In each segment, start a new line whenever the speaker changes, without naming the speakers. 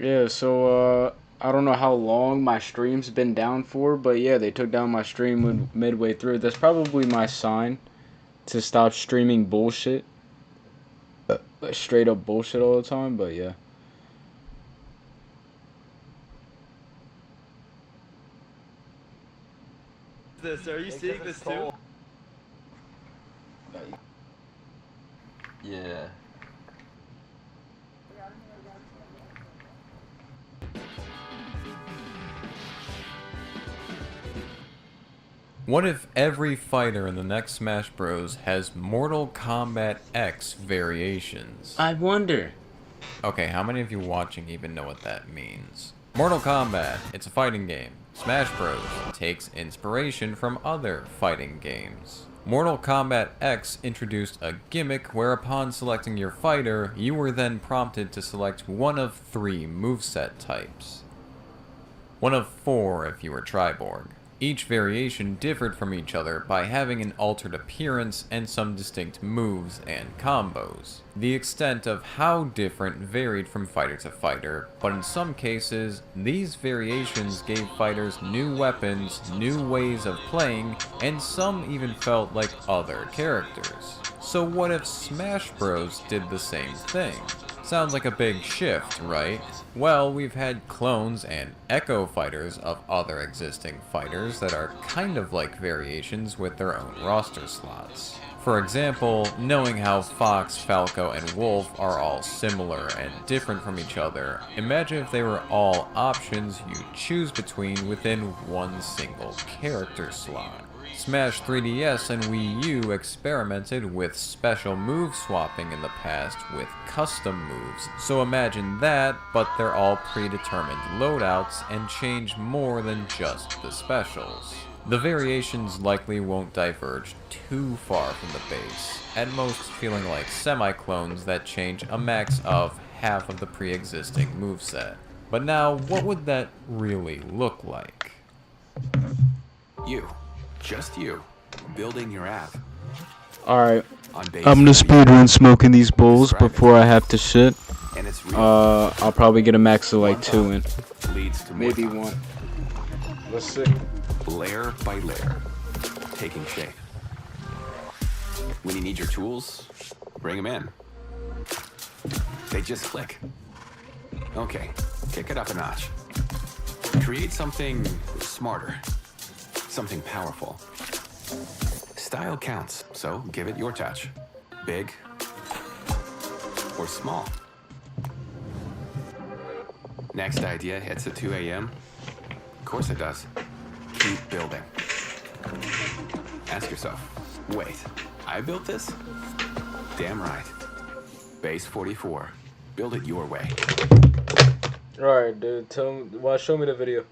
Yeah, so I don't know how long my stream's been down for, but yeah, they took down my stream midway through. That's probably my sign to stop streaming bullshit, like straight up bullshit all the time. But yeah,
This, are you seeing this too?
Yeah.
What if every fighter in the next Smash Bros. Has Mortal Kombat X variations?
I wonder.
Okay, how many of you watching even know what that means? Mortal Kombat, it's a fighting game. Smash Bros. Takes inspiration from other fighting games. Mortal Kombat X introduced a gimmick where upon selecting your fighter, you were then prompted to select one of 3 moveset types. One of 4 if you were Triborg. Each variation differed from each other by having an altered appearance and some distinct moves and combos. The extent of how different varied from fighter to fighter, but in some cases, these variations gave fighters new weapons, new ways of playing, and some even felt like other characters. So what if Smash Bros. Did the same thing? Sounds like a big shift, right? Well, we've had clones and echo fighters of other existing fighters that are kind of like variations with their own roster slots. For example, knowing how Fox, Falco, and Wolf are all similar and different from each other, imagine if they were all options you choose between within one single character slot. Smash 3DS and Wii U experimented with special move swapping in the past with custom moves, so imagine that, but they're all predetermined loadouts and change more than just the specials. The variations likely won't diverge too far from the base, at most feeling like semi-clones that change a max of half of the pre-existing moveset. But now, what would that really look like?
You. Just you. Building your app.
Alright,
On base
I'm gonna
3D.
speedrun smoking these bowls
Describe it.
before I have to shit.
And it's real.
I'll probably get a max of like
One
2 in.
thought leads to more
Maybe
thoughts.
1. Let's see.
Layer by layer. Taking shape. When you need your tools, bring them in. They just click. Okay, kick it up a notch. Create something smarter. Something powerful. Style counts, so give it your touch. Big or small. Next idea hits at 2 a.m. Of course it does. Keep building. Ask yourself, wait, I built this? Damn right. Base 44. Build it your way.
Alright, dude, show me the video.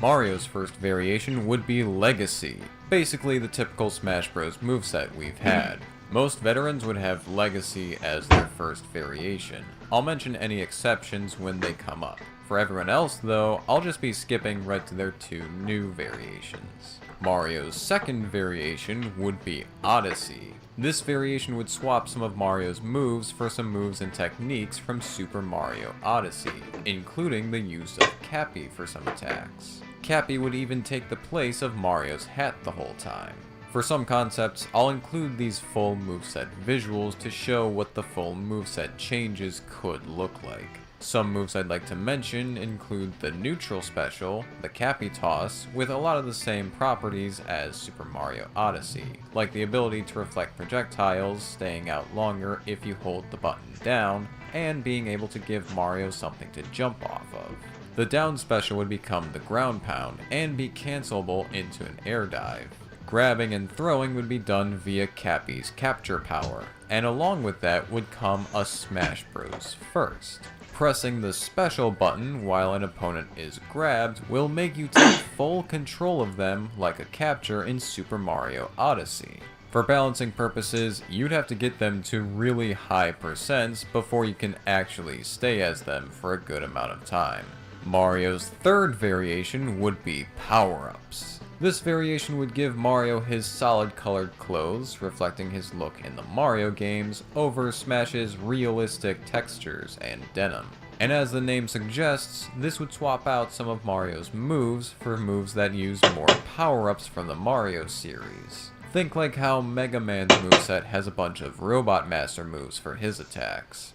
Mario's first variation would be Legacy, basically the typical Smash Bros. Moveset we've had. Most veterans would have Legacy as their first variation. I'll mention any exceptions when they come up. For everyone else though, I'll just be skipping right to their 2 new variations. Mario's second variation would be Odyssey. This variation would swap some of Mario's moves for some moves and techniques from Super Mario Odyssey, including the use of Cappy for some attacks. Cappy would even take the place of Mario's hat the whole time. For some concepts, I'll include these full moveset visuals to show what the full moveset changes could look like. Some moves I'd like to mention include the neutral special, the Cappy Toss, with a lot of the same properties as Super Mario Odyssey, like the ability to reflect projectiles, staying out longer if you hold the button down, and being able to give Mario something to jump off of. The down special would become the ground pound, and be cancelable into an air dive. Grabbing and throwing would be done via Cappy's capture power, and along with that would come a Smash Bros. First. Pressing the special button while an opponent is grabbed will make you take full control of them like a capture in Super Mario Odyssey. For balancing purposes, you'd have to get them to really high percents before you can actually stay as them for a good amount of time. Mario's third variation would be power-ups. This variation would give Mario his solid colored clothes, reflecting his look in the Mario games, over Smash's realistic textures and denim. And as the name suggests, this would swap out some of Mario's moves for moves that use more power-ups from the Mario series. Think like how Mega Man's moveset has a bunch of Robot Master moves for his attacks.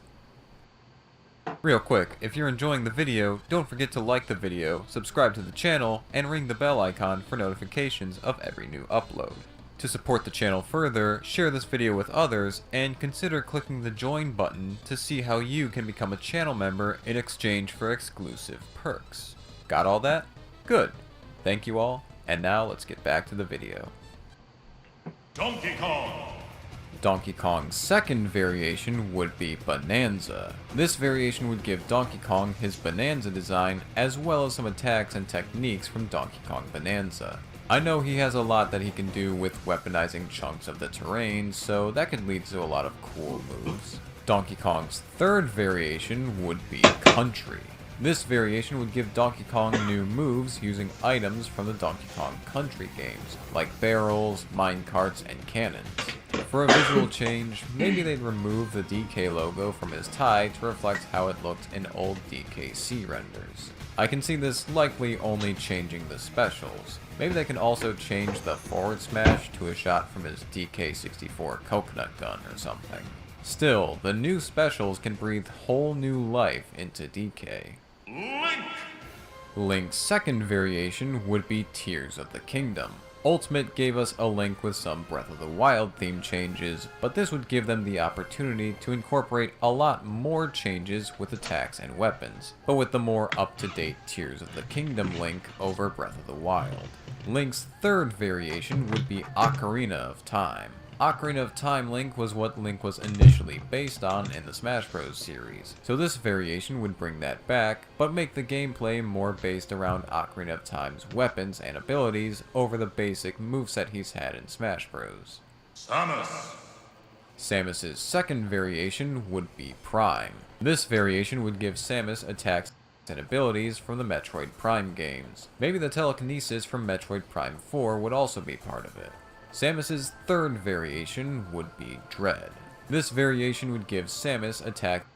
Real quick, if you're enjoying the video, don't forget to like the video, subscribe to the channel, and ring the bell icon for notifications of every new upload. To support the channel further, share this video with others, and consider clicking the join button to see how you can become a channel member in exchange for exclusive perks. Got all that? Good. Thank you all, and now let's get back to the video.
Donkey Kong!
Donkey Kong's second variation would be Bonanza. This variation would give Donkey Kong his Bonanza design, as well as some attacks and techniques from Donkey Kong Bonanza. I know he has a lot that he can do with weaponizing chunks of the terrain, so that could lead to a lot of cool moves. Donkey Kong's third variation would be Country. This variation would give Donkey Kong new moves using items from the Donkey Kong Country games, like barrels, minecarts, and cannons. For a visual change, maybe they'd remove the DK logo from his tie to reflect how it looked in old DKC renders. I can see this likely only changing the specials. Maybe they can also change the forward smash to a shot from his DK64 coconut gun or something. Still, the new specials can breathe whole new life into DK.
Link!
Link's second variation would be Tears of the Kingdom. Ultimate gave us a Link with some Breath of the Wild theme changes, but this would give them the opportunity to incorporate a lot more changes with attacks and weapons, but with the more up-to-date Tears of the Kingdom Link over Breath of the Wild. Link's third variation would be Ocarina of Time. Ocarina of Time Link was what Link was initially based on in the Smash Bros. Series, so this variation would bring that back, but make the gameplay more based around Ocarina of Time's weapons and abilities over the basic moveset he's had in Smash Bros.
Samus!
Samus's second variation would be Prime. This variation would give Samus attacks and abilities from the Metroid Prime games. Maybe the telekinesis from Metroid Prime 4 would also be part of it. Samus's third variation would be Dread. This variation would give Samus attack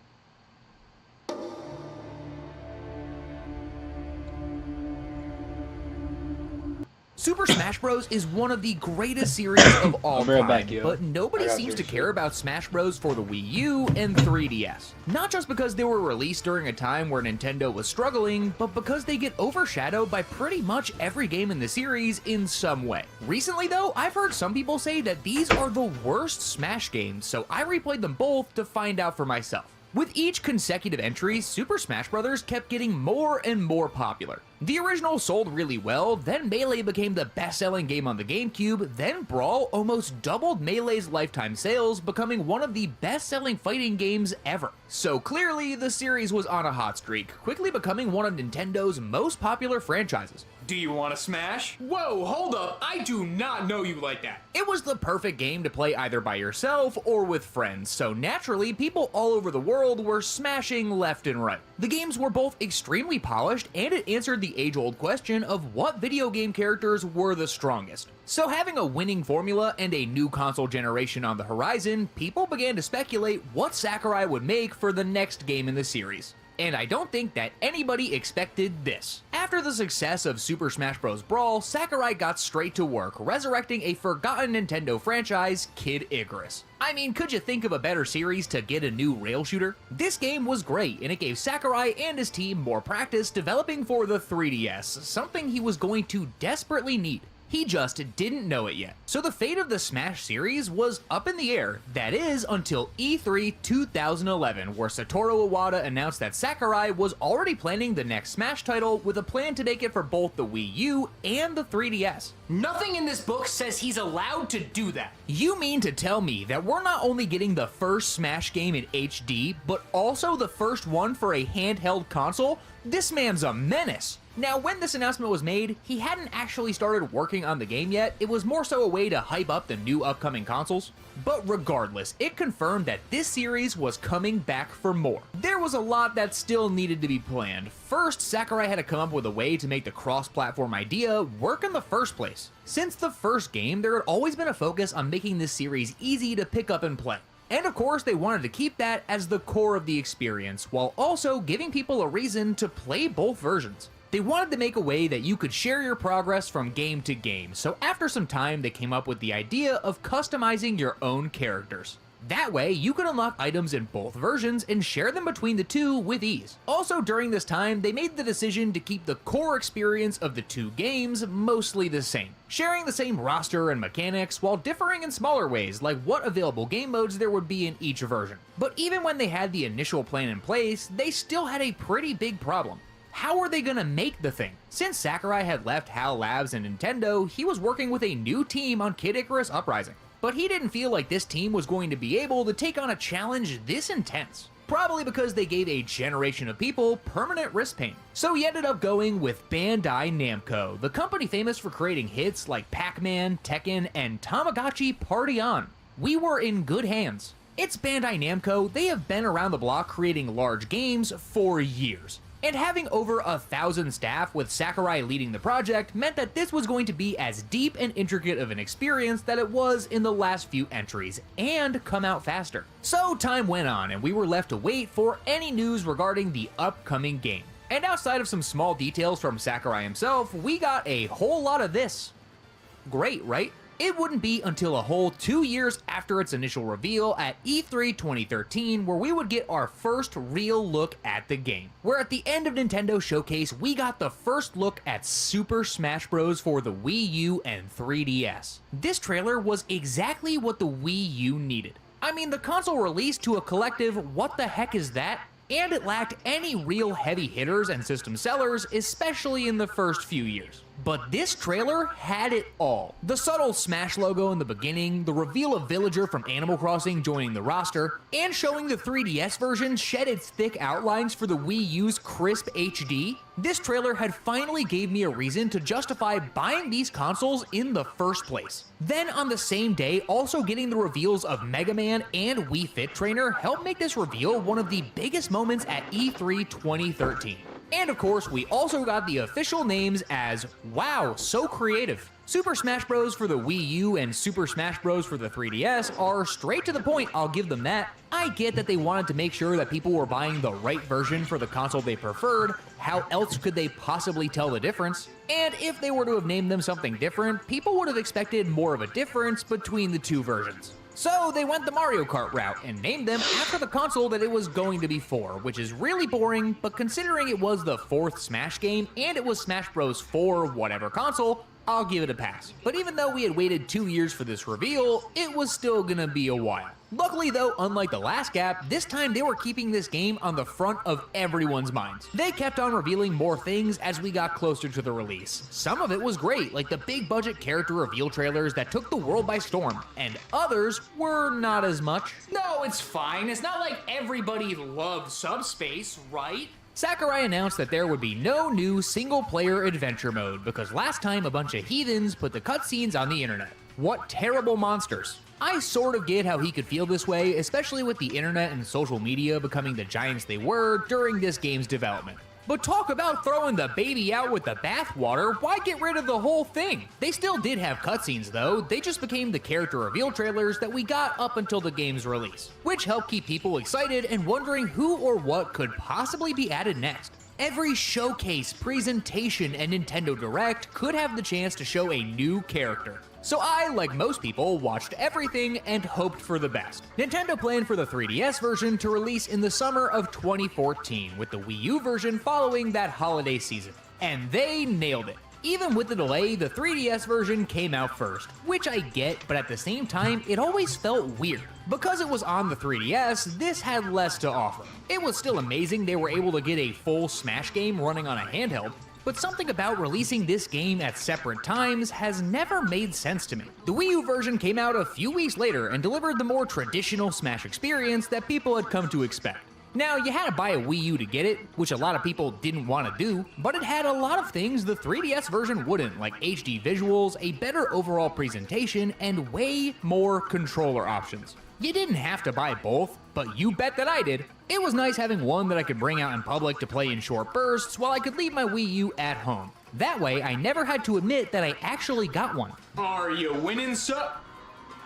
Super Smash Bros. Is one of the greatest series of all time, but nobody seems to care about Smash Bros. For the Wii U and 3DS. Not just because they were released during a time where Nintendo was struggling, but because they get overshadowed by pretty much every game in the series in some way. Recently though, I've heard some people say that these are the worst Smash games, so I replayed them both to find out for myself. With each consecutive entry, Super Smash Bros. Kept getting more and more popular. The original sold really well, then Melee became the best-selling game on the GameCube, then Brawl almost doubled Melee's lifetime sales, becoming one of the best-selling fighting games ever. So clearly, the series was on a hot streak, quickly becoming one of Nintendo's most popular franchises.
Do you want to smash? Whoa, hold up. I do not know you like that.
It was the perfect game to play either by yourself or with friends, so naturally, people all over the world were smashing left and right. The games were both extremely polished, and it answered the age-old question of what video game characters were the strongest. So having a winning formula and a new console generation on the horizon, people began to speculate what Sakurai would make for the next game in the series. And I don't think that anybody expected this. After the success of Super Smash Bros. Brawl, Sakurai got straight to work, resurrecting a forgotten Nintendo franchise, Kid Icarus. I mean, could you think of a better series to get a new rail shooter? This game was great, and it gave Sakurai and his team more practice developing for the 3DS, something he was going to desperately need. He just didn't know it yet. So the fate of the Smash series was up in the air, that is, until E3 2011, where Satoru Iwata announced that Sakurai was already planning the next Smash title with a plan to make it for both the Wii U and the 3DS.
Nothing in this book says he's allowed to do that.
You mean to tell me that we're not only getting the first Smash game in HD, but also the first one for a handheld console? This man's a menace. Now, when this announcement was made, he hadn't actually started working on the game yet. It was more so a way to hype up the new upcoming consoles. But regardless, it confirmed that this series was coming back for more. There was a lot that still needed to be planned. First, Sakurai had to come up with a way to make the cross-platform idea work in the first place. Since the first game, there had always been a focus on making this series easy to pick up and play. And of course, they wanted to keep that as the core of the experience, while also giving people a reason to play both versions. They wanted to make a way that you could share your progress from game to game, so after some time they came up with the idea of customizing your own characters. That way, you could unlock items in both versions and share them between the two with ease. Also, during this time, they made the decision to keep the core experience of the two games mostly the same, sharing the same roster and mechanics while differing in smaller ways, like what available game modes there would be in each version. But even when they had the initial plan in place, they still had a pretty big problem. How are they gonna make the thing? Since Sakurai had left HAL Labs and Nintendo, he was working with a new team on Kid Icarus Uprising. But he didn't feel like this team was going to be able to take on a challenge this intense. Probably because they gave a generation of people permanent wrist pain. So he ended up going with Bandai Namco, the company famous for creating hits like Pac-Man, Tekken, and Tamagotchi Party On. We were in good hands. It's Bandai Namco, they have been around the block creating large games for years. And having over 1,000 staff with Sakurai leading the project meant that this was going to be as deep and intricate of an experience that it was in the last few entries, and come out faster. So time went on, and we were left to wait for any news regarding the upcoming game. And outside of some small details from Sakurai himself, we got a whole lot of this. Great, right? It wouldn't be until a whole 2 years after its initial reveal at E3 2013 where we would get our first real look at the game. Where at the end of Nintendo Showcase, we got the first look at Super Smash Bros. For the Wii U and 3DS. This trailer was exactly what the Wii U needed. I mean, the console released to a collective "what the heck is that?" and it lacked any real heavy hitters and system sellers, especially in the first few years. But this trailer had it all. The subtle Smash logo in the beginning, the reveal of Villager from Animal Crossing joining the roster, and showing the 3DS version shed its thick outlines for the Wii U's crisp HD, this trailer had finally gave me a reason to justify buying these consoles in the first place. Then on the same day, also getting the reveals of Mega Man and Wii Fit Trainer helped make this reveal one of the biggest moments at E3 2013. And of course, we also got the official names as "Wow, so creative." Super Smash Bros. For the Wii U and Super Smash Bros. For the 3DS are straight to the point, I'll give them that. I get that they wanted to make sure that people were buying the right version for the console they preferred. How else could they possibly tell the difference? And if they were to have named them something different, people would have expected more of a difference between the two versions. So they went the Mario Kart route and named them after the console that it was going to be for, which is really boring, but considering it was the 4th Smash game and it was Smash Bros. For whatever console, I'll give it a pass. But even though we had waited 2 years for this reveal, it was still gonna be a while. Luckily though, unlike the last gap, this time they were keeping this game on the front of everyone's minds. They kept on revealing more things as we got closer to the release. Some of it was great, like the big budget character reveal trailers that took the world by storm, and others were not as much.
No, it's fine. It's not like everybody loves Subspace, right?
Sakurai announced that there would be no new single-player adventure mode because last time a bunch of heathens put the cutscenes on the internet. What terrible monsters. I sort of get how he could feel this way, especially with the internet and social media becoming the giants they were during this game's development. But talk about throwing the baby out with the bathwater, why get rid of the whole thing? They still did have cutscenes though, they just became the character reveal trailers that we got up until the game's release, which helped keep people excited and wondering who or what could possibly be added next. Every showcase, presentation, and Nintendo Direct could have the chance to show a new character. So I, like most people, watched everything and hoped for the best. Nintendo planned for the 3DS version to release in the summer of 2014, with the Wii U version following that holiday season. And they nailed it. Even with the delay, the 3DS version came out first, which I get, but at the same time, it always felt weird. Because it was on the 3DS, this had less to offer. It was still amazing they were able to get a full Smash game running on a handheld, but something about releasing this game at separate times has never made sense to me. The Wii U version came out a few weeks later and delivered the more traditional Smash experience that people had come to expect. Now, you had to buy a Wii U to get it, which a lot of people didn't want to do, but it had a lot of things the 3DS version wouldn't, like HD visuals, a better overall presentation, and way more controller options. You didn't have to buy both, but you bet that I did. It was nice having one that I could bring out in public to play in short bursts while I could leave my Wii U at home. That way, I never had to admit that I actually got one.
Are you winning, sir?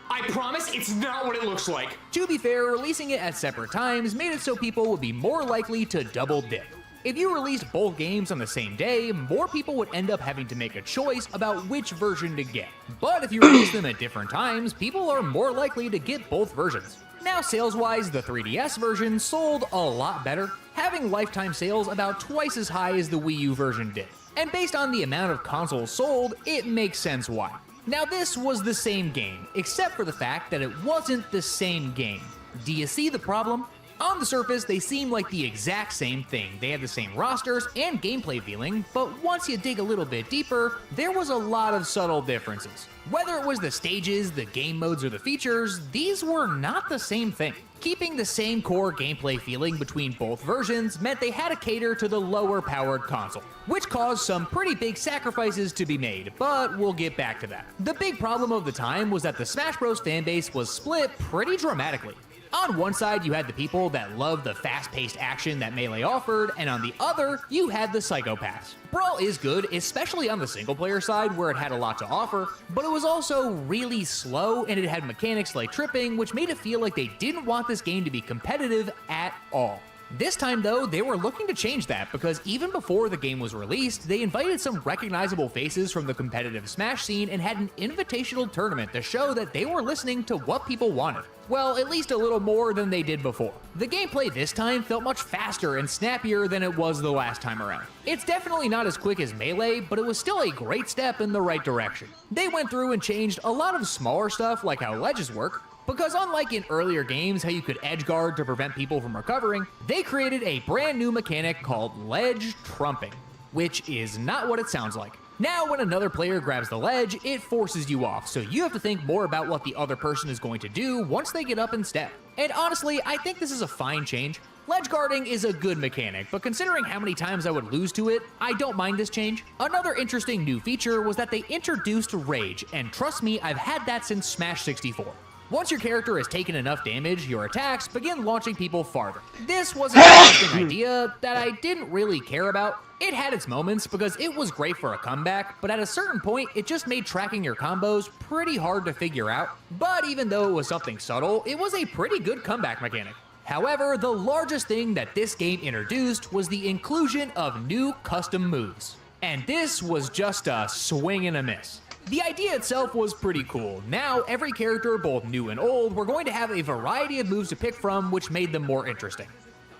I promise it's not what it looks like.
To be fair, releasing it at separate times made it so people would be more likely to double dip. If you released both games on the same day, more people would end up having to make a choice about which version to get. But if you release them at different times, people are more likely to get both versions. Now, sales-wise, the 3DS version sold a lot better, having lifetime sales about twice as high as the Wii U version did. And based on the amount of consoles sold, it makes sense why. Now, this was the same game, except for the fact that it wasn't the same game. Do you see the problem? On the surface, they seem like the exact same thing. They had the same rosters and gameplay feeling, but once you dig a little bit deeper, there was a lot of subtle differences. Whether it was the stages, the game modes, or the features, these were not the same thing. Keeping the same core gameplay feeling between both versions meant they had to cater to the lower powered console, which caused some pretty big sacrifices to be made, but we'll get back to that. The big problem of the time was that the Smash Bros fanbase was split pretty dramatically. On one side, you had the people that loved the fast-paced action that Melee offered, and on the other, you had the psychopaths. Brawl is good, especially on the single-player side where it had a lot to offer, but it was also really slow, and it had mechanics like tripping, which made it feel like they didn't want this game to be competitive at all. This time, though, they were looking to change that because even before the game was released, they invited some recognizable faces from the competitive Smash scene and had an invitational tournament to show that they were listening to what people wanted. Well, at least a little more than they did before. The gameplay this time felt much faster and snappier than it was the last time around. It's definitely not as quick as Melee, but it was still a great step in the right direction. They went through and changed a lot of smaller stuff like how ledges work, because unlike in earlier games how you could edge guard to prevent people from recovering, they created a brand new mechanic called ledge trumping, which is not what it sounds like. Now, when another player grabs the ledge, it forces you off, so you have to think more about what the other person is going to do once they get up and step. And honestly, I think this is a fine change. Ledge guarding is a good mechanic, but considering how many times I would lose to it, I don't mind this change. Another interesting new feature was that they introduced Rage, and trust me, I've had that since Smash 64. Once your character has taken enough damage, your attacks begin launching people farther. This was an interesting idea that I didn't really care about. It had its moments because it was great for a comeback, but at a certain point, it just made tracking your combos pretty hard to figure out. But even though it was something subtle, it was a pretty good comeback mechanic. However, the largest thing that this game introduced was the inclusion of new custom moves. And this was just a swing and a miss. The idea itself was pretty cool. Now, every character, both new and old, were going to have a variety of moves to pick from, which made them more interesting.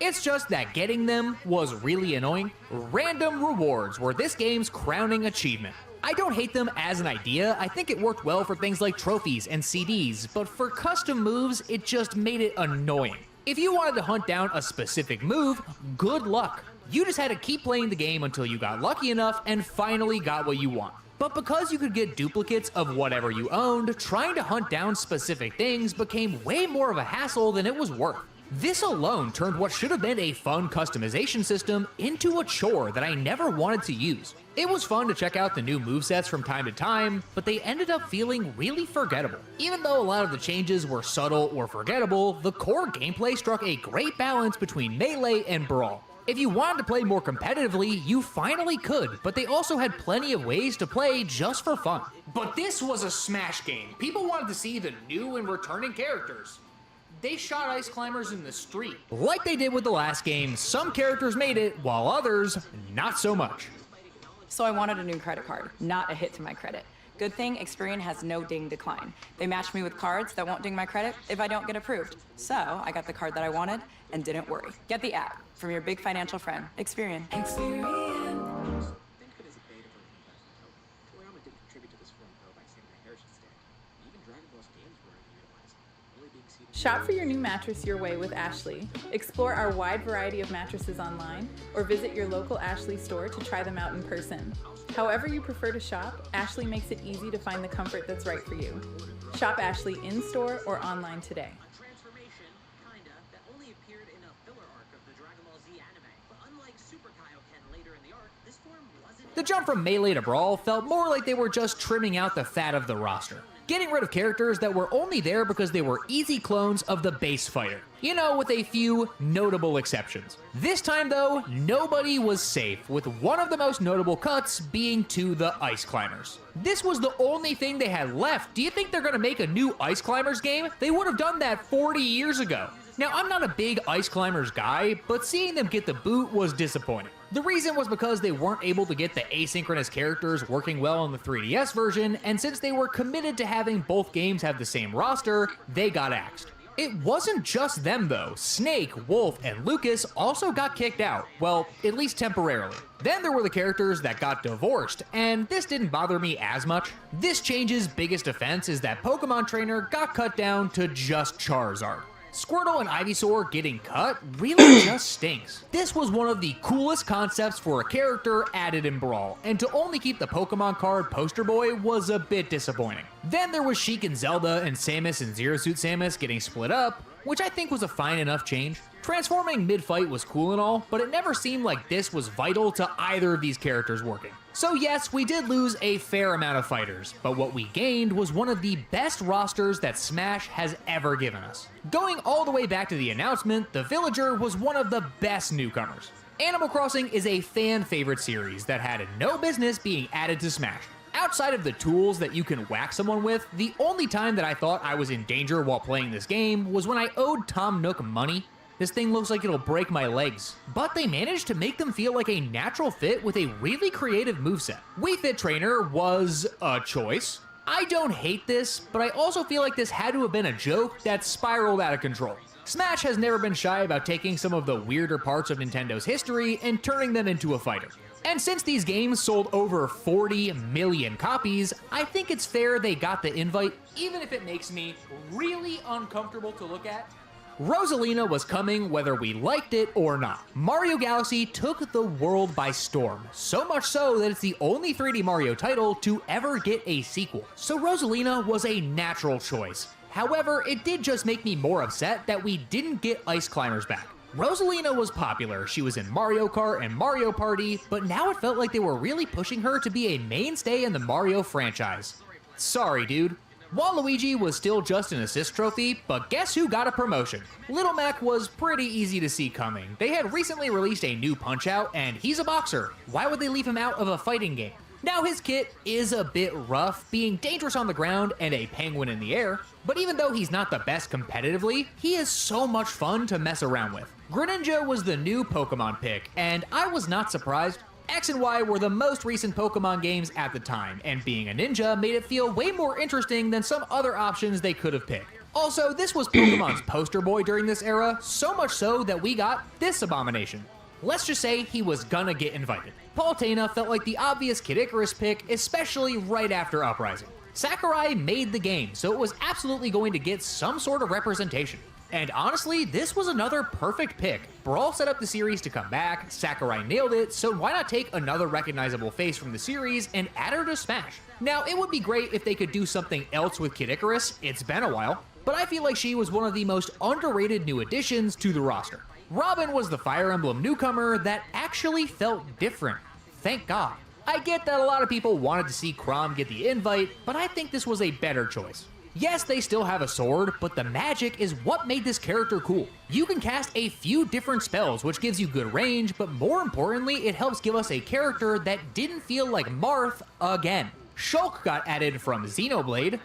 It's just that getting them was really annoying. Random rewards were this game's crowning achievement. I don't hate them as an idea, I think it worked well for things like trophies and CDs, but for custom moves, it just made it annoying. If you wanted to hunt down a specific move, good luck. You just had to keep playing the game until you got lucky enough and finally got what you want. But because you could get duplicates of whatever you owned, trying to hunt down specific things became way more of a hassle than it was worth. This alone turned what should have been a fun customization system into a chore that I never wanted to use. It was fun to check out the new movesets from time to time, but they ended up feeling really forgettable. Even though a lot of the changes were subtle or forgettable, the core gameplay struck a great balance between Melee and Brawl. If you wanted to play more competitively, you finally could, but they also had plenty of ways to play just for fun.
But this was a Smash game. People wanted to see the new and returning characters. They shot ice climbers in the street.
Like they did with the last game, some characters made it, while others, not so much.
So I wanted a new credit card, not a hit to my credit. Good thing Experian has no ding decline. They match me with cards that won't ding my credit if I don't get approved. So I got the card that I wanted and didn't worry. Get the app from your big financial friend, Experian.
Shop for your new mattress your way with Ashley. Explore our wide variety of mattresses online or visit your local Ashley store to try them out in person. However you prefer to shop, Ashley makes it easy to find the comfort that's right for you. Shop Ashley in-store or online today.
Transformation, kinda, that only appeared in a filler arc of
The jump from Melee to Brawl felt more like they were just trimming out the fat of the roster, getting rid of characters that were only there because they were easy clones of the base fighter. You know, with a few notable exceptions. This time though, nobody was safe, with one of the most notable cuts being to the Ice Climbers. This was the only thing they had left. Do you think they're gonna make a new Ice Climbers game? They would have done that 40 years ago. Now, I'm not a big Ice Climbers guy, but seeing them get the boot was disappointing. The reason was because they weren't able to get the asynchronous characters working well on the 3DS version, and since they were committed to having both games have the same roster, they got axed. It wasn't just them though. Snake, Wolf, and Lucas also got kicked out. Well, at least temporarily. Then there were the characters that got divorced, and this didn't bother me as much. This change's biggest offense is that Pokemon Trainer got cut down to just Charizard. Squirtle and Ivysaur getting cut really just stinks. This was one of the coolest concepts for a character added in Brawl, and to only keep the Pokemon card Poster Boy was a bit disappointing. Then there was Sheik and Zelda and Samus and Zero Suit Samus getting split up, which I think was a fine enough change. Transforming mid-fight was cool and all, but it never seemed like this was vital to either of these characters working. So yes, we did lose a fair amount of fighters, but what we gained was one of the best rosters that Smash has ever given us. Going all the way back to the announcement, the Villager was one of the best newcomers. Animal Crossing is a fan-favorite series that had no business being added to Smash. Outside of the tools that you can whack someone with, the only time that I thought I was in danger while playing this game was when I owed Tom Nook money. This thing looks like it'll break my legs. But they managed to make them feel like a natural fit with a really creative moveset. Wii Fit Trainer was a choice. I don't hate this, but I also feel like this had to have been a joke that spiraled out of control. Smash has never been shy about taking some of the weirder parts of Nintendo's history and turning them into a fighter. And since these games sold over 40 million copies, I think it's fair they got the invite, even if it makes me really uncomfortable to look at. Rosalina was coming whether we liked it or not. Mario Galaxy took the world by storm, so much so that it's the only 3D Mario title to ever get a sequel. So Rosalina was a natural choice. However, it did just make me more upset that we didn't get Ice Climbers back. Rosalina was popular, she was in Mario Kart and Mario Party, but now it felt like they were really pushing her to be a mainstay in the Mario franchise. Sorry, dude. Waluigi was still just an assist trophy, but guess who got a promotion? Little Mac was pretty easy to see coming. They had recently released a new Punch-Out, and he's a boxer. Why would they leave him out of a fighting game? Now his kit is a bit rough, being dangerous on the ground and a penguin in the air, but even though he's not the best competitively, he is so much fun to mess around with. Greninja was the new Pokemon pick, and I was not surprised. X and Y were the most recent Pokemon games at the time, and being a ninja made it feel way more interesting than some other options they could have picked. Also, this was Pokemon's poster boy during this era, so much so that we got this abomination. Let's just say he was gonna get invited. Palutena felt like the obvious Kid Icarus pick, especially right after Uprising. Sakurai made the game, so it was absolutely going to get some sort of representation. And honestly, this was another perfect pick. Brawl set up the series to come back, Sakurai nailed it, so why not take another recognizable face from the series and add her to Smash? Now, it would be great if they could do something else with Kid Icarus, it's been a while, but I feel like she was one of the most underrated new additions to the roster. Robin was the Fire Emblem newcomer that actually felt different. Thank God. I get that a lot of people wanted to see Chrom get the invite, but I think this was a better choice. Yes, they still have a sword, but the magic is what made this character cool. You can cast a few different spells, which gives you good range, but more importantly, it helps give us a character that didn't feel like Marth again. Shulk got added from Xenoblade.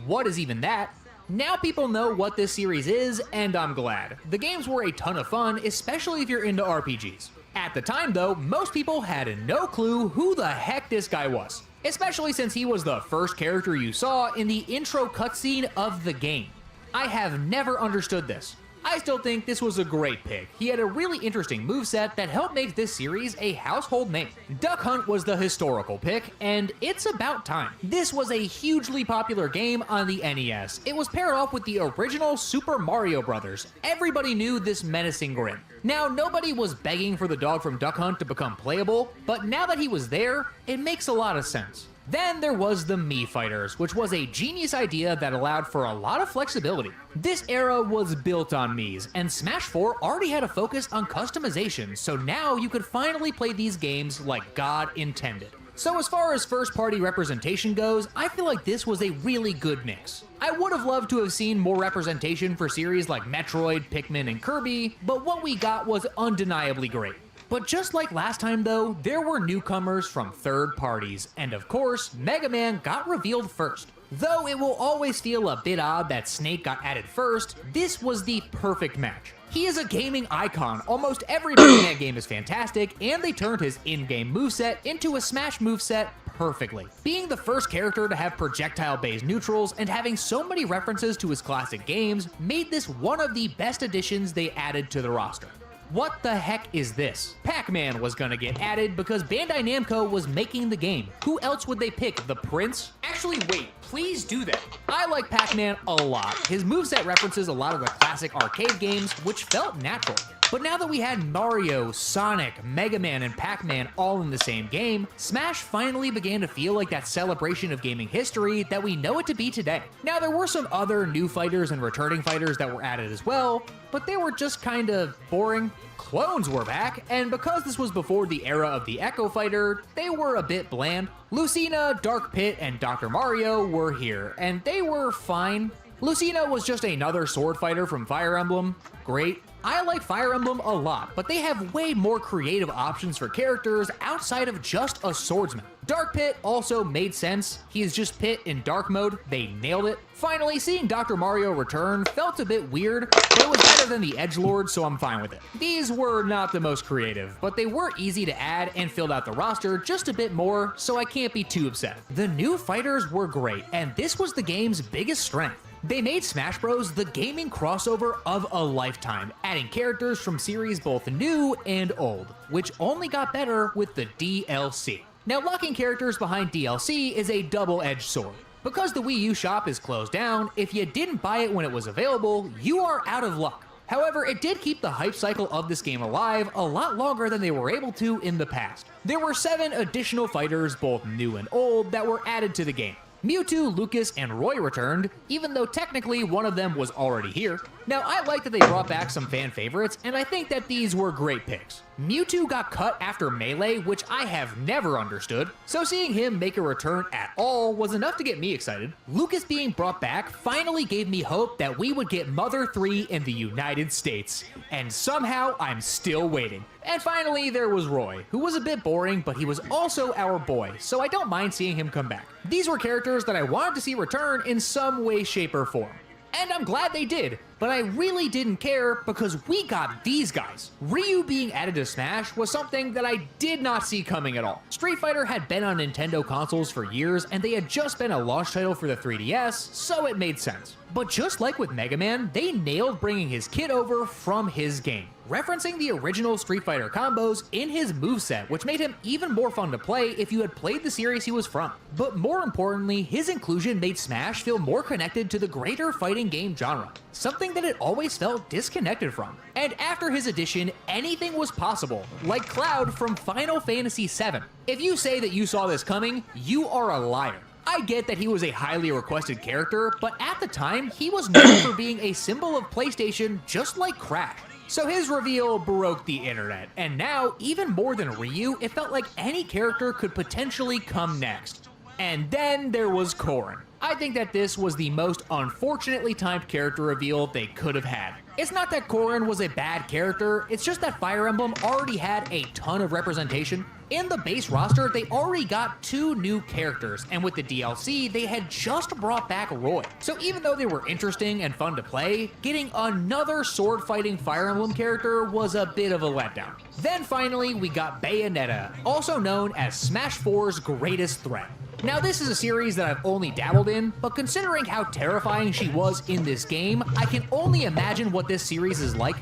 What is even that? Now people know what this series is, and I'm glad. The games were a ton of fun, especially if you're into RPGs. At the time though, most people had no clue who the heck this guy was. Especially since he was the first character you saw in the intro cutscene of the game. I have never understood this. I still think this was a great pick. He had a really interesting moveset that helped make this series a household name. Duck Hunt was the historical pick, and it's about time. This was a hugely popular game on the NES. It was paired off with the original Super Mario Bros. Everybody knew this menacing grin. Now, nobody was begging for the dog from Duck Hunt to become playable, but now that he was there, it makes a lot of sense. Then there was the Mii Fighters, which was a genius idea that allowed for a lot of flexibility. This era was built on Miis, and Smash 4 already had a focus on customization, so now you could finally play these games like God intended. So as far as first-party representation goes, I feel like this was a really good mix. I would have loved to have seen more representation for series like Metroid, Pikmin, and Kirby, but what we got was undeniably great. But just like last time though, there were newcomers from third parties, and of course, Mega Man got revealed first. Though it will always feel a bit odd that Snake got added first, this was the perfect match. He is a gaming icon, almost everybody in that game is fantastic, and they turned his in-game moveset into a Smash moveset perfectly. Being the first character to have projectile-based neutrals and having so many references to his classic games made this one of the best additions they added to the roster. What the heck is this? Pac-Man was gonna get added because Bandai Namco was making the game. Who else would they pick? The Prince?
Actually, wait, please do that.
I like Pac-Man a lot. His moveset references a lot of the classic arcade games, which felt natural. But now that we had Mario, Sonic, Mega Man, and Pac-Man all in the same game, Smash finally began to feel like that celebration of gaming history that we know it to be today. Now, there were some other new fighters and returning fighters that were added as well, but they were just kind of boring. Clones were back, and because this was before the era of the Echo Fighter, they were a bit bland. Lucina, Dark Pit, and Dr. Mario were here, and they were fine. Lucina was just another sword fighter from Fire Emblem. Great. I like Fire Emblem a lot, but they have way more creative options for characters outside of just a swordsman. Dark Pit also made sense. He is just Pit in dark mode. They nailed it. Finally, seeing Dr. Mario return felt a bit weird, but it was better than the Edgelord, so I'm fine with it. These were not the most creative, but they were easy to add and filled out the roster just a bit more, so I can't be too upset. The new fighters were great, and this was the game's biggest strength. They made Smash Bros. The gaming crossover of a lifetime, adding characters from series both new and old, which only got better with the DLC. Now, locking characters behind DLC is a double-edged sword. Because the Wii U shop is closed down, if you didn't buy it when it was available, you are out of luck. However, it did keep the hype cycle of this game alive a lot longer than they were able to in the past. There were 7 additional fighters, both new and old, that were added to the game. Mewtwo, Lucas, and Roy returned, even though technically one of them was already here. Now, I like that they brought back some fan favorites, and I think that these were great picks. Mewtwo got cut after Melee, which I have never understood, so seeing him make a return at all was enough to get me excited. Lucas being brought back finally gave me hope that we would get Mother 3 in the United States, and somehow I'm still waiting. And finally, there was Roy, who was a bit boring, but he was also our boy, so I don't mind seeing him come back. These were characters that I wanted to see return in some way, shape, or form. And I'm glad they did, but I really didn't care because we got these guys. Ryu being added to Smash was something that I did not see coming at all. Street Fighter had been on Nintendo consoles for years, and they had just been a launch title for the 3DS, so it made sense. But just like with Mega Man, they nailed bringing his kid over from his game, referencing the original Street Fighter combos in his moveset, which made him even more fun to play if you had played the series he was from. But more importantly, his inclusion made Smash feel more connected to the greater fighting game genre, something that it always felt disconnected from. And after his addition, anything was possible, like Cloud from Final Fantasy VII. If you say that you saw this coming, you are a liar. I get that he was a highly requested character, but at the time, he was known for being a symbol of PlayStation just like Crash. So his reveal broke the internet, and now, even more than Ryu, it felt like any character could potentially come next. And then there was Corrin. I think that this was the most unfortunately timed character reveal they could have had. It's not that Corrin was a bad character, it's just that Fire Emblem already had a ton of representation. In the base roster, they already got 2 new characters, and with the DLC, they had just brought back Roy. So even though they were interesting and fun to play, getting another sword-fighting Fire Emblem character was a bit of a letdown. Then finally, we got Bayonetta, also known as Smash 4's greatest threat. Now, this is a series that I've only dabbled in, but considering how terrifying she was in this game, I can only imagine what this series is like.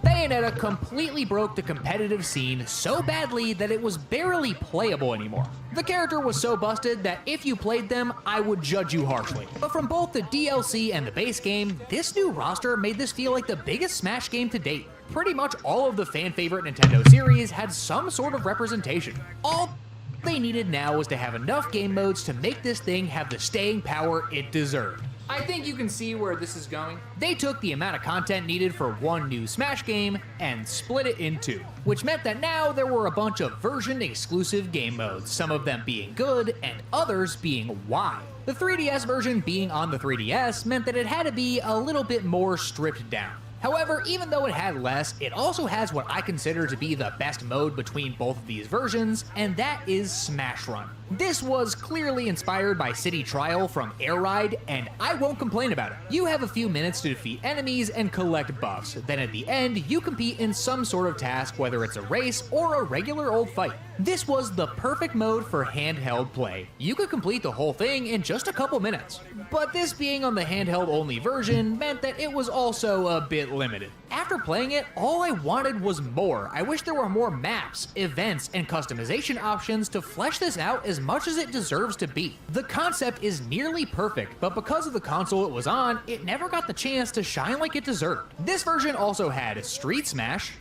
Bayonetta completely broke the competitive scene so badly that it was barely playable anymore. The character was so busted that if you played them, I would judge you harshly. But from both the DLC and the base game, this new roster made this feel like the biggest Smash game to date. Pretty much all of the fan-favorite Nintendo series had some sort of representation. All They needed now was to have enough game modes to make this thing have the staying power it deserved.
I think you can see where this is going.
They took the amount of content needed for one new Smash game and split it in two, which meant that now there were a bunch of version-exclusive game modes, some of them being good and others being why. The 3DS version being on the 3DS meant that it had to be a little bit more stripped down. However, even though it had less, it also has what I consider to be the best mode between both of these versions, and that is Smash Run. This was clearly inspired by City Trial from Air Ride, and I won't complain about it. You have a few minutes to defeat enemies and collect buffs, then at the end, you compete in some sort of task, whether it's a race or a regular old fight. This was the perfect mode for handheld play. You could complete the whole thing in just a couple minutes. But this being on the handheld only version meant that it was also a bit limited. After playing it, all I wanted was more. I wish there were more maps, events, and customization options to flesh this out as much as it deserves to be. The concept is nearly perfect, but because of the console it was on, it never got the chance to shine like it deserved. This version also had Street Smash,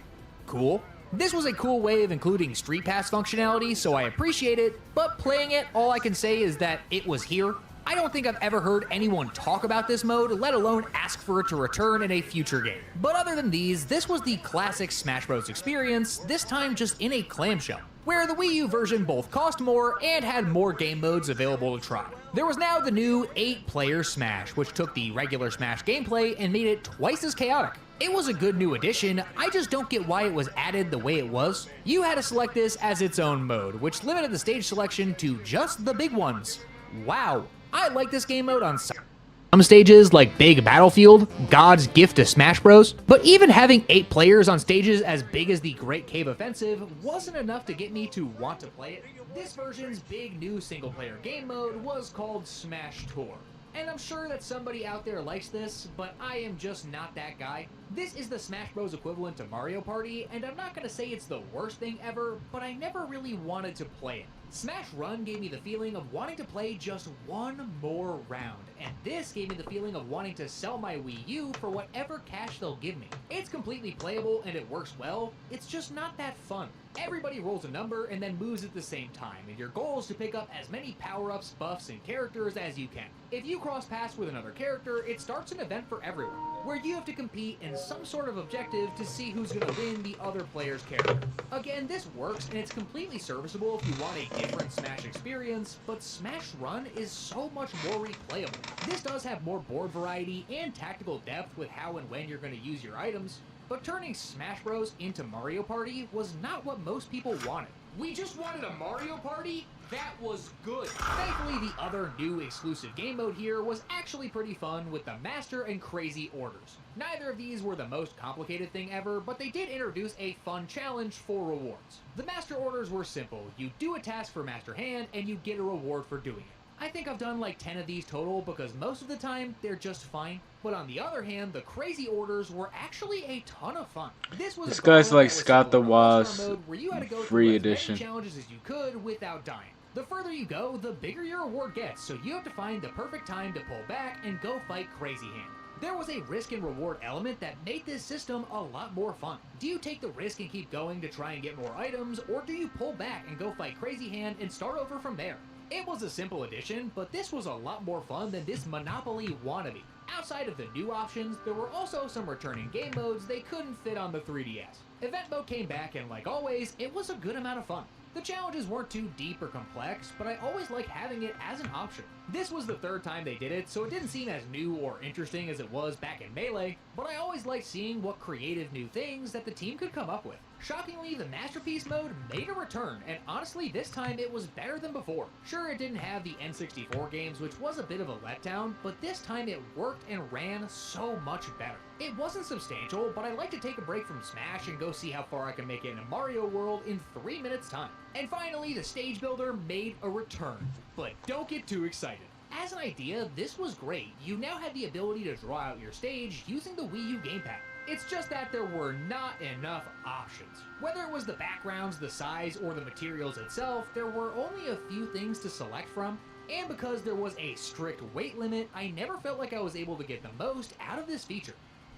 cool. This was a cool way of including Street Pass functionality, so I appreciate it, but playing it, all I can say is that it was here. I don't think I've ever heard anyone talk about this mode, let alone ask for it to return in a future game. But other than these, this was the classic Smash Bros. Experience, this time just in a clamshell, where the Wii U version both cost more and had more game modes available to try. There was now the new 8-player Smash, which took the regular Smash gameplay and made it twice as chaotic. It was a good new addition, I just don't get why it was added the way it was. You had to select this as its own mode, which limited the stage selection to just the big ones. Wow. I like this game mode on some stages like Big Battlefield, God's gift to Smash Bros, but even having 8 players on stages as big as the Great Cave Offensive wasn't enough to get me to want to play it. This version's big new single player game mode was called Smash Tour. And I'm sure that somebody out there likes this, but I am just not that guy. This is the Smash Bros equivalent to Mario Party, and I'm not gonna say it's the worst thing ever, but I never really wanted to play it. Smash Run gave me the feeling of wanting to play just one more round, and this gave me the feeling of wanting to sell my Wii U for whatever cash they'll give me. It's completely playable and it works well, it's just not that fun. Everybody rolls a number and then moves at the same time, and your goal is to pick up as many power-ups, buffs, and characters as you can. If you cross paths with another character, it starts an event for everyone, where you have to compete in some sort of objective to see who's gonna win the other player's character. Again, this works and it's completely serviceable if you want a different Smash experience, but Smash Run is so much more replayable. This does have more board variety and tactical depth with how and when you're gonna use your items, but turning Smash Bros into Mario Party was not what most people wanted.
We just wanted a Mario Party? That was good.
Thankfully, the other new exclusive game mode here was actually pretty fun with the Master and Crazy Orders. Neither of these were the most complicated thing ever, but they did introduce a fun challenge for rewards. The Master Orders were simple. You do a task for Master Hand, and you get a reward for doing it. I think I've done like 10 of these total because most of the time they're just fine. But on the other hand, the Crazy Orders were actually a ton of fun. This
guy's like Scott the
Woz
free
free
edition.
Challenges as you could without dying. The further you go, the bigger your reward gets, so you have to find the perfect time to pull back and go fight Crazy Hand. There was a risk and reward element that made this system a lot more fun. Do you take the risk and keep going to try and get more items, or do you pull back and go fight Crazy Hand and start over from there? It was a simple addition, but this was a lot more fun than this Monopoly wannabe. Outside of the new options, there were also some returning game modes they couldn't fit on the 3DS. Event mode came back and like always, it was a good amount of fun. The challenges weren't too deep or complex, but I always liked having it as an option. This was the third time they did it, so it didn't seem as new or interesting as it was back in Melee, but I always liked seeing what creative new things that the team could come up with. Shockingly, the Masterpiece mode made a return, and honestly this time it was better than before. Sure, it didn't have the N64 games, which was a bit of a letdown, but this time it worked and ran so much better. It wasn't substantial, but I like to take a break from Smash and go see how far I can make it in a Mario world in 3 minutes time. And finally, the Stage Builder made a return, but don't get too excited. As an idea, this was great. You now had the ability to draw out your stage using the Wii U gamepad. It's just that there were not enough options. Whether it was the backgrounds, the size, or the materials itself, there were only a few things to select from, and because there was a strict weight limit, I never felt like I was able to get the most out of this feature.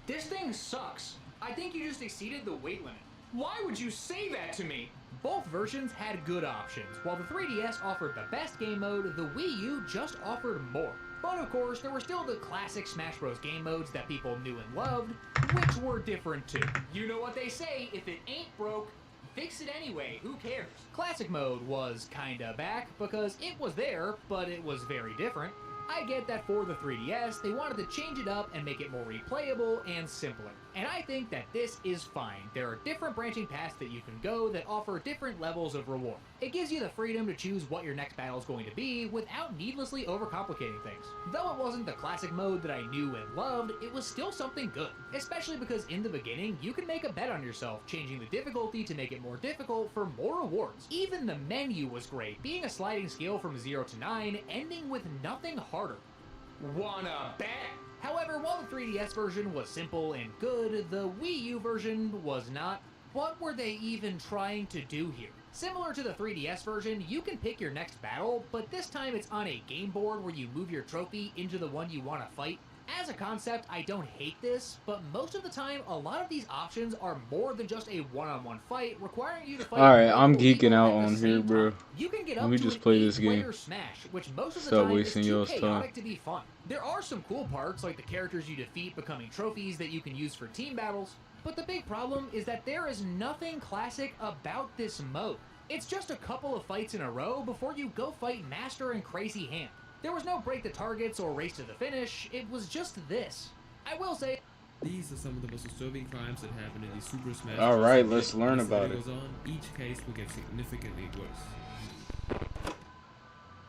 This thing sucks. I think you just exceeded the weight limit. Why would you say that to me? Both versions had good options. While the 3DS offered the best game mode, the Wii U just offered more. But of course, there were still the classic Smash Bros. Game modes that people knew and loved, which were different too. You know what they say, if it ain't broke, fix it anyway, who cares? Classic mode was kinda back, because it was there, but it was very different. I get that for the 3DS, they wanted to change it up and make it more replayable and simpler. And I think that this is fine. There are different branching paths that you can go that offer different levels of reward. It gives you the freedom to choose what your next battle is going to be without needlessly overcomplicating things. Though it wasn't the classic mode that I knew and loved, it was still something good. Especially because in the beginning, you can make a bet on yourself, changing the difficulty to make it more difficult for more rewards. Even the menu was great, being a sliding scale from 0 to 9, ending with nothing harder. Wanna bet? However, while the 3DS version was simple and good, the Wii U version was not. What were they even trying to do here? Similar to the 3DS version, you can pick your next battle, but this time it's on a game board where you move your trophy into the one you want to fight. As a concept, I don't hate this, but most of the time, a lot of these options are more than just a one-on-one fight, requiring you to fight.
Alright, I'm geeking out on here, bro.
You can get
Let
up
me
to
just
an
play this
8-player
game.
Smash, which most of the
Stop
time is
wasting
too
y'all's time.
chaotic to be fun. There are some cool parts, like the characters you defeat becoming trophies that you can use for team battles, but the big problem is that there is nothing classic about this mode. It's just a couple of fights in a row before you go fight Master and Crazy Hand. There was no break the targets or race to the finish, it was just this. I will say,
these are some of the most disturbing crimes that happen in these Super Smash Bros.
Alright, let's learn
As the
about
day
it.
goes on, each case will get significantly worse.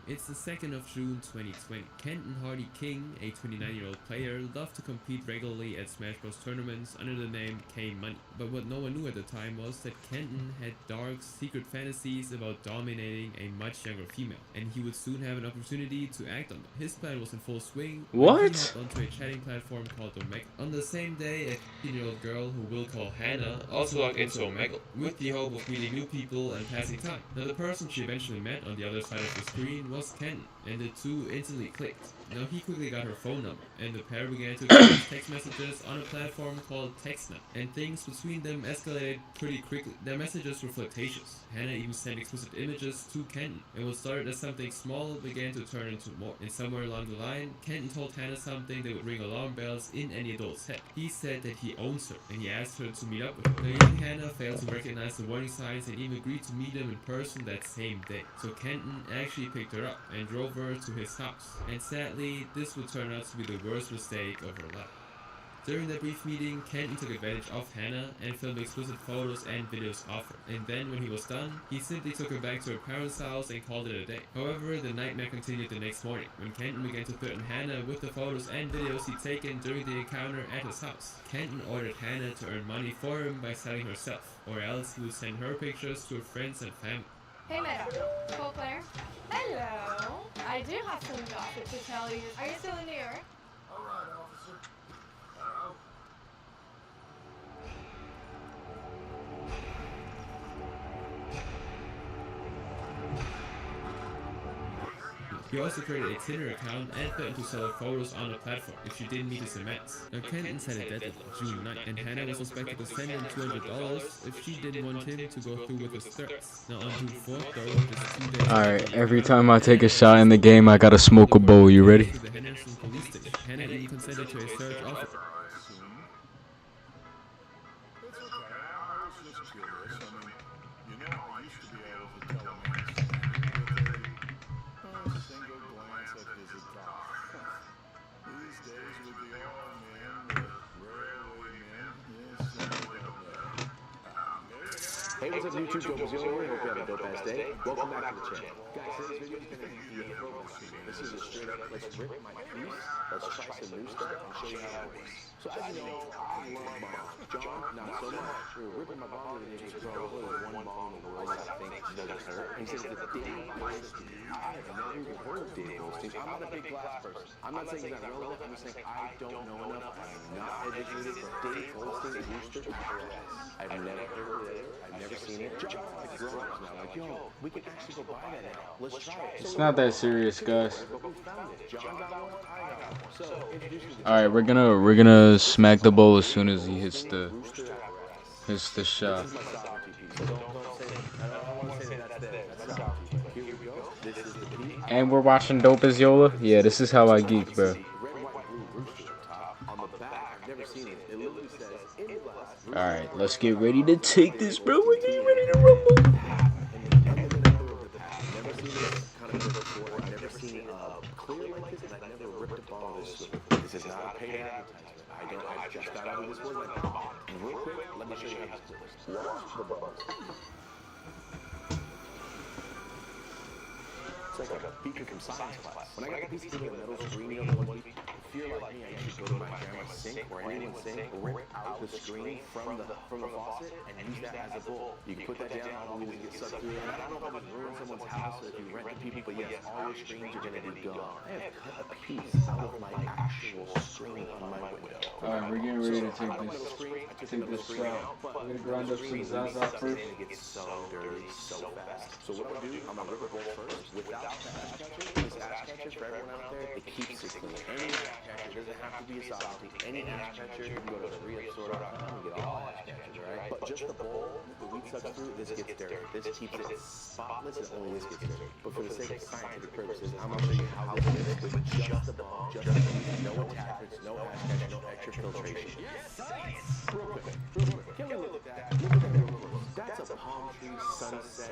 It's the 2nd of June 2020. Kenton Hardy King, a 29-year-old player, loved to compete regularly at Smash Bros. Tournaments under the name K-Money. But what no one knew at the time was that Kenton had dark, secret fantasies about dominating a much younger female, and he would soon have an opportunity to act on them. His plan was in full swing when he
What?
hopped onto a chatting platform called Omegle. On the same day, a 15-year-old girl who we'll call Hannah also logged into Omegle, with the hope of meeting new people and passing time. Now, the person she eventually met on the other side of the screen was Kenton, and the two instantly clicked. Now he quickly got her phone number, and the pair began to exchange text messages on a platform called TextNet, and things between them escalated pretty quickly. Their messages were flirtatious. Hannah even sent explicit images to Kenton, and what started as something small began to turn into more. And somewhere along the line, Kenton told Hannah something that would ring alarm bells in any adult's head. He said that he owns her, and he asked her to meet up with him. The young Hannah failed to recognize the warning signs and even agreed to meet him in person that same day. So Kenton actually picked her up and drove her to his house. And sadly, this would turn out to be the worst mistake of her life. During that brief meeting, Kenton took advantage of Hannah and filmed explicit photos and videos of her. And then when he was done, he simply took her back to her parents' house and called it a day. However, the nightmare continued the next morning, when Kenton began to threaten Hannah with the photos and videos he'd taken during the encounter at his house. Kenton ordered Hannah to earn money for him by selling herself, or else he would send her pictures to her friends and family.
Hey, madam. Cool player. Hello. I do have some gossip to tell you. Are you still in New York?
All right, officer.
He also created a Tinder account and threatened to sell her photos on the platform if she didn't meet his demands. Now Kenton set a deadline, June 9th, and Hannah was expected to send him $200 if she didn't want him to go through with his threats. Now on June 4th, though, just 2 days
Alright, every time I take a shot in the game, I gotta smoke a bowl. You ready?
to the Henderson police station. Hannah even consented to a search of her.
It's okay. I was just curious. I mean, you know, I used to be able to tell a man's standing with a single glance at his attire. These days, with the all men, the railway men, yes, they don't know.
Hey, what's up YouTube? Joe Mazzioli here. Hope you have a dope ass day. Welcome back to the channel. Guys, today's video is going to be a throwback. This is a straight up, let's rip my piece, let's try some new stuff, and show you how it works. So as you know, I love bombs. John, not so much. We were ripping my bomb and it was one bomb in the world that I think doesn't hurt. And he says, Dave Goldstein. I have never even heard of Dave Goldstein. I'm not a big glass person. I'm not saying he's not relevant. I'm just saying I don't know enough. I am not educated. But Dave Goldstein is Rooster I've never heard of it. I've never seen it. John, like grown-ups now, like, yo, we can actually go buy that now. Let's try it.
It's not that serious, guys.
But we found it. John got one, I got one. So, introduce me to
Alright, we're gonna smack the bowl as soon as he hits the shot.
my sovereignty piece. So don't say, That's out. Here we go. This is the beat.
And we're watching Dope as Yola. Yeah, this is how I geek, bro.
Red, white, blue rooster up top. On the back, I've never seen it. It literally says in glass.
Alright, let's get ready to take this, bro. We're getting ready to rumble.
And the number of the pack. I've never seen this kind of before. I've never seen it clear like this, and I've never ripped a ball this swiftly. This is not a paid advertisement. I just found out who this was. Like, real quick, let me show you how this works. Watch the bubbles. It's like a feature from science class. When I got the piece of metal screen on the one, if you're like me, I usually go to my grandma's sink or anyone's sink, rip out the screen from the faucet and use that as a bowl. You can put that down, all the way to get sucked through. And I don't know if I would ruin someone's house if you rent to people, but yes, all your screens are gonna be gone. I have cut a piece out of my actual screen on my window.
Alright, we're getting ready to take this shot. We're gonna grind up some Zaza first.
It gets so dirty so fast. So what I'm gonna do, I'm gonna rip a bowl first without the ash catcher. This ash catcher, for everyone out there, it keeps it clean. Any ash catcher doesn't have to be a Softy. Any ash catcher, you can go to reupstore.com and get all ash catchers, right? But just the bowl, the weed sucks through, this gets dirty. This keeps it spotless and only this gets dirty. But for the sake of scientific purposes, I'm gonna show you how to do it with just the bomb, just the weed, no attachments, no ash catcher, no extra filtration. Real quick. Can we look at that? Look at that. That's a palm tree sunset.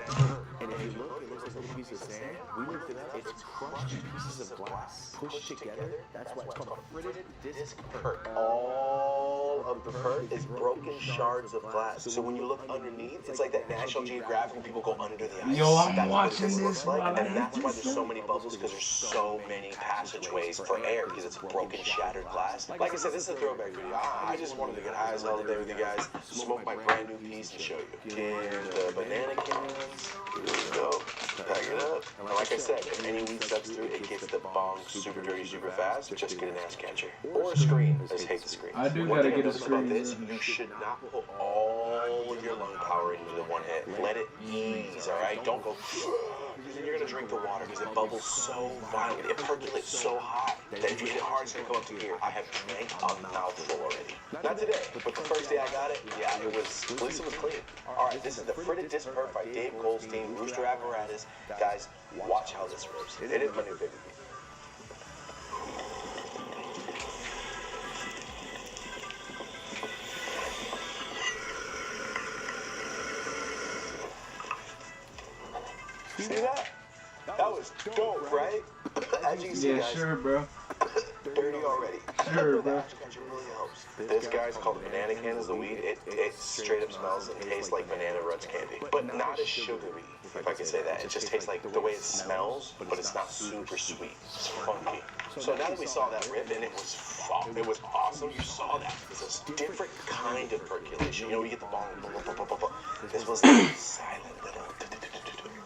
And if you look, it looks like a little piece of sand. We looked it up. It's crushed pieces of glass pushed together. That's why it's called a fritted disc perk. All of the perk is broken shards of glass. So when you look underneath, it's like that National Geographic when people go under the ice.
Yo, I'm
that's
watching this,
like.
bro.
And that's why there's so many bubbles, because there's so many passageways for air, because it's broken, shattered glass. Like I said, this is a throwback video. I just wanted to get high as hell today with you guys, smoke my brand new piece and show you. Get the banana cans. Here we go. Pack it up. And like I said, if any weed sucks through, it gets the bong super dirty, super fast. Just get an ass catcher. Or a screen. I just hate the screen.
I do
One
gotta
thing
get a
I noticed about
screen.
this, you should not put all of your lung power into the one hit. Let it ease, alright? Don't go, because then you're gonna drink the water, because it bubbles so violently. It percolates so hot that if you hit hard, it's gonna come up to here. I have drank a mouthful already. Not today, but the first day I got it, yeah, it was, at least it was clean. Alright, this is the Fritted Disc Perk by Dave Goldstein, Rooster Apparatus. Guys, watch how this rips. It is my new favorite piece. See that? That was dope, right? As you can see,
Yeah,
guys,
sure, bro.
dirty already.
Sure, bro.
Really helps. This guy's called Banana Can is the weed. It straight up smells and tastes like Banana Ruts candy, but not as sugary, if I can say that. It just tastes like the way it smells, but it's not super sweet. It's funky. So now that we saw that rip, and it was awesome. You saw that. It's a different kind of percolation. You know, you get the bong. This was like silent little.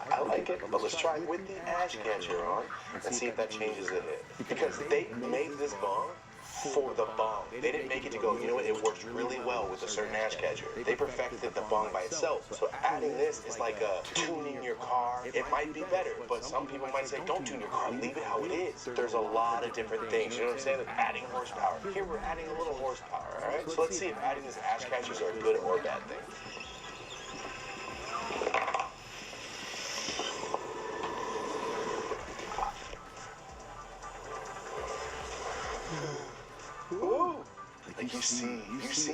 I like it, but let's try it with the ash catcher on and see if that changes the hit. Because they made this bong for the bong. They didn't make it to go, you know what, it works really well with a certain ash catcher. They perfected the bong by itself. So adding this is like tuning your car. It might be better, but some people might say, don't tune your car, leave it how it is. There's a lot of different things, you know what I'm saying? Like adding horsepower. Here we're adding a little horsepower, alright? So let's see if adding these ash catchers are a good or bad thing. Ooh. Like you see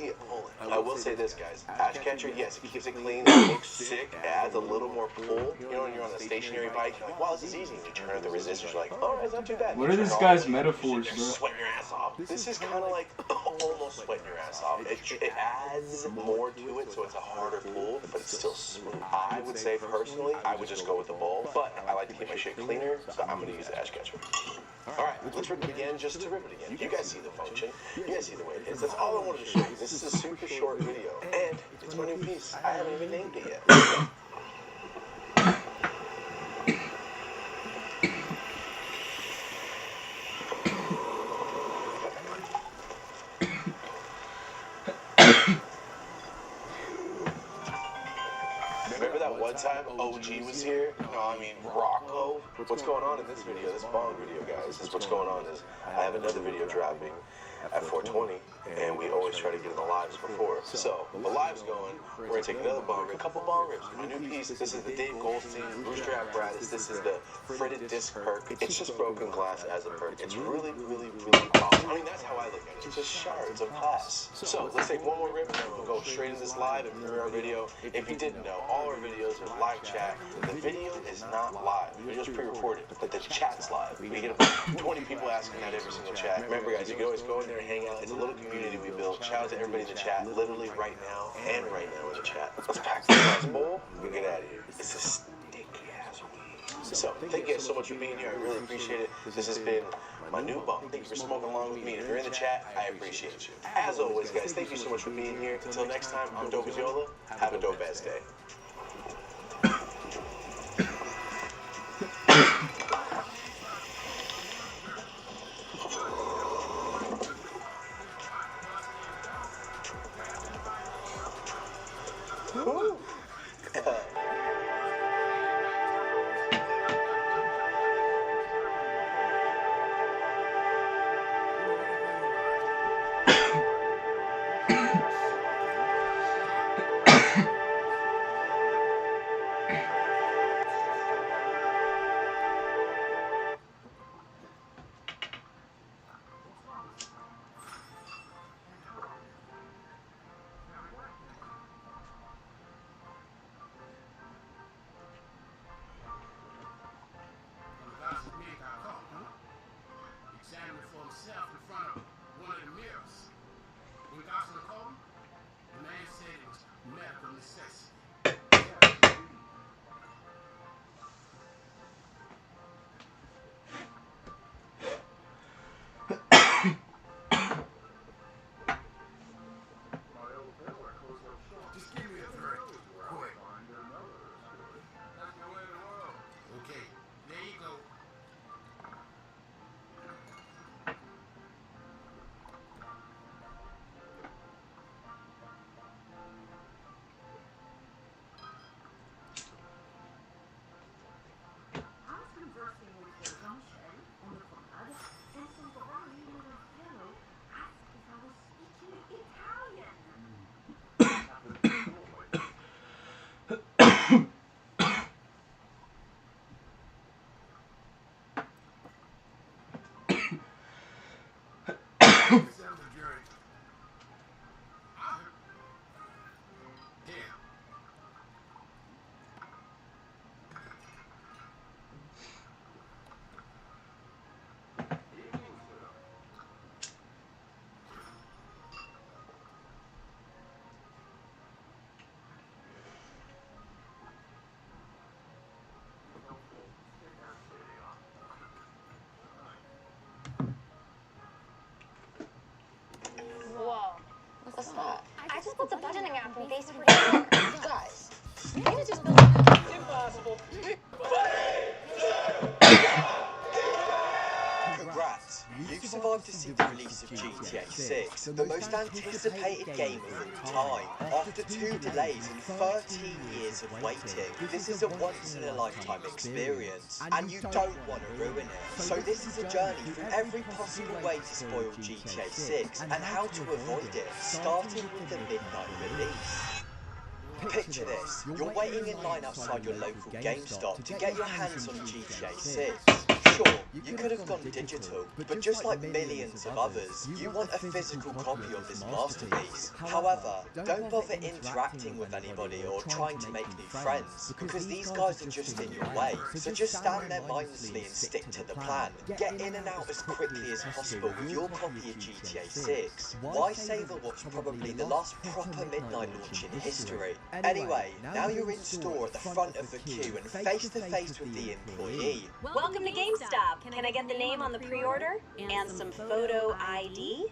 it pulling. I will say this, guys. Ash catcher, yes, it keeps it clean. It looks sick. It adds a little more pull. You know, when you're on a stationary bike, you're like, wow, this is easy. And you turn up the resistors, you're like, oh, it's not too bad.
What are this guy's metaphors,
You're
bro?
sweating your ass off. This is kind of like almost sweating your ass off. It adds more to it, so it's a harder pull, but it's still smooth. I would say, personally, I would just go with the bowl, but I like to keep my shit cleaner, so I'm going to use the ash catcher. Alright, let's rip it again, just to rip it again. You guys see the function. You guys see the way it is. That's all I wanted to show you. This is a super short video. And it's my new piece. I haven't even named it yet. Remember that one time OG was here? No, I mean Rocco. What's going on in this video, this bong video, guys, is what's going on is I have another video dropping at 420, and we always try to get in the lives before. So, the live's going, we're gonna take another bong rip, a couple bong rips. My new piece, this is the Dave Goldstein Rooster Apparatus, this is the fritted disc perk. It's just broken glass as a perk. It's really, really, really awesome. I mean, that's how I look at it. It's just shards of glass. So, let's take one more rip and then we'll go straight into this live and premiere our video. If you didn't know, all our videos are live chat. The video is not live. The video's pre-recorded, but the chat's live. We get about 20 people asking that every single chat. Remember, guys, you can always go in there and hang out. It's a little community we built. Shout out to everybody in the chat, literally right now and right now in the chat. Let's pack this last bowl and get out of here. It's a sticky ass weed. So, thank you guys so much for being here. I really appreciate it. This has been my new bong. Thank you for smoking along with me. If you're in the chat, I appreciate you. As always, guys, thank you so much for being here. Until next time, I'm Dope as Yola. Have a dope ass day.
What's that? I just put the budgeting app in Facebook. Guys, you just built impossible.
Congrats! You've survived to see the release of GTA 6, the most anticipated game of all time. After 2 delays and 13 years of waiting, this is a once-in-a-lifetime experience, and you don't want to ruin it. So this is a journey through every possible way to spoil GTA 6, and how to avoid it, starting with the midnight release. Picture this, you're waiting in line outside your local GameStop to get your hands on GTA 6. Sure, you could have gone digital, but just like millions of others, you want a physical copy of this masterpiece. However, don't bother interacting with anybody or trying to make new friends, because these guys are just in your way. So just stand there mindlessly and stick to the plan. Get in and out as quickly as possible with your copy of GTA 6. Why savour what's probably the last proper midnight launch in history? Anyway, now you're in store at the front of the queue and face to face with the employee.
Welcome to GameStop. Can I get the name on the pre-order? And some photo ID?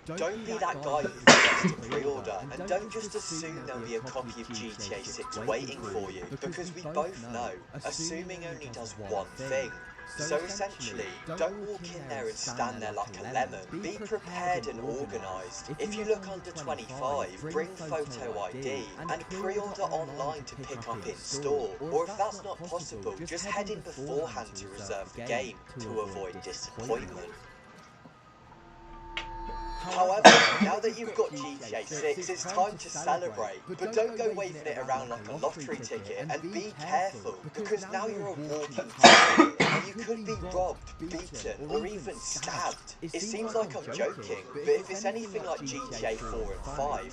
Don't be that guy who forgets to pre-order, and don't just assume there'll be a copy of GTA 6 waiting for you, because we both know, assuming only does one thing. So essentially, don't walk in there and stand there like a lemon. Be prepared and organised. If you look under 25, bring photo ID and pre-order online to pick up in store. Or if that's not possible, just head in beforehand to reserve the game to avoid disappointment. However, now that you've got GTA 6, it's time to celebrate. But don't go waving it around like a lottery ticket, and be careful, because now you're a walking ticket, and you could be robbed, beaten, or even stabbed. It seems like I'm joking, but if it's anything like GTA 4 and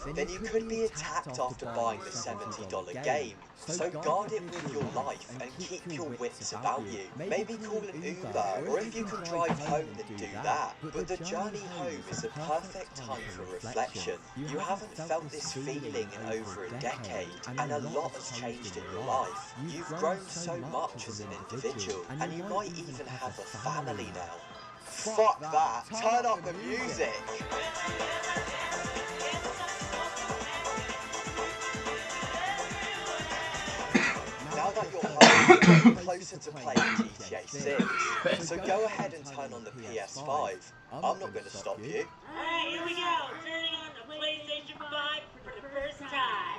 5, then you could be attacked after buying the $70 game. So guard it with your life and keep your wits about you. Maybe call an Uber, or if you can drive home, then do that. But the journey home is a perfect time for reflection. You haven't felt this feeling in over a decade, and a lot has changed in your life. You've grown so much as an individual, and you might even have a family now. Fuck that, turn up the music! Now that you're home, you're getting closer to playing GTA 6, so go ahead and turn on the PS5. I'm not going to stop you.
Alright, here we go. Turning on the PlayStation 5 for the first time.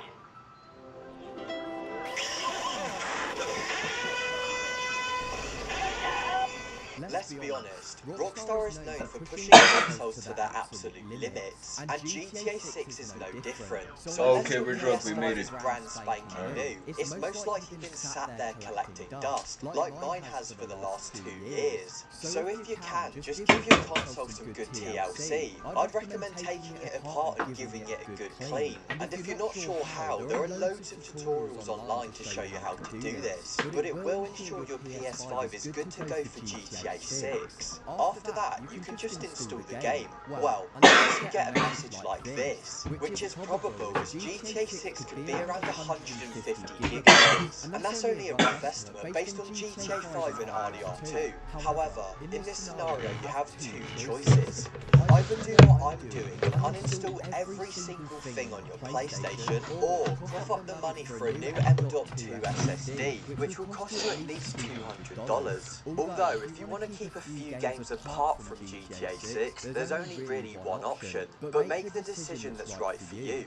Let's be honest, Rockstar is known for pushing consoles to their absolute limits, and GTA 6 is no different. So
okay, we're drunk, we made it.
Brand spanking new. It's most likely been sat there collecting dust, like mine has for the last 2 years. So if you can, just give your console some good TLC. I'd recommend taking it apart and giving it a good clean. And if you're not sure how, there are loads of tutorials online to show you how to do this, but it will ensure your PS5 is good to go for GTA 6. After that, you can just install the game. Well, unless you get a message like this, which is probable as GTA 6 could be around 150 gigabytes, and that's only a rough estimate based on GTA 5 and RDR2. However, in this scenario you have 2 choices. Either do what I'm doing and uninstall every single thing on your PlayStation, or cough up the money for a new M.2 SSD, which will cost you at least $200. Although, if you want to keep a few games apart from GTA 6, there's only really one option, but make the decision that's right for you.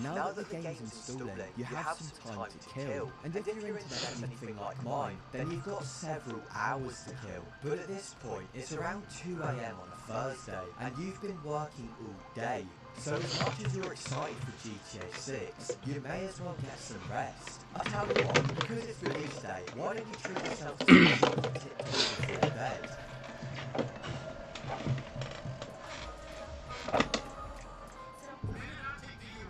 Now that the game's installing, you have some time to kill, and if your internet's anything like mine, then you've got several hours to kill. But at this point, it's around 2 AM on a Thursday, and you've been working all day. So as much as you're excited for GTA 6, you may as well get some rest. I tell you what, because it's release day, why don't you treat yourself to some TikTok before bed?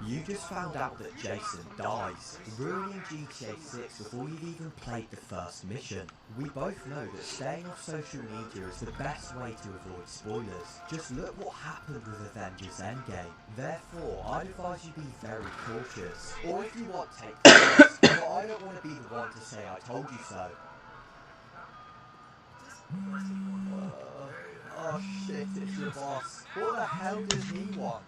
You just found out that Jason dies, ruining GTA 6 before you've even played the first mission. We both know that staying off social media is the best way to avoid spoilers. Just look what happened with Avengers Endgame. Therefore, I'd advise you be very cautious. Or if you want, take the risk, but I don't want to be the one to say I told you so. Oh shit, it's your boss. What the hell does he want?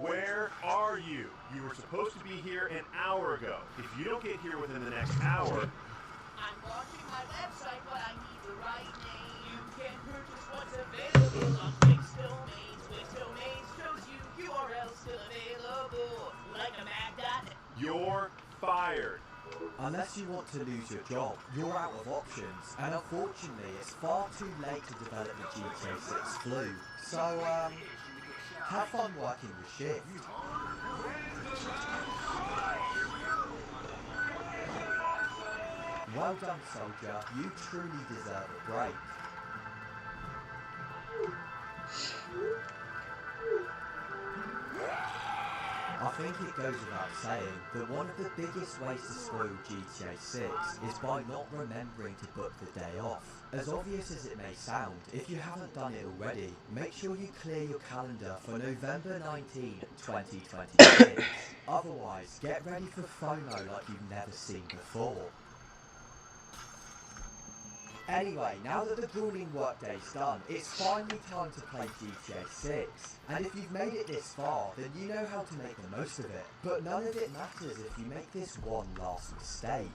Where are you? You were supposed to be here an hour ago. If you don't get here within the next hour...
I'm launching my website, but I need the right name. You can purchase what's available on Wix Domains. Wix Domains shows you URLs still available, like a mag.net.
You're fired.
Unless you want to lose your job, you're out of options, and unfortunately it's far too late to develop the GTA 6 flu. So, have fun working the shift. Well done, soldier. You truly deserve a break. I think it goes without saying that one of the biggest ways to spoil GTA 6 is by not remembering to book the day off. As obvious as it may sound, if you haven't done it already, make sure you clear your calendar for November 19, 2026. Otherwise, get ready for FOMO like you've never seen before. Anyway, now that the grueling workday's done, it's finally time to play GTA 6. And if you've made it this far, then you know how to make the most of it. But none of it matters if you make this one last mistake.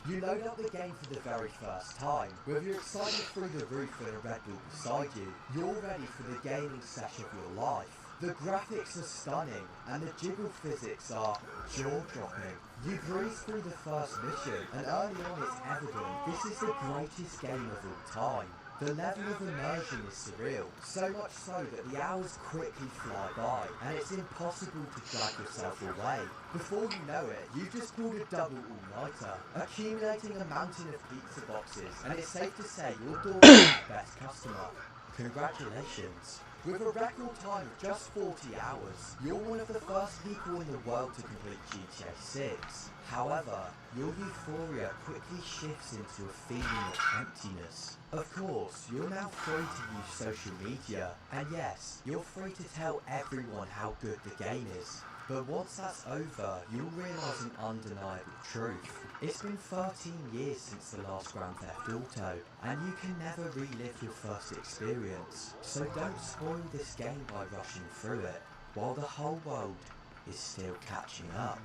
You load up the game for the very first time, with your excitement through the roof and a Red Bull beside you. You're ready for the gaming session of your life. The graphics are stunning, and the jiggle physics are jaw-dropping. You breeze through the first mission, and early on it's evident this is the greatest game of all time.
The level of immersion is surreal, so much so that the hours quickly fly by, and it's impossible to drag yourself away. Before you know it, you've just pulled a double all-nighter, accumulating a mountain of pizza boxes, and it's safe to say you're Dorman's best customer. Congratulations. With a record time of just 40 hours, you're one of the first people in the world to complete GTA 6. However, your euphoria quickly shifts into a feeling of emptiness. Of course, you're now free to use social media, and yes, you're free to tell everyone how good the game is. But once that's over, you'll realise an undeniable truth. It's been 13 years since the last Grand Theft Auto, and you can never relive your first experience. So don't spoil this game by rushing through it, while the whole world is still catching up.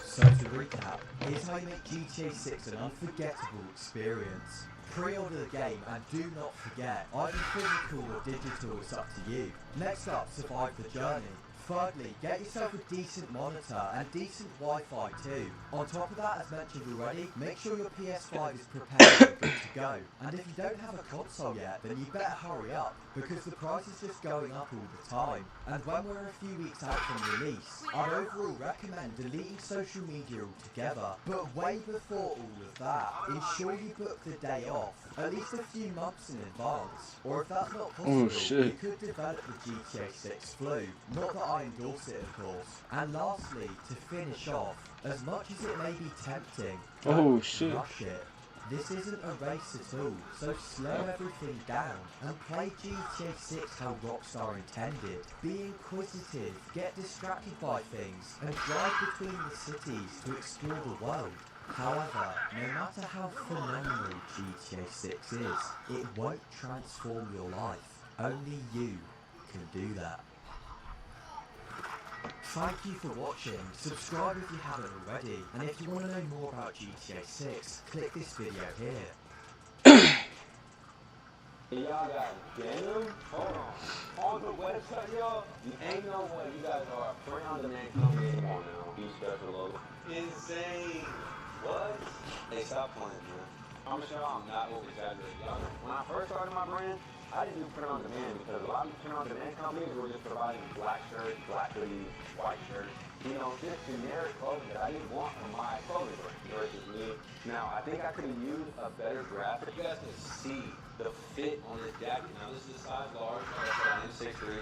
So to recap, here's how you make GTA 6 an unforgettable experience. Pre-order the game and do not forget, either physical or digital, it's up to you. Next up, survive the journey. Thirdly, get yourself a decent monitor and decent Wi-Fi too. On top of that, as mentioned already, make sure your PS5 is prepared and good to go. And if you don't have a console yet, then you better hurry up, because the price is just going up all the time. And when we're a few weeks out from release, I'd overall recommend deleting social media altogether. But way before all of that, ensure you book the day off, at least a few months in advance. Or if that's not possible, you could develop the GTA 6 flu. Not that I endorse it, of course. And lastly, to finish off, as much as it may be tempting, don't rush it. This isn't a race at all, so slow everything down and play GTA 6 how Rockstar intended. Be inquisitive, get distracted by things, and drive between the cities to explore the world. However, no matter how phenomenal GTA 6 is, it won't transform your life. Only you can do that. Thank you for watching, subscribe if you haven't already, and if you want to know more about GTA 6, click this video here.
Y'all got denim? Hold on. On the website, y'all, ain't no way you guys are a print on demand company anymore now. Be special logo. Insane. What? Hey, stop playing, man. I'm sure I'm not over-exaggerating. Y'all, when I first started my brand, I didn't do print on demand because a lot of these print on demand companies were just providing black shirts, black hoodies, white shirts, you know, just generic clothing that I didn't want from my clothing brand versus me. Now, I think I could have used a better graphic. You guys can see the fit on this jacket. Now, this is a size large, I'm 6'3".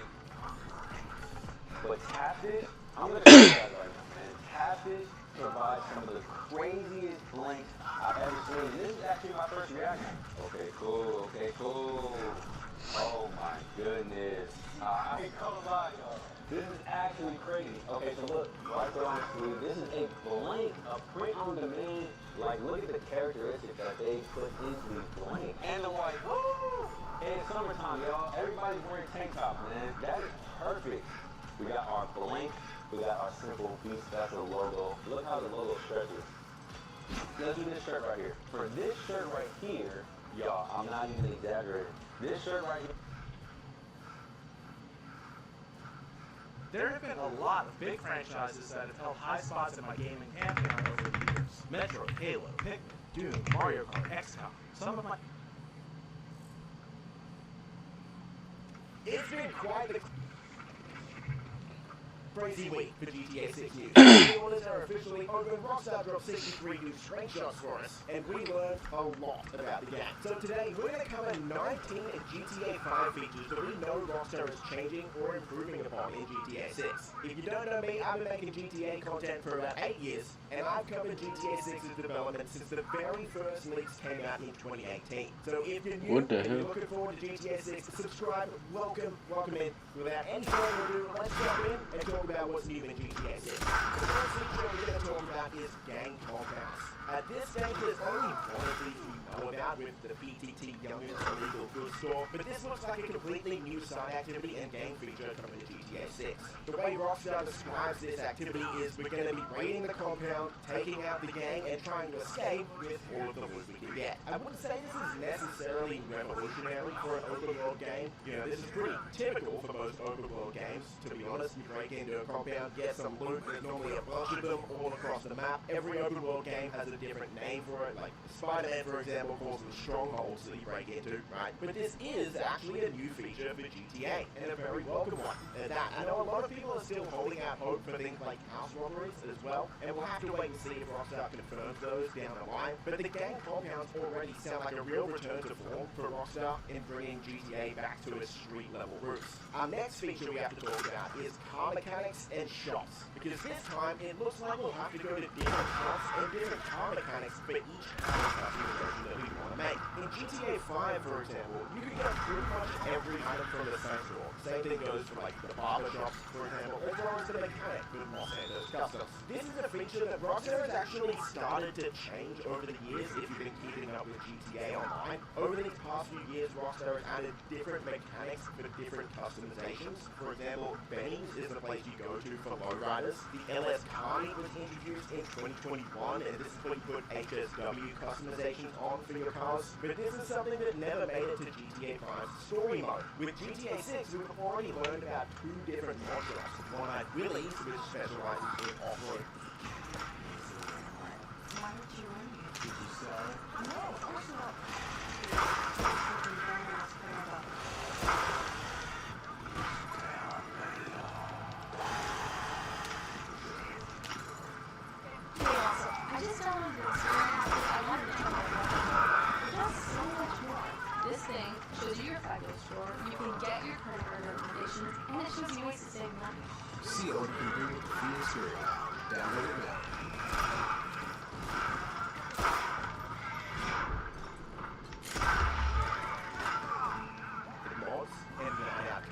But Tapestry, I'm going to show you guys right now, man. Tapestry provides some of the craziest blanks I've ever seen. This is actually my first reaction. Okay, cool, okay, cool. Oh my goodness. I ain't gonna lie, y'all. This is actually crazy. Okay, so look, right there on the sleeve, this is a blank, a print on demand. Like, look at the characteristics that they put into these blanks. And the white, woo! And it's summertime, y'all. Everybody's wearing tank tops, man. That is perfect. We got our blank, we got our simple piece, that's the logo. Look how the logo stretches. Let's do this shirt right here. For this shirt right here, y'all, I'm not even exaggerating. This shirt right here.
There have been a lot of big franchises that have held high spots in my gaming pantheon over the years. Metro, Halo, Pikmin, Doom, Mario Kart, XCOM. Some of my...
It's been quite the crazy week for GTA 6 news. The orders are officially open. Rockstar dropped 63 new screenshots for us, and we learned a lot about the game. So today, we're going to cover 19 GTA 5 features that we know Rockstar is changing or improving upon in GTA 6. If you don't know me, I've been making GTA content for about 8 years, and I've covered GTA 6's development since the very first leaks came out in 2018. So if you're new, if you're looking forward to GTA 6, subscribe, welcome in. Without any further ado, let's jump in and talk about what's new in GTA 6. The first feature we're going to talk about is gang compounds. At this stage, there's only one of these we know about with the BTT Youngers Illegal Goods Store, but this looks like a completely new side activity and game feature coming to GTA 6. The way Rockstar describes this activity is we're going to be raiding the compound, taking out the gang, and trying to escape with all of the loot we can get. I wouldn't say this is necessarily revolutionary for an open world game. You know, this is pretty typical for most open world games. To be honest, you break into a compound, get some loot, there's normally a bunch of them all across the map. Every open world game has a different name for it, like Spider-Man, for example, example, calls them strongholds that you break into, right? But this is actually a new feature for GTA, and a very welcome one at that. I know a lot of people are still holding out hope for things like house robberies as well, and we'll have to wait and see if Rockstar confirms those down the line. But the gang compounds already sound like a real return to form for Rockstar in bringing GTA back to its street-level roots. Our next feature we have to talk about is car mechanics and shops, because this time it looks like we'll have to go to different shops and different car mechanics for each customization that we want to make. In GTA 5, for example, you can get pretty much every item from the same store. Same thing goes for like the barber shops, for example, as well as the mechanic with Los Santos Customs. This is a feature that Rockstar has actually started to change over the years if you've been keeping up with GTA Online. Over the past few years, Rockstar has added different mechanics for different customizations. For example, Benny's is the place you go to for lowriders. The LS Car Meet was introduced in 2021, and this is where you put HSW customizations on for your cars. But this is something that never made it to GTA 5's story mode. With GTA 6, we've already learned about 2 different mod shops. One-Eyed Willie's, which specializes in off-road.
Why did you run here? Did you sell? No, of course not. I just downloaded this I wanted to try it. It does so much more. This thing shows you your FICO score, you can get your credit card notifications, and it shows you ways to save money.
See what you can do with the Phoenix Serial. Download it now.
Mods and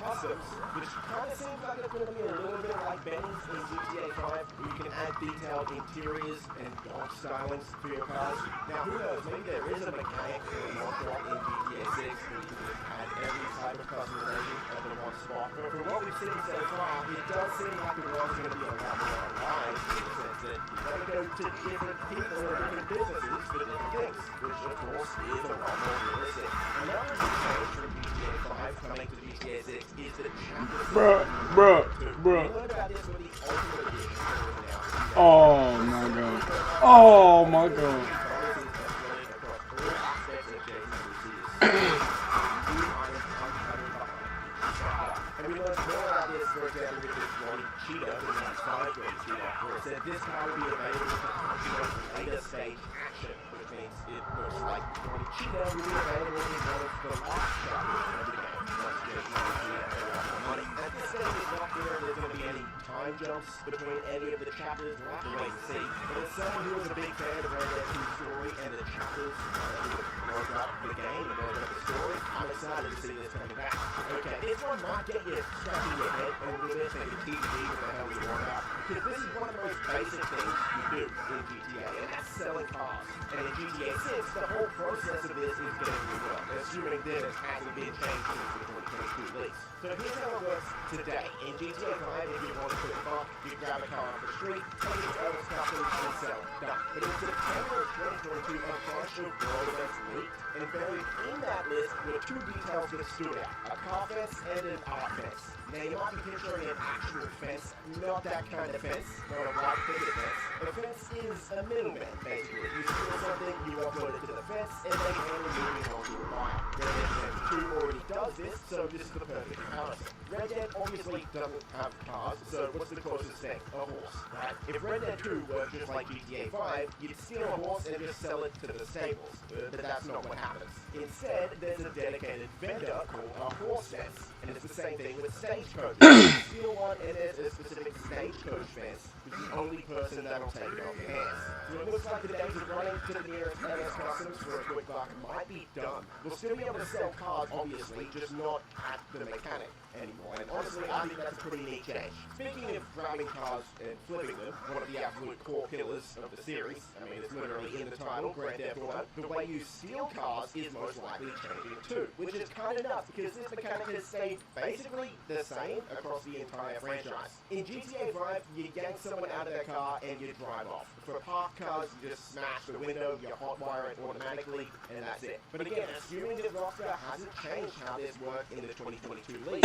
customs, which kind of seems like it's going to be a little bit like Benny's in GTA 5, where you can add detailed interiors and dog stylings for your cars. Now, who knows, maybe there is a mechanic or a mod drop in GTA 6 where you can just add every type of customization at the one spot. But from what we've seen so far, it does seem like the world's going to be a lot more alive in the sense that you've got to go to different people or different businesses for different things, which of course is a lot more realistic. Another change from GTA 5 coming to GTA 6 is the chapter.
Bruh.
We learned about this with the Ultimate Edition that was announced.
Oh my god. Oh my god.
And we learned more about this, for example, with this one Cheetah, the next 5 grade Cheetah, where it said this car will be available for later stage action, which means it looks like one Cheetah will be available in one of the last chapters of the game. Not just money. At this stage, it's not clear if there's going to be any time jumps between any of the chapters. We'll have to wait and see. But as someone who was a big fan of Red Dead 2 story and the chapters wrote up the game and wrote up the story, I'm excited to see this coming back. Okay, this one might get you scratching your head a little bit, thinking TBD what the hell you want about. Because this is one of the most basic things you do in GTA, and that's selling cars. And in GTA 6, the whole process of this is getting reworked, assuming this hasn't been changed since the 2022 release. So here's how it works today. In GTA 5, if you want to put a car, you grab a car off the street, take it to other customers, and sell it. Done. But in September of 2022, a bunch of world events leaked, and buried in that list were 2 details that stood out: a car fence and an art fence. Now you might be picturing an actual fence, not that kind of fence, not a white picket fence. A fence is a middleman, basically. You steal something, you upload it to the fence, and they handle moving on to a buyer. Red Dead Redemption 2 already does this, so this is the perfect comparison. Red Dead obviously doesn't have cars, so what's the closest thing? A horse, right? If Red Dead 2 worked just like GTA 5, you'd steal a horse and just sell it to the stables. But that's not what happens. Instead, there's a dedicated vendor called a horse fence, and it's the same thing with stagecoach. You steal one and there's a specific stagecoach fence, which is the only person that'll take it off your hands. So it looks like the days of running to the nearest LS Customs for a quick buck might be done. We'll still be able to sell cars, obviously, just not at the mechanic anymore. And honestly, I think that's a pretty neat change. Speaking of grabbing cars and flipping them, one of the absolute core pillars of the series, I mean, it's literally in the title, Grand Theft Auto, the way you steal cars is most likely changing too, which is kind of nuts because this mechanic has stayed basically the same across the entire franchise. In GTA 5, you yank someone out of their car and you drive off. For parked cars, you just smash the window, you hotwire it automatically, and that's it. But again, assuming that Rockstar hasn't changed how this worked in the 2022 release,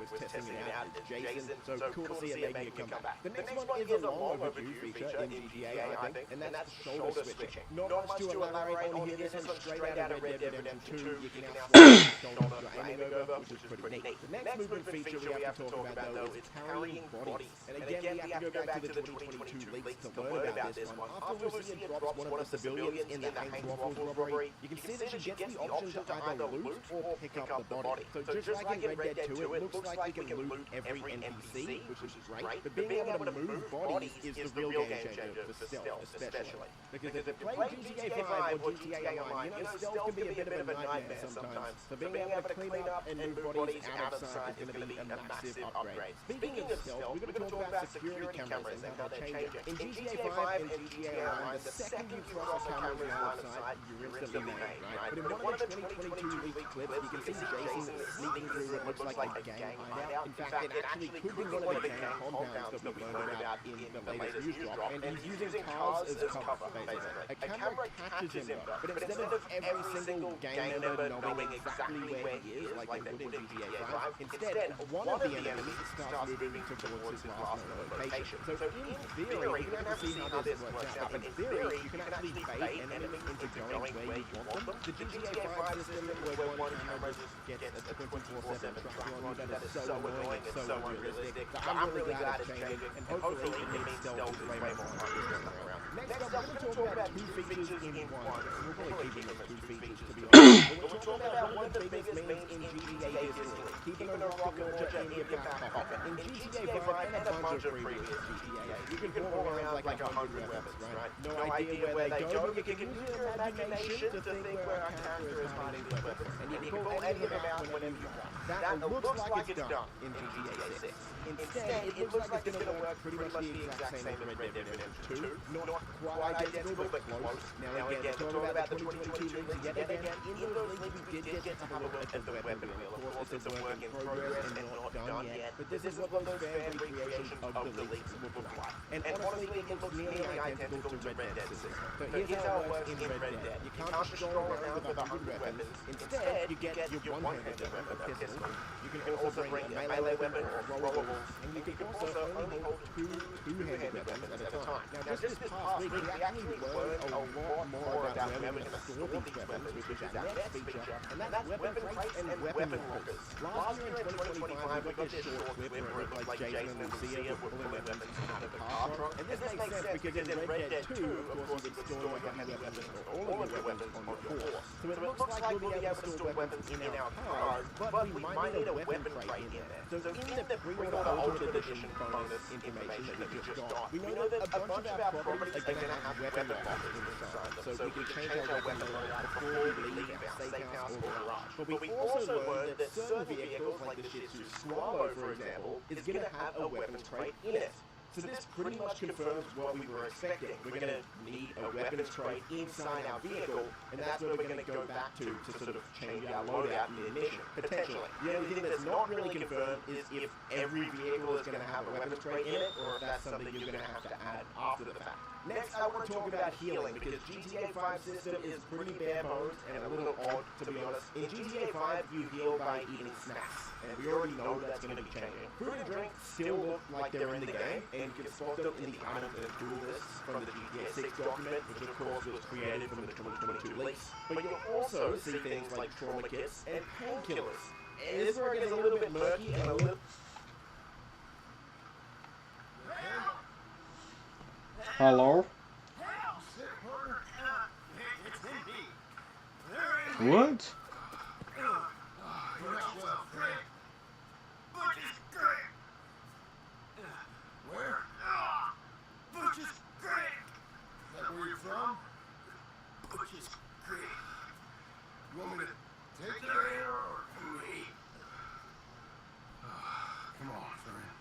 was testing it out as Jason, so cool to see it making a comeback. The next one is a long overdue feature in GTA, I think, and that's shoulder switching. Not much to elaborate on here, this one's straight out of Red Dead Redemption 2. You can now switch your shoulder to aiming over, which is pretty neat. The next movement feature we have to talk about, though, is carrying bodies. And again, we have to go back to the 2022 leaks to learn about this one. After Lucia drops one of the civilians in the Hank Waffles robbery, you can see that she gets the option to either loot or pick up the body. So just like in Red Dead 2, it looks like we can loot every NPC, which is great, but being able to move bodies is the real game changer for stealth, especially. Because if you play GTA 5 or GTA Online, you know stealth can be a bit of a nightmare sometimes. So being able to clean up and move bodies out of sight is going to be a massive upgrade. Speaking of stealth, we're going to talk about security cameras and how they change it. In GTA 5 and GTA Online, the second you cross a camera's line of sight, you're instantly made, right? But in one of the 2022 leaked clips, you can see Jason sneaking through what looks like a gang hideout. In fact, it actually could be one of the gang compounds that we learned about in the latest news drop, and he's using cars as cover, basically. A camera catches him, but instead of every single gang member knowing exactly where he is, like they would in GTA 5, instead, one of the enemies starts moving towards his last known location. So in theory, we don't have to see how this works out, but in theory, you can actually bait an enemy into going where you want them. The GTA 5 system where one camera just gets a 24/7 track on you, that is so annoying and so unrealistic. So I'm really glad it's changing, and hopefully it means stealth is way more fun this time around. Next up, we're going to talk about two features in one. We're probably keeping them two features, to be honest. But we're talking about one of the biggest means in GTA history, keeping a rocket launcher in your back pocket. In GTA 5 and a bunch of previous GTAs, you can haul around like 100 weapons, right? No idea where they go, but you can use your imagination to think where our character is hiding these weapons. And you can pull any of them out whenever you want. That looks like it's done in GTA 6. Instead, it looks like it's going to work pretty much the exact same as Red Dead Redemption 2. Not quite identical, but close. Now again, to talk about the 2022 leaks yet again, in those leaks we did get to have a look at the weapon wheel. Of course, it's a work in progress and not done yet, but this is what those fan recreations of the leaks look like. And honestly, it looks nearly identical to Red Dead 6. So here's how it works in Red Dead. You can't just stroll around with 100 weapons. Instead, you get your one-handed weapon, a pistol. You can also bring a melee weapon or rollables, and you can also only hold two-handed weapons at a time. Now, just this past week, we actually learned a lot more about where we're going to store these weapons, which is our next feature, and that's weapon crates and weapon lockers. Last year in 2025, we got this short clip where it looked like Jason and Lucia were pulling weapons out of the car trunk, and this makes sense because in Red Dead 2, of course, you would store heavy weapons or all of your weapons on your horse. So it looks like we'll be able to store weapons in our cars, but we might need a weapon crate in there. So in the pre-order Ultimate Edition bonus information that we just got, we know that a bunch of our properties are going to have weapon lockers inside them, so we can change our weapon loadout before we leave our safe house or garage. But we also learned that certain vehicles, like the Shih Tzu Swallow, for example, is going to have a weapons crate in it. So this pretty much confirms what we were expecting. We're going to need a weapons crate inside our vehicle, and that's where we're going to go back to sort of change our loadout in the ignition, potentially. The only thing that's not really confirmed is if every vehicle is going to have a weapons crate in it, or if that's something you're going to have to add after the fact. Next, I want to talk about healing, because GTA 5 system is pretty bare bones and a little odd, to be honest. In GTA 5, you heal by eating snacks, and we already know that's going to be changing. Food and drink still look like they're in the game, and you can spot them in the items that do this from the GTA 6 document, which of course was created from the 2022 leaks. But you'll also see things like trauma kits and painkillers. And this is where it gets a little bit murky and a little...
Hello? What?
Where? Butch's Creek! Is that where you're from? Butch's Creek. You want me to take you there or can we eat? Come on, friend.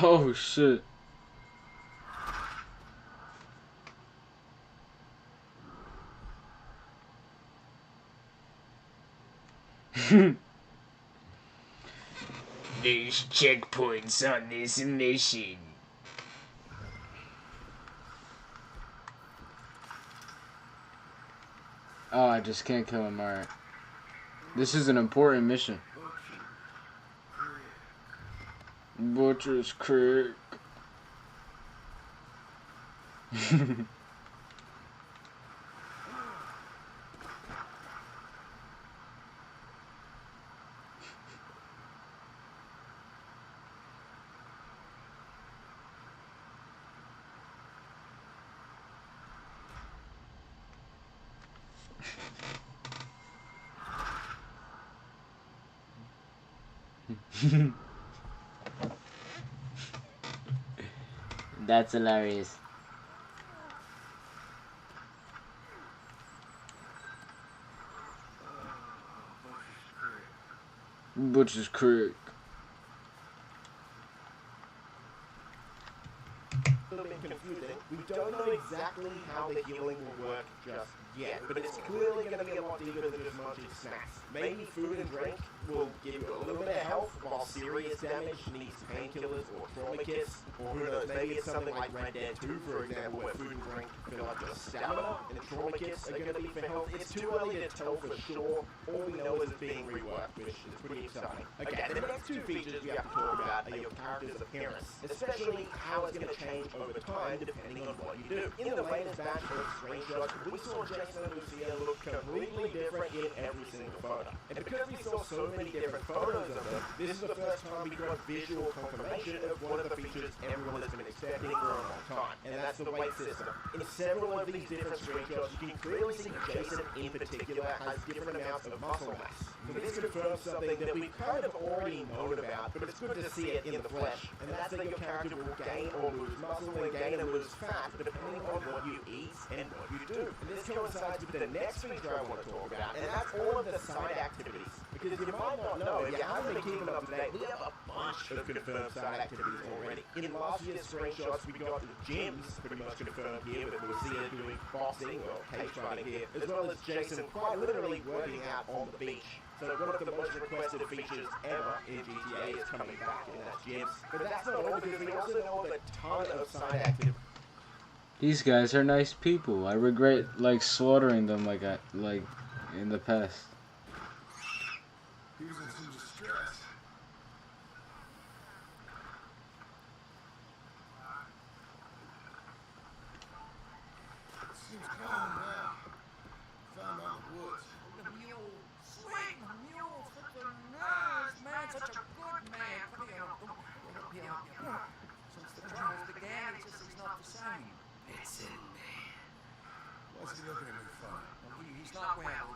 Oh shit.
There's checkpoints on this mission.
Oh, I just can't kill him. Alright. This is an important mission. Butcher's Creek.
That's hilarious.
Butcher's Creek.
A little bit confusing. We don't know exactly how the healing will work just yet, but it's clearly going to be a lot deeper than just munching snacks. Maybe food and drink will give you a little bit of health, while serious damage needs painkillers or trauma kits, or who knows, maybe it's something like Red Dead 2, for example, where food and drink fill up your stamina, and trauma kits are going to be for health. It's too early to tell for sure. All we know is it's being reworked, which is pretty exciting. Okay, the next two features we have to talk about are your character's appearance, especially how it's going to change over time depending on what you do. In the latest batch of screenshots, we saw Jason and Lucia look completely different in every single photo. And because we saw so many different photos of them, this is the first time we got visual confirmation of one of the features everyone has been expecting for a long time, and that's the weight system. In several of these different screenshots, you can clearly see Jason in particular has different amounts of muscle mass. So this confirms something that we've kind of already known about, but it's good to see it in the flesh, and that's that your character will gain or lose muscle and gain or lose fat depending on what you eat and what you do. And this coincides with the next feature I want to talk about, and that's all of the side activities. Because you might not know, if you haven't been keeping up to date, we have a bunch of confirmed side activities already. In last year's screenshots, we got the gyms pretty much confirmed here, with Lucia doing boxing or cage fighting here, as well as Jason quite literally working out on the beach. So one of the most requested features ever in GTA is coming back, and that's gyms. But that's not all, because we also know of a ton of side activities.
These guys are nice people. I regret like slaughtering them like in the past.
He was in some distress. Seems calm now. Found out in the woods.
The mule, sweet mule, such a nice man, such a good man. Come here. Since the troubles began, it just is not the same. It's in me.
Why's he looking at me funny?
Well, he's not well.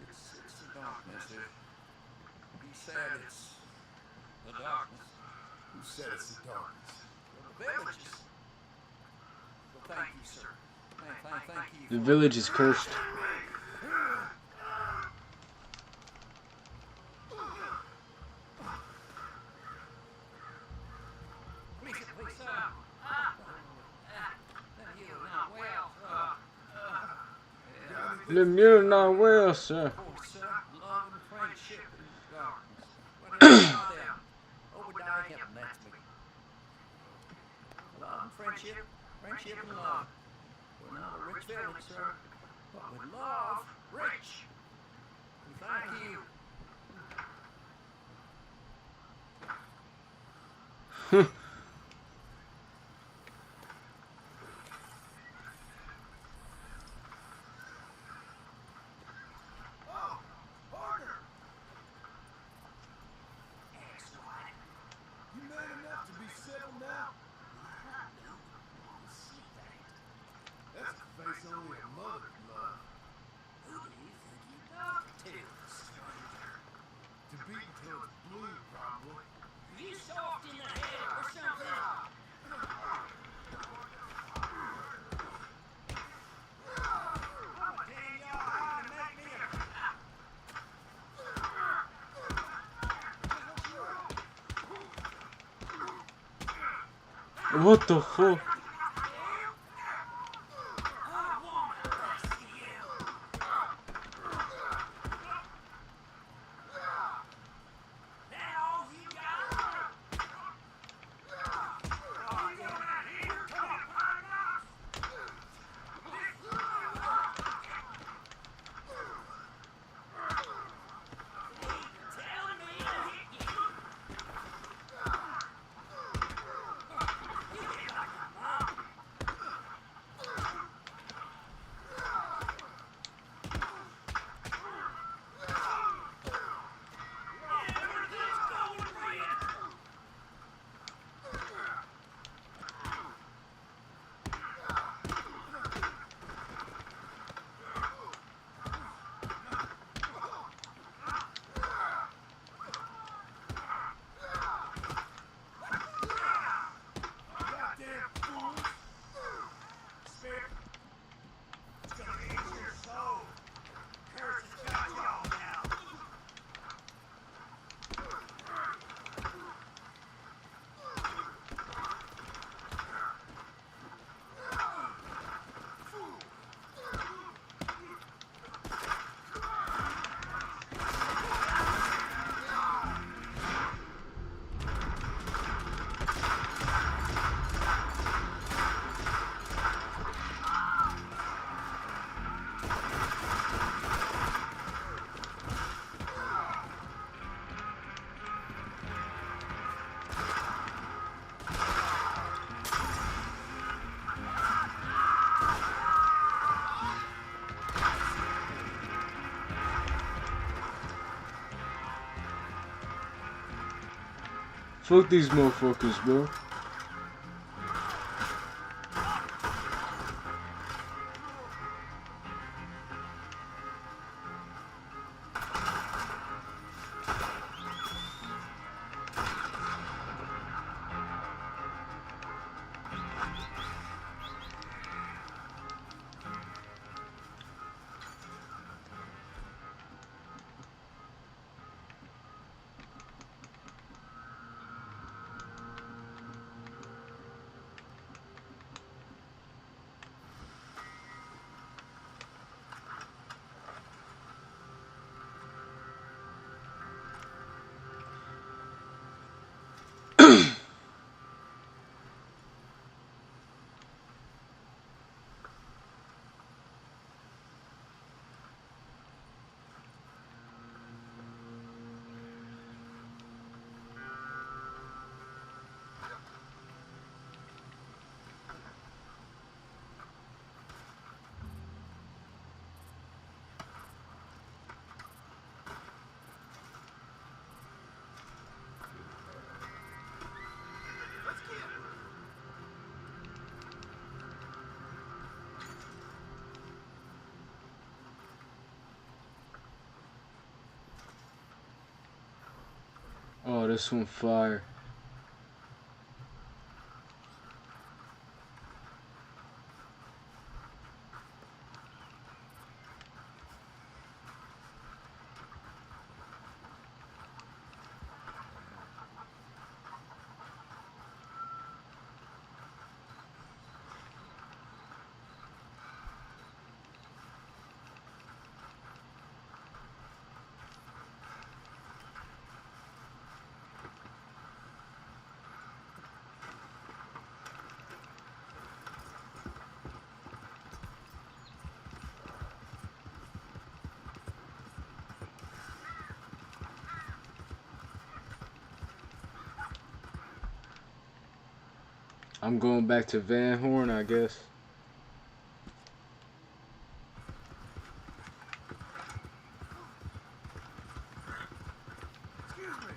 It's the darkness. He said it's the darkness.
Who said it's the darkness?
Well, the villages. Well, thank you, sir. Thank you.
The village is cursed.
Please, sir. You're not well, sir.
The mule not well, sir.
Oh, sir, love and friendship in darkness. What do you know there? Obadiah Hilton, that's me. Love and friendship and love. We're not a rich village, sir, but with love, rich. And thank you.
You man enough to be settled now? That's a face only a mother can love.
What the fuck? Fuck these motherfuckers, bro. Oh, this one fire. I'm going back to Van Horn, I guess.
Excuse me.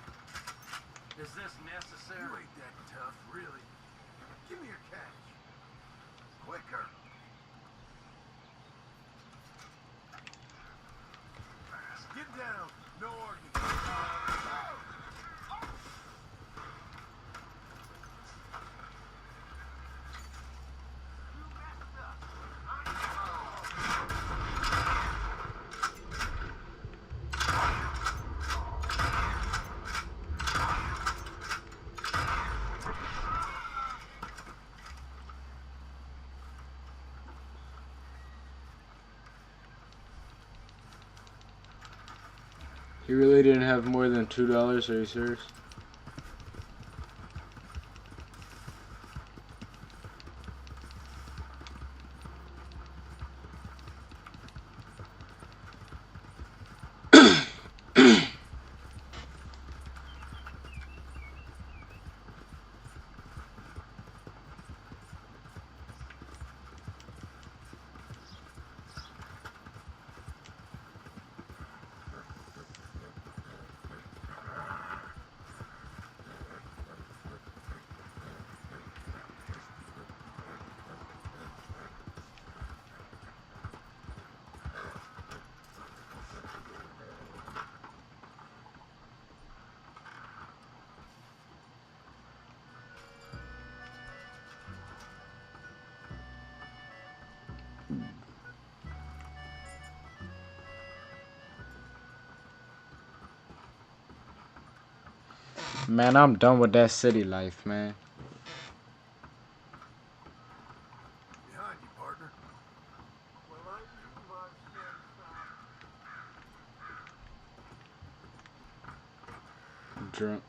Is this necessary? You ain't that tough, really. Give me your cash. Quicker. Get down. No arguing.
He really didn't have more than $2, are you serious? Man, I'm done with that city life, man.
Behind you, partner.
I'm drunk.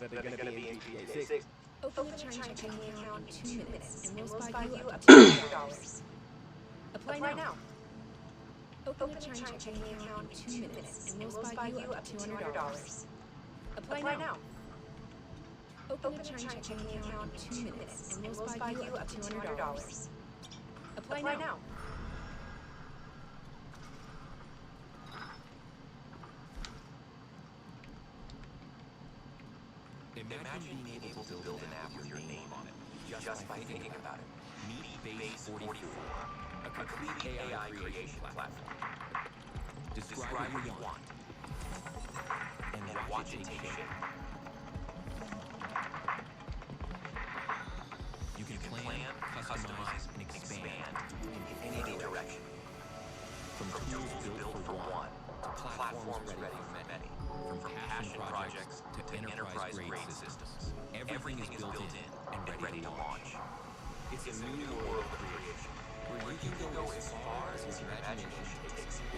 that are going to be in GTA 6.
Open a Chime checking account in 2 minutes, and we'll buy you up to $200. Apply now. Open a Chime checking account in 2 minutes, and we'll buy you up to $200. Apply now. Open a Chime checking account in 2 minutes, and we'll buy you up to $200. Apply now.
Imagine being able to build an app with your name on it, just by thinking about it. Meet Base44, a complete AI creation platform. Describe what you want, and watch it take shape. You can plan, customize, and expand in any direction. From tools built for one to platforms ready for many. From passion projects to enterprise-grade systems. Everything is built in and ready to launch. It's a new world of creation, where you can go as far as your imagination takes you.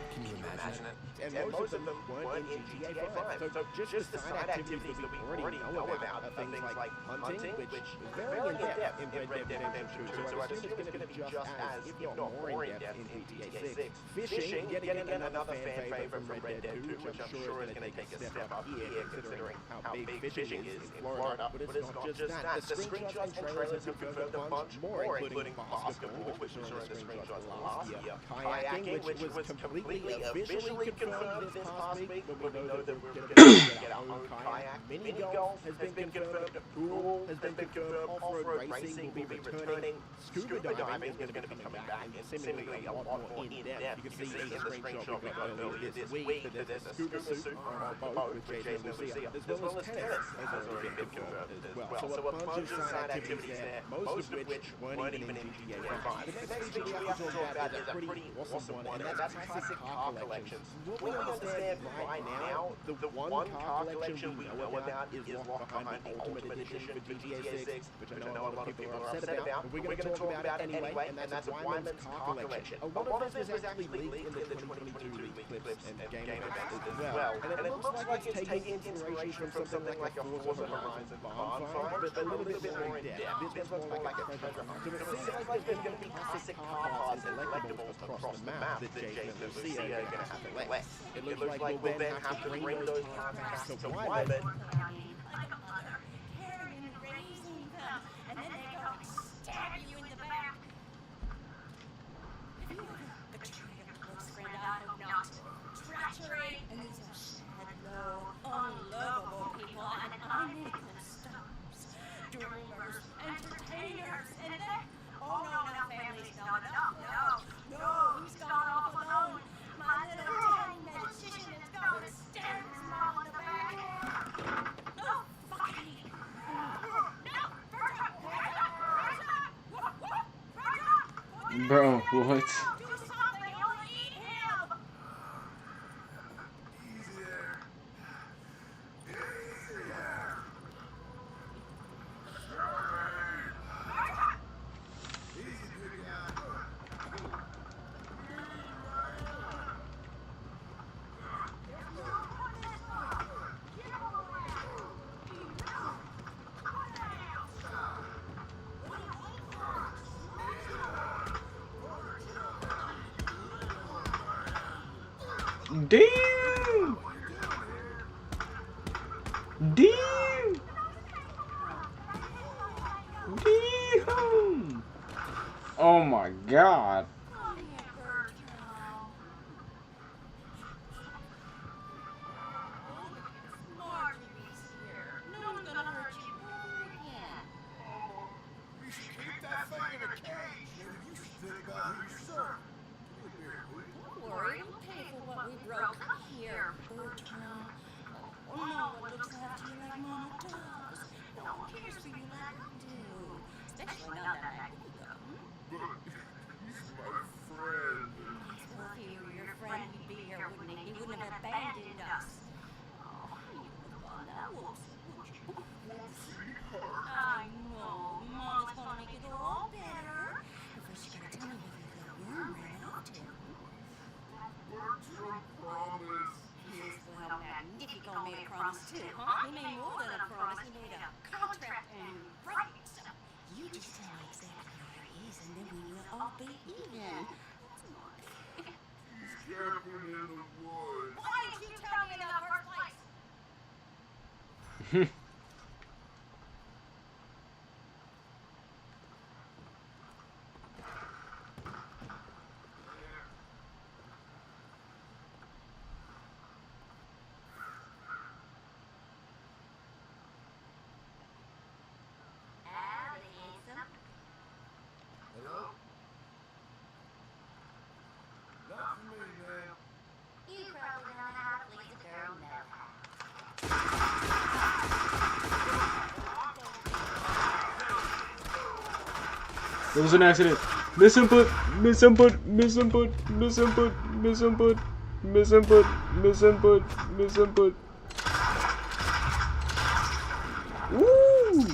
Can you imagine it?
And most of them weren't in GTA 5. So just the side activities that we already know about are things like hunting, which is very in-depth in Red Dead Redemption 2. So I assume it's going to be just as, if not more in-depth in GTA 6. Fishing, yet again another fan favorite from Red Dead 2, which I'm sure is going to take a step up here, considering how big fishing is in Florida. But it's not just that. The screenshots and trailers have confirmed a bunch more, including basketball, which was in the screenshots last year, kayaking, which was completely visually confirmed this past week, but we know that we're going to get our own kayak. Mini golf has been confirmed. Pool has been confirmed. Off-road racing will be returning. Scuba diving is going to be coming back, and seemingly a lot more in-depth. You can see in the screenshot we got earlier this week that there's a scuba suit on a boat with Jason and Lucia, as well as tennis has already been confirmed as well. So a bunch of side activities there, most of which weren't even in GTA 5. The next feature we have to talk about is a pretty awesome one, and that's classic car collections. What we understand right now, the one car collection we know about is locked behind the Ultimate Edition for GTA 6, which I know a lot of people are upset about, but we're going to talk about it anyway, and that's Wyman's car collection. A lot of this was actually leaked in the 2022 clips and game events as well, and it looks like it's taking inspiration from something like a Forza Horizon bonfire, but a little bit more in depth. This looks more like a treasure hunt. So it seems like there's going to be classic car parts and collectibles across the map that Jason and Lucia are going to have to collect. It looks like we'll then have to bring those cars back to Wyman.
Treachery, and these are shallow, unlovable people, and unequal stars, dreamers, entertainers, and then, oh no, families, no, he's gone off alone. My little tiny magician is going to stab his mom on the back. No, fucking, no,
Bro, what? Damn! Damn! Damn! Oh my god.
You should keep that thing in a cage. You should think about who you serve.
Don't worry, we'll pay for what we broke. Come here, Bertrand. Oh, no one looks after you like Mama does. No one cares for you like I do. Especially not that Magneto.
He's my friend.
Well, if he were your friend, he'd be here, wouldn't he? He wouldn't have abandoned us. Oh, you would have gone that wolf. I know. Mama's gonna make it all better. But first you gotta tell me whether the worm ran off to.
Bertram promise.
Yes, well, Magnifico made a promise too, huh? He made more than a promise. He made a contract and right. So you just tell me exactly where he is, and then we will all be even.
He's camping in the woods.
Why did you tell me in the first place?
It was an accident. Misinput, misinput, misinput, misinput, misinput, misinput, misinput, misinput. Woo!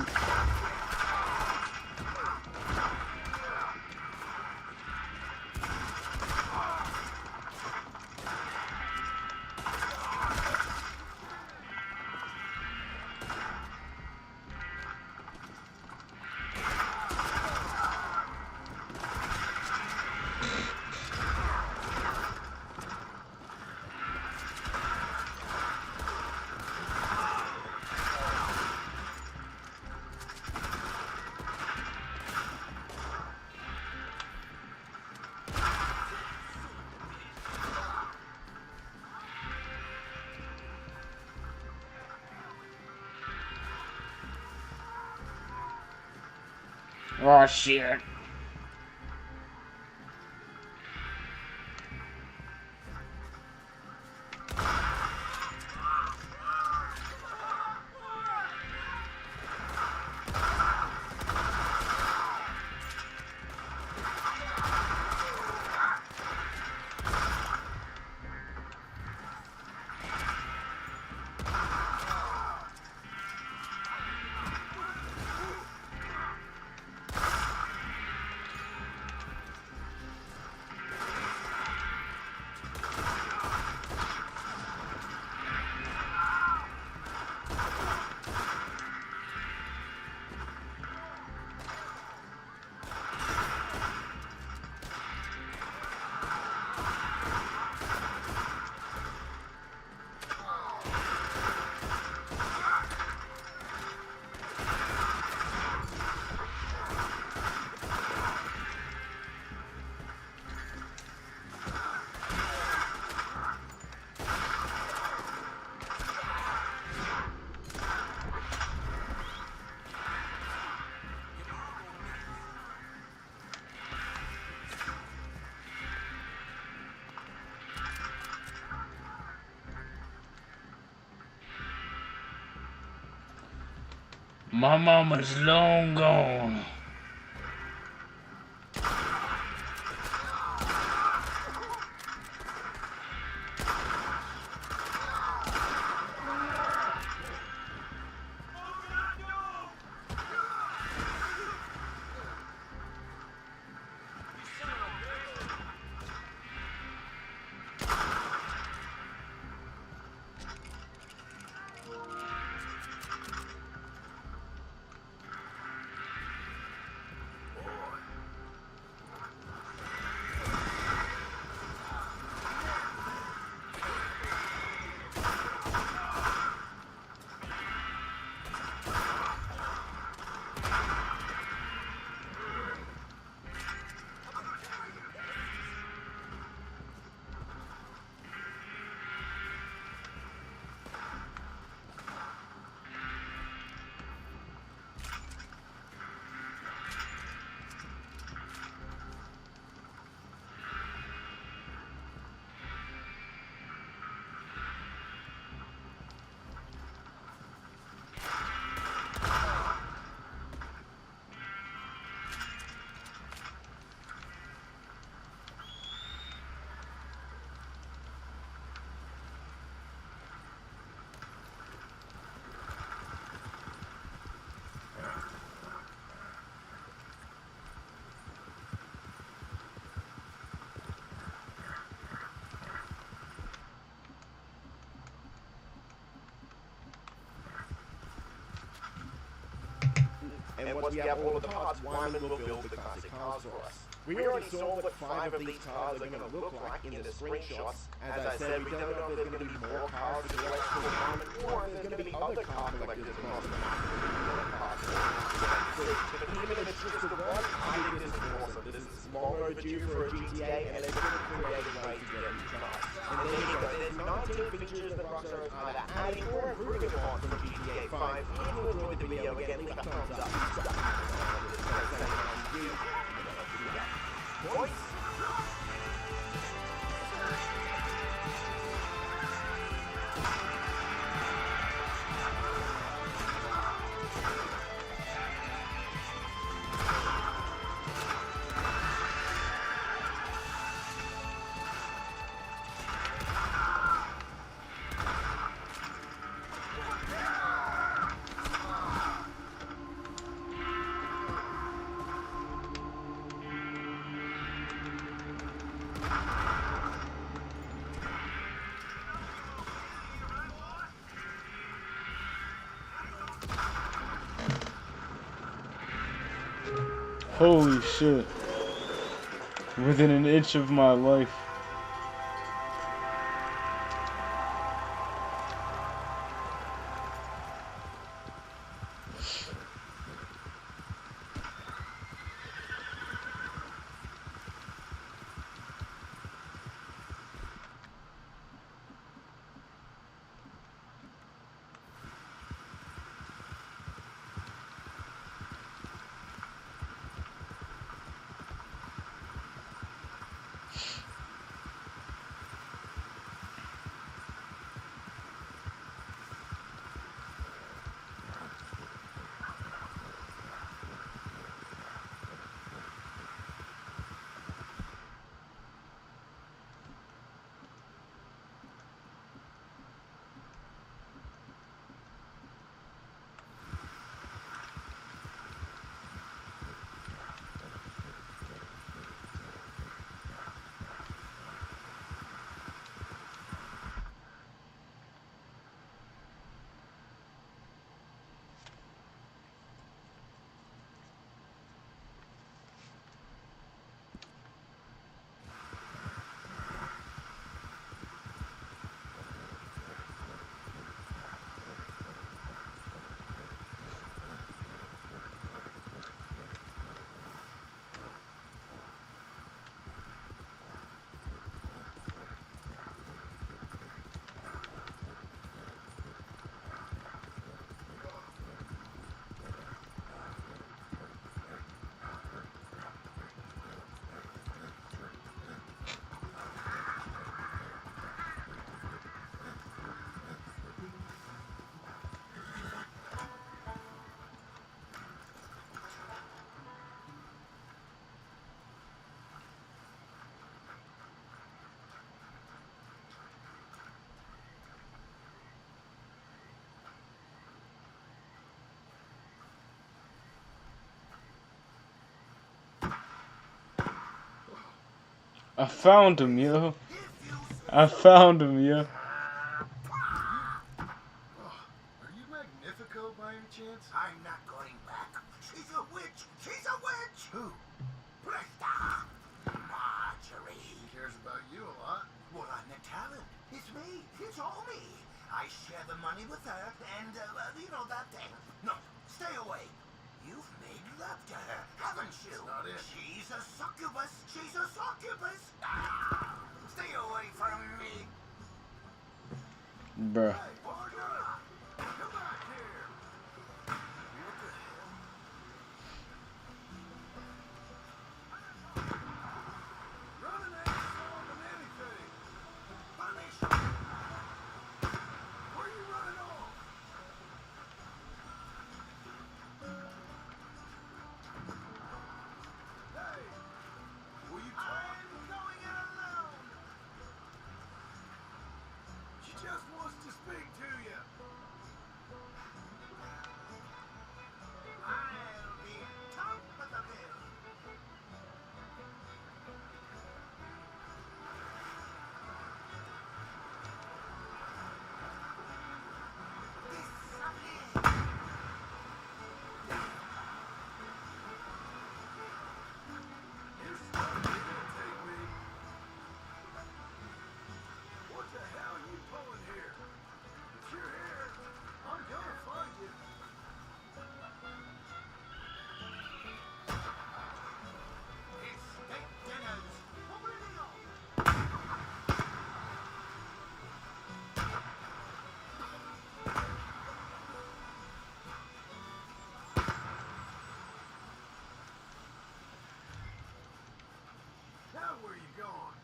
Oh shit. My mama's long gone.
And once we have all of the parts, Wyman will build the classic cars for us. We already saw what 5 of these cars are going to look like in the screenshots. As I said, we don't know if there's going to be more cars to collect for Wyman, or if there's going to be other car collectors across the market. But even if it's just the one, I think this is awesome. This is long overdue for a GTA, and they're going to create a way to get these cars. And there you go, there's 19 features that Rockstar is either adding or improving upon from GTA 5. If you enjoyed the video, again, leave a thumbs up. Boys.
Holy shit. Within an inch of my life. I found him, yo. I found him, yo.
Are you Magnifico by any chance? I'm not going back. She's a witch. She's a witch. Who? Bresta. Marjorie. She cares about you a lot. Well, I'm the talent. It's me. It's all me. I share the money with her, and you know that thing. No, stay away. You've made love to her, haven't you? That's not it. She's a succubus. She's a succubus. Ah, stay away from me.
Bruh.
Hey, partner. Come back here. What the hell? Running ain't solving anything. Punish. Where are you running off? Hey, will you talk? I'm going in alone. She just wants to speak to you. I'll be top of the bill. You're stuck. You can't take me. What the hell are you pulling here? If you're here, I'm gonna find you. It's steak dinners. Open it up. Now where you going?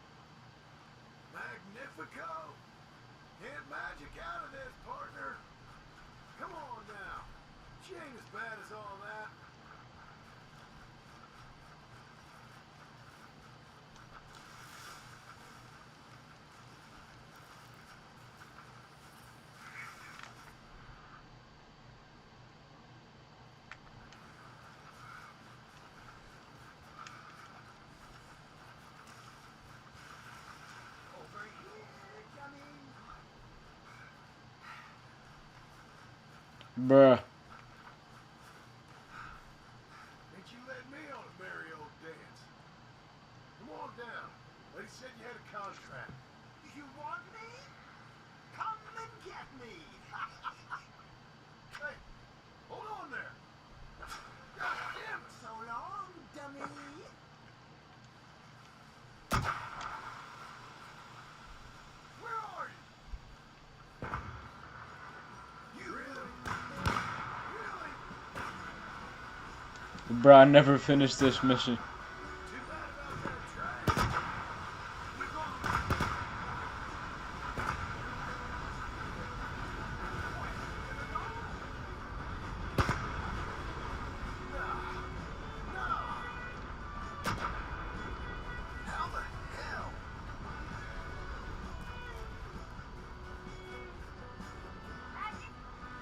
Magnifico? Can't magic out of this, partner. Come on now. She ain't as bad as all that. Over here, Johnny.
Bruh.
Ain't you let me on a They said you had a contract.
You want me? Come and get me.
Hey, hold on there. God damn it.
So long, dummy.
Where are you? You really?
Bro, I never finished this mission.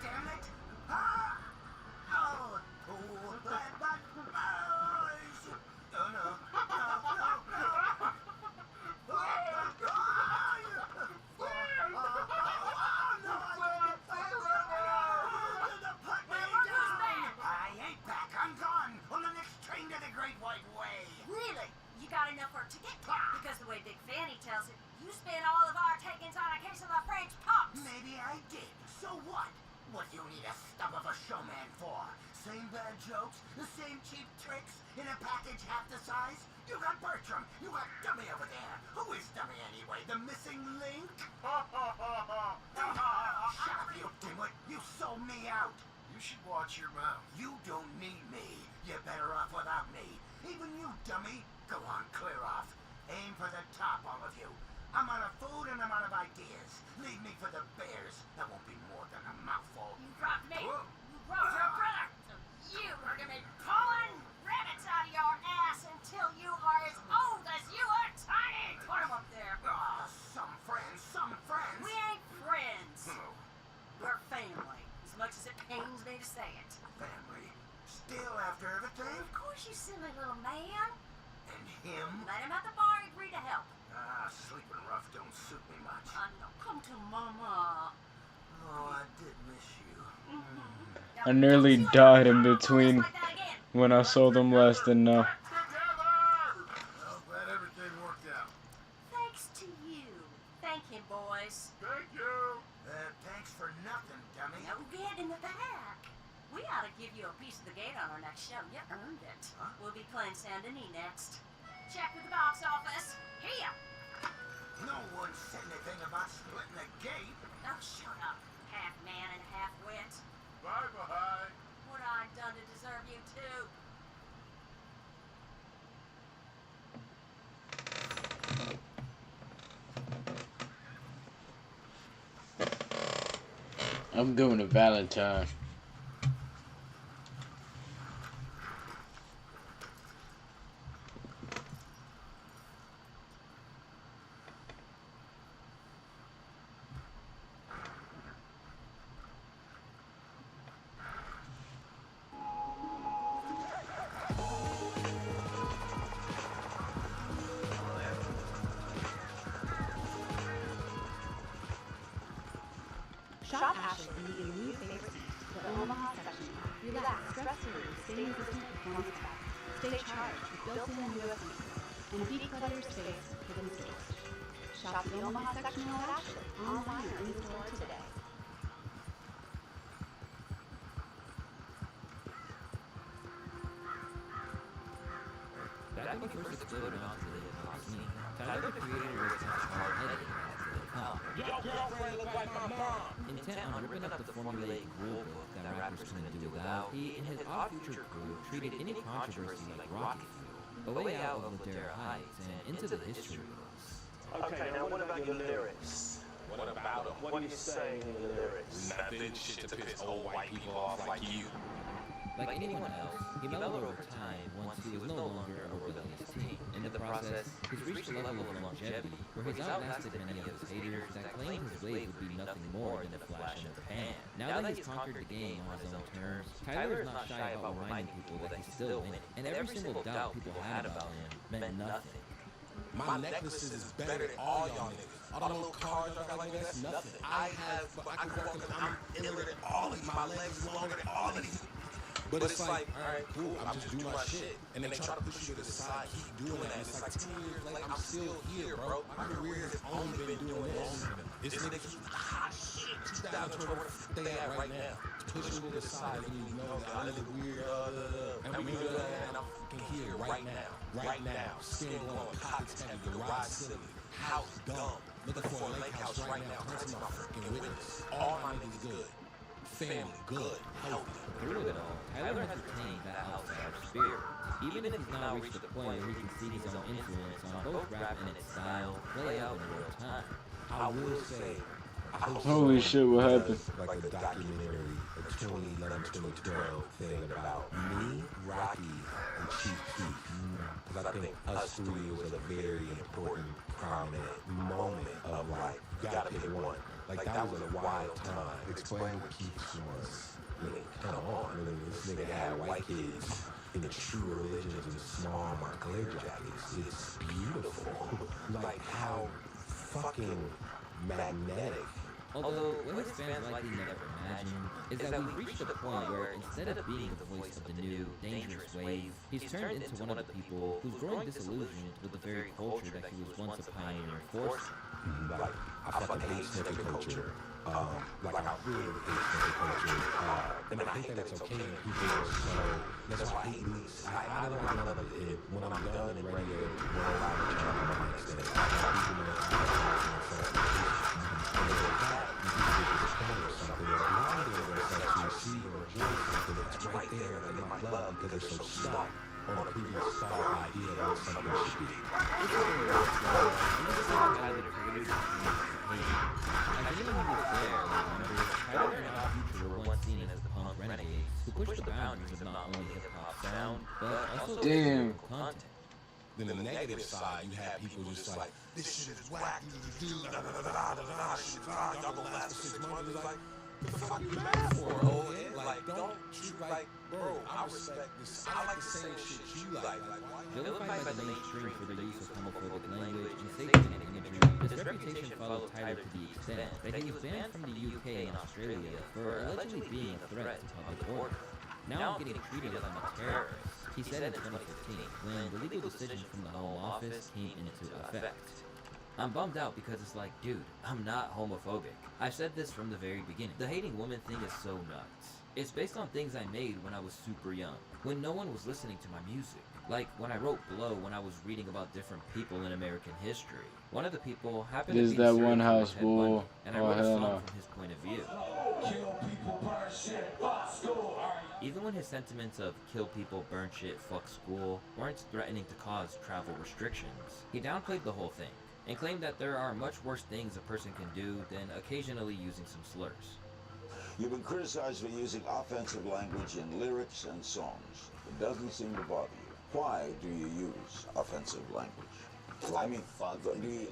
Damn it. Ah! Oh, bad eyes. Oh, no. I ain't back. I'm gone. On the next train to the Great White Way.
Really? You got enough for a ticket? Because the way Big Fanny tells it, you spent all of our takings on a case of the French pops.
Maybe I did. So what? What do you need a stub of a showman for? Same bad jokes, the same cheap tricks, in a package half the size? You got Bertram, you got Dummy over there. Who is Dummy anyway? The missing link? Shut up, you dimwit. You sold me out.
You should watch your mouth.
You don't need me. You're better off without me. Even you, Dummy. Go on, clear off. Aim for the top, all of you. I'm out of food and I'm out of ideas. Leave me for the bears. That won't be more than a mouthful.
You dropped me.
Whoa.
You dropped your brother. So you are gonna be pulling rabbits out of your ass until you are as old as you are tiny. Put him up there.
Some friends, some friends.
We ain't friends.
Oh,
We're family. As much as it pains me to say it.
family. Still after everything?
Of course, you silly little man.
And him?
Let him at the bar and agree to help.
Sleeping rough don't suit me much.
I know. Come to Mama.
Oh, I did miss you.
I nearly died in between when I saw them last and now.
Well, glad everything worked out.
Thanks to you. Thank him, boys.
Thank you.
Thanks for nothing, Dummy.
Now get in the back. We ought to give you a piece of the gate on our next show. You earned it.
Huh?
We'll be playing Saint Denis next. Check with the box office. Here.
No one said anything about splitting the gate.
Oh, shut up. Half man and half wit.
Bye-bye.
What I done to deserve you too?
I'm going to Valentine.
Shop Ashley can be your new favorite seat. The Omaha section. Relax, stress-free, stain-resistant performance pack. Stay charged with built-in USB and declutter your space with Install. Shop the Omaha section at Ashley, online or in store today.
Back when we first exploded onto the economy, Tyler the creator of such hard-headed
Your girlfriend look like my mom.
Intent on ripping up the formulaic rule book that rappers couldn't do without, he and his Odd Future crew treated any controversy like rocket fuel, a way out of Ladera Heights and into the history books.
Okay, now what about your lyrics? What about them? What are you saying in the lyrics?
Nothing. Shit to piss old white people off like you.
Like anyone else, he mellowed over time once he was no longer a rebellious teen. In the process, he's reached a level of longevity where he's outlasted many of his haters that claimed his ways would be nothing more than a flash in the pan. Now that he's conquered the game on his own terms, Tyler is not shy about reminding people that he's still winning, and every single doubt people had about him meant nothing.
My necklaces is better than all y'all niggas. All the little cars I got like that's nothing. I can walk and I'm iller than all of you. My legs is longer than all of these. But it's like, alright, cool, I'm just doing my shit. And they try to push you to the side, keep doing that. And it's like 10 years later, I'm still here, bro. My career has only been doing this. This nigga keep hot shit, 2020, where the fuck they at right now? Pushing me to the side, and you know that I live weird, and we do that, and I'm fucking here right now. Skin glowing, pockets heavy, garage silly, house dumb. Looking for a lake house right now, pressing my fucking witness. All my niggas good. Family good, healthy.
Through it all, Tyler has retained that outsider spirit. Even if he's now reached the point where he can see his own influence on both rap and its style play out in real time.
I will say,
Holy shit, what happened?
Like a documentary, a 2011-2012 thing about me, Rocky, and Chief Keef. Because I think us three was a very important, prominent moment of like, you gotta pick one. Like that was a wild time. Explain what Keef's was. I mean, come on. I mean, this nigga had white kids in the true religions and small Montclair jackets. It's beautiful. Like how fucking magnetic.
Although, what his fans likely never imagined is that we've reached a point where instead of being the voice of the new, dangerous wave, he's turned into one of the people who's growing disillusioned with the very culture that he was once a pioneer for.
Like, I fucking hate snippet culture. Like, I really hate snippet culture. And I think that it's okay when people are so, that's why I hate leaks. I don't like none of it. When I'm done and ready to roll out and turn on my next day, I want people to know and then with that, you can get discovered something that blind they're going to actually see or enjoy something that's right there that they might love because they're so stuck on a previous thought idea of what something should be.
As anyone who was there remembers, Tyler and Odd Future were once seen as the punk renegades who pushed the boundaries of not only hip-hop sound, but also
Damn.
content.
Then the negative side, you have people just like, this shit is whack, y'all gonna last for 6 months. It's like, what the fuck you mad for, old head? Like, don't treat like, bro, I respect this. I like the same shit you like.
Vilified by the mainstream for the use of homophobic language and satanic imagery, his reputation followed Tyler to the extent that he was banned from the UK and Australia for allegedly being a threat to public order. Now getting treated as a terrorist, he said in 2015, when the legal decision from the Home Office came into effect. I'm bummed out because it's like, dude, I'm not homophobic. I've said this from the very beginning. The hating woman thing is so nuts. It's based on things I made when I was super young, when no one was listening to my music. Like when I wrote Blow when I was reading about different people in American history. One of the people happened to be
that
the
one
serial
house
killer Ted Bundy,
bull.
and I
Oh,
wrote a
hell
song
no.
from his point of view. Even when his sentiments of kill people, burn shit, fuck school weren't threatening to cause travel restrictions, he downplayed the whole thing and claimed that there are much worse things a person can do than occasionally using some slurs.
You've been criticized for using offensive language in lyrics and songs. It doesn't seem to bother you. Why do you use offensive language? I mean, do you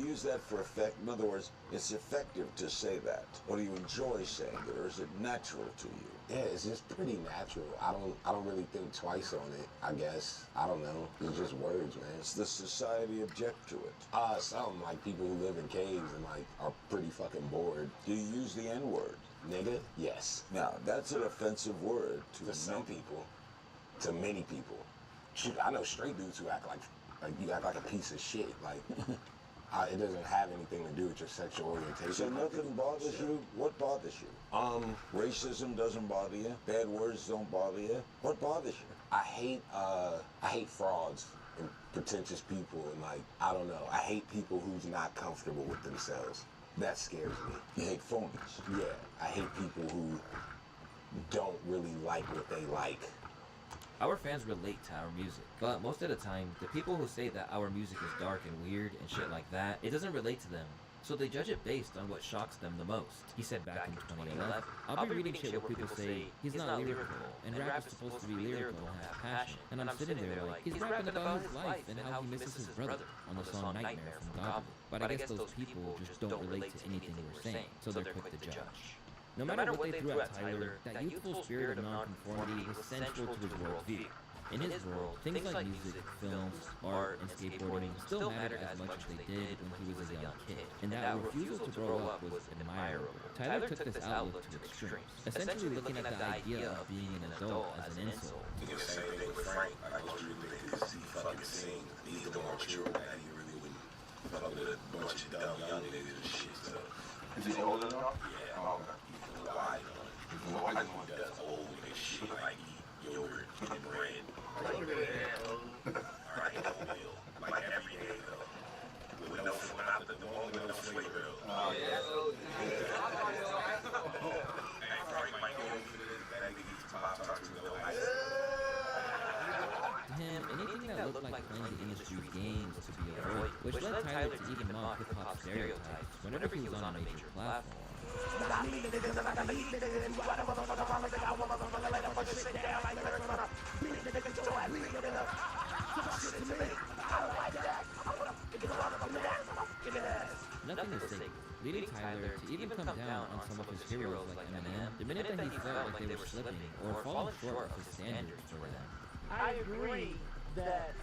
use that for effect? In other words, it's effective to say that. Or do you enjoy saying it, or is it natural to you?
Yeah, it's just pretty natural. I don't really think twice on it, I guess. I don't know. It's just words, man.
Does the society object to it?
Some, like people who live in caves and like are pretty fucking bored.
Do you use the N-word?
Nigga? Yes.
Now, that's an offensive word
To some people. To many people. Shoot, I know straight dudes who act like you act like a piece of shit. Like, it doesn't have anything to do with your sexual orientation.
So nothing bothers you? What bothers you? Racism doesn't bother you? Bad words don't bother you? What bothers you?
I hate frauds and pretentious people and like, I don't know. I hate people who's not comfortable with themselves. That scares me.
You hate phonies?
Yeah, I hate people who don't really like what they like.
Our fans relate to our music, but most of the time, the people who say that our music is dark and weird and shit like that, it doesn't relate to them. So they judge it based on what shocks them the most. He said back in 2011, I'll be reading shit where people say, he's not lyrical, and rap is supposed to be lyrical and have passion. And I'm sitting there like, he's rapping about his life and how he misses his brother on the song Nightmare from Goblin. But I guess those people just don't relate to anything we're saying, so they're quick to judge. No matter what they threw at Tyler, that youthful spirit of nonconformity was central to his worldview. In his world, things like music, films, art, and skateboarding still mattered as much as they did when he was a young kid, and that refusal to grow up was admirable. Tyler took this outlook to extremes, essentially looking at the idea of being an adult as an insult.
You know, same thing with Frank. I was really thinking he fucking sing. He's the more mature guy. He really wouldn't fuck with a bunch of dumb young niggas and shit. So.
Is he old enough?
Yeah, he's wide on it. He's the one who does old nigga shit like eat yogurt and bread. Alright, oatmeal. Like every day though. With no flavor though. Oh yeah. Hey, Frank might go over to this bag of these Pop-Tarts with no ice.
To him, anything that looked like playing the industry's games to be avoided, which led Tyler to even mock hip-hop stereotypes whenever he was on a major platform. Nothing is safe, leading Tyler to even come down on some of his heroes like Eminem the minute that he felt like they were slipping or falling short of his standards for them.
I agree that,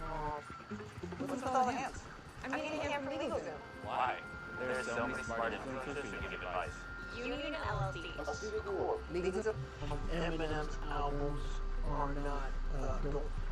What's with all the hands? I mean, you can't legal them.
Why? There's so many smart influencers who give advice.
You need an LLC.
Eminem's albums are not,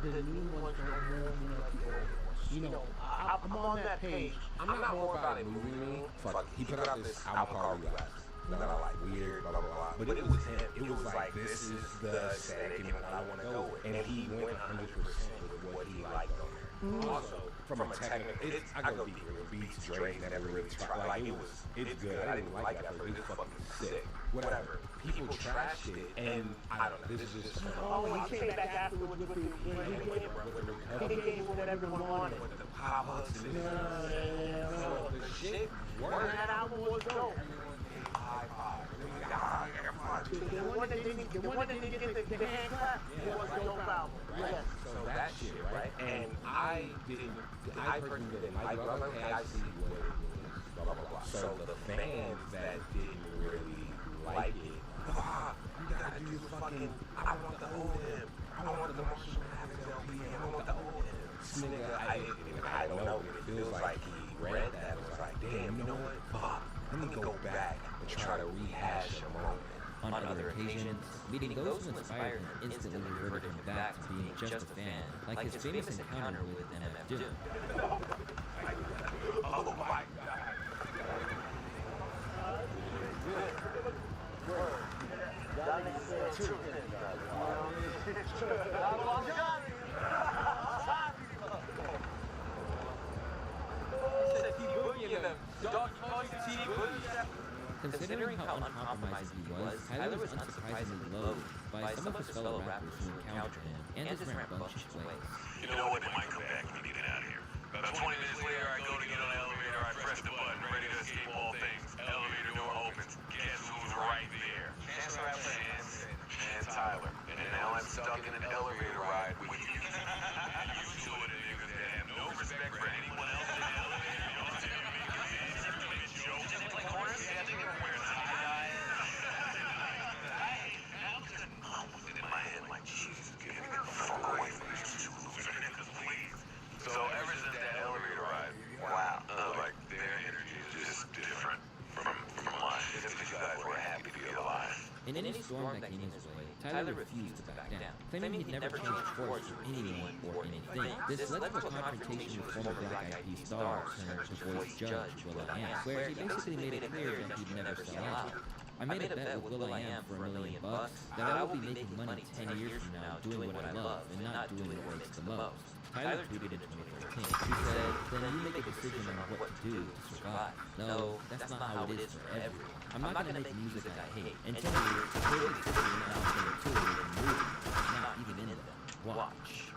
the new ones are more than the old ones. You know, I'm on that page.
I'm not more about it moving me. Fuck, he put out this album called Relapse. That I like weird, blah blah blah. But it was him. It was like this is the aesthetic and what I want to go with. And he went 100% with what he liked on there. Also, from a technical, I go deep. Beats, Drake never really tried. Like it's good. I didn't like it at first. It was fucking sick. Whatever. People trashed it, and I don't know. This is just.
Oh, he came back afterwards with he gave whatever one wanted.
With the pop-ups and
the shit. That album was dope. The one that didn't get the hand clap was a dope album. Yes.
So that shit, right? And I personally didn't like it. I was like, okay, I see what it was, blah, blah, blah. So the fans that didn't really like it, you gotta do your fucking, I want the old him. I want the Marshall Mathers LP. I want the old him. Nigga, I don't know. It feels like he read that and was like, damn, you know what? Fuck. Let me go back and try to rehash a moment.
On other occasions, meeting those who inspired him instantly reverted him back to being just a fan, like his famous encounter with MF Doom.
Oh my God.
Considering how uncompromising he was, Tyler was unsurprisingly loathed by some of his fellow rappers who encountered him and his rambunctious ways.
You know what? It might come back when we get out of here. About 20 minutes later, I go to get on the elevator. I press the button, ready to escape all things. Elevator door opens. Guess who's right there? Chance Rapper and Tyler. And now I'm stuck in an elevator ride with you. You two of the niggas that have no respect for anyone else in the elevator. Y'all tell me, jokes. Did they play chorus? Yeah, I think they were wearing tie-dye. In my head, like, Jesus, get the fuck away from these two niggas, please. So ever since that elevator ride, wow, like their energy is just different from mine. It's because you guys were happy to be alive.
In any storm that came his way, Tyler refused to back down, claiming he'd never changed course for anyone or anything. This led to a confrontation with former Black Eyed Peas star turned to voice judge will.i.am, where he basically made it clear that he'd never sell out. I made a bet with will.i.am for $1 million that I will be making money 10 years from now doing what I love and not doing what makes the most. Tyler tweeted in 2013. He said, then you make a decision on what to do to survive. No, that's not how it is for everyone. I'm not going to make music I hate. And 10 years, clearly figuring out from the tools and movies, not even in them. Watch.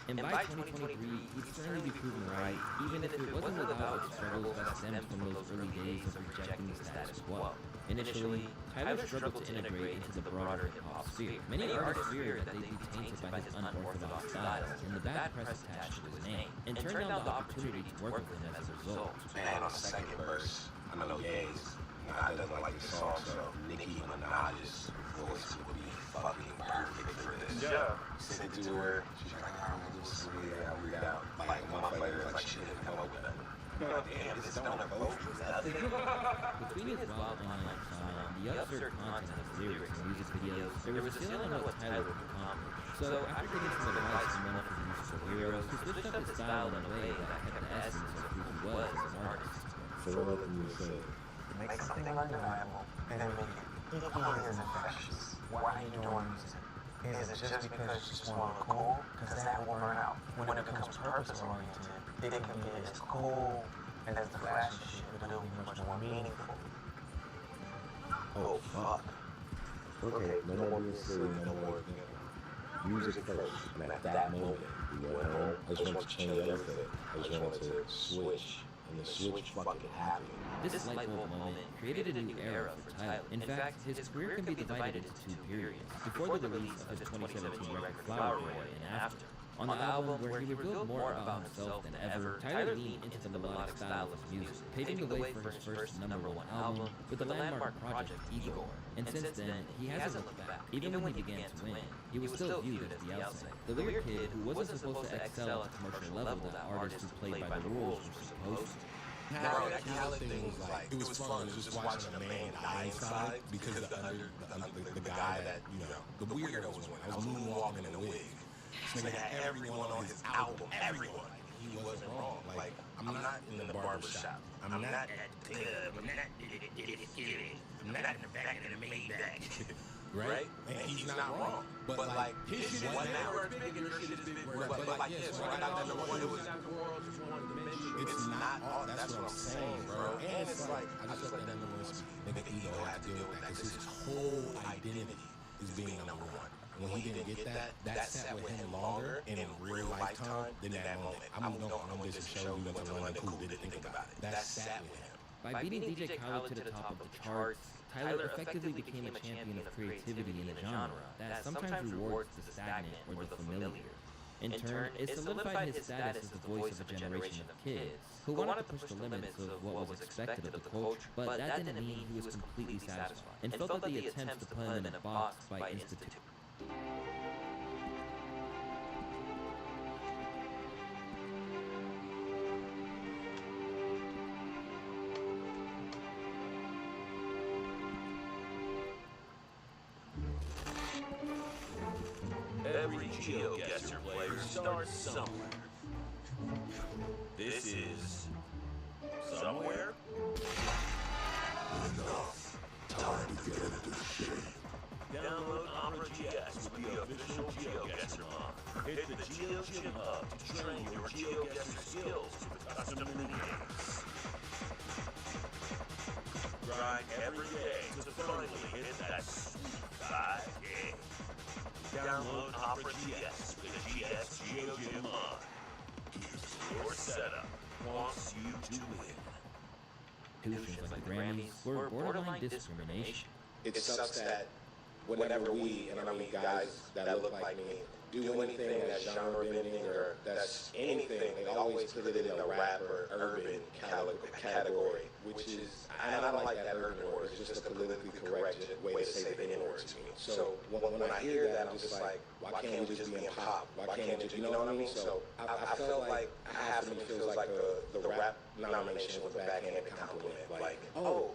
And by 2023, he'd certainly be proven right, even if it wasn't without its struggles that stemmed from those early days of rejecting the status quo. Initially, Tyler struggled to integrate into the broader hip-hop sphere. Many artists feared that they'd be tainted by his unorthodox style and the bad press attached to his name, and turned down the opportunity to work with him as a result.
Man, on the second verse, I know Ye's, I doesn't like the song, so Nicki Minaj's voice would be fucking perfect for this.
Yeah.
Sent it to her. She's like, oh, we'll just read it out, read it out. Like, a month later, it's like, she didn't come up with nothing. Damn, this stoner boat was nothing.
Between his wild online persona and the absurd content of his lyrics and music videos, there was a ceiling on what Tyler could accomplish. So, after getting some advice from one of his musical heroes, he switched up his style in a way that kept the essence of who he was as an artist.
So what can you say?
Make something undeniable and then make it equally as infectious. Why are you doing music? Is it just because you just want to look cool? Because that will burn out. When it becomes purpose-oriented, it can be as cool as the flashy shit, but it'll be much more meaningful.
Oh, fuck. Okay, no more being silly, no more music first. And at that moment, we went home. I just wanted to change everything. I just wanted to switch. And the switch fucking happened.
This light bulb moment created a new era for Tyler. In fact, his career can be divided into two periods. Before the release of his 2017 record Flower Boy and after. On the album, where he revealed more about himself than ever, Tyler leaned into the melodic style of his music, paving the way for his first #1 album with the landmark project Igor. And since then, he hasn't looked back. Even when he began to win, he was still viewed as the outsider. The lyric kid who wasn't supposed to excel at the commercial level that artists who played by the rules were supposed to.
Bro, that Khaled thing was like, it was fun just watching a man die inside because of the guy that, you know, the weirdo was winning. I was moonwalking in a wig. This nigga had everyone on his album, everyone. He wasn't wrong. Like, I'm not in the barber shop. I'm not at the club. I'm not in the back of the Maybach. Right? And he's not wrong. But like, his shit wasn't that big and your shit is big. But like, yes, when I got that number one, it was... It's not all, that's what I'm saying, bro. And it's like, I just let that number one speak. Nigga ego had to deal with that because his whole identity is being number one. When he didn't get that, that sat with him longer and in real lifetime than that moment. I'm just a show, we went to London, cool, didn't think about it. That sat with him.
By beating DJ Khaled to the top of the charts, Tyler effectively became a champion of creativity in a genre that sometimes rewards the stagnant or the familiar. In turn, it solidified his status as the voice of a generation of kids who wanted to push the limits of what was expected of the culture, but that didn't mean he was completely satisfied, and felt that the attempts to put him in a box by institute.
Every GeoGuessr player starts somewhere. This is... somewhere?
Enough. Time to get into the shit.
Download Opera GS with the official GeoGuessr mod. Hit the GeoGym Hub to train your GeoGuessr skills with custom minigames. Grind every day to finally hit that sweet 5K. Download Opera GS with the GS GeoGym mod. Your setup wants you to win.
Institutions like the Grammys were borderline discrimination.
It sucks that whenever we, and I mean guys that look like me, do anything that's genre bending or that's anything, they always put it in a rap or urban category, which is, and I don't like that urban word, it's just a politically correct way to say the N-word to me. So when I hear that, I'm just like, why can't we just be in pop? Why can't we, you know what I mean? So I felt like, half of me feels like the rap nomination was a backhanded compliment. Like, oh,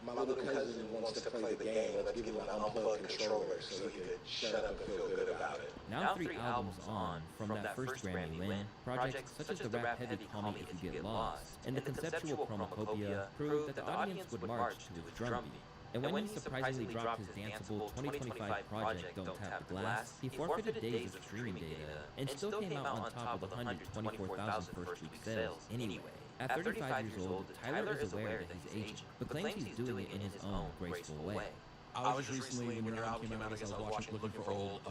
my little cousin wants to play the game, let's give him an unplugged controller so he could shut up and feel good about it.
Now 3 albums on from that first Grammy win, projects such as the rap-heavy Call Me If You Get Lost and the conceptual Chromacopia proved that the audience would march to his drum beat. And when he surprisingly dropped his danceable 2025 project Don't Tap the Glass, he forfeited days of streaming data and still came out on top of the 124,000 first-week sales anyway. At 35 years old, Tyler is aware that he's aging, but claims he's doing it in his own graceful way.
I was recently, when your album came out, as I was looking for old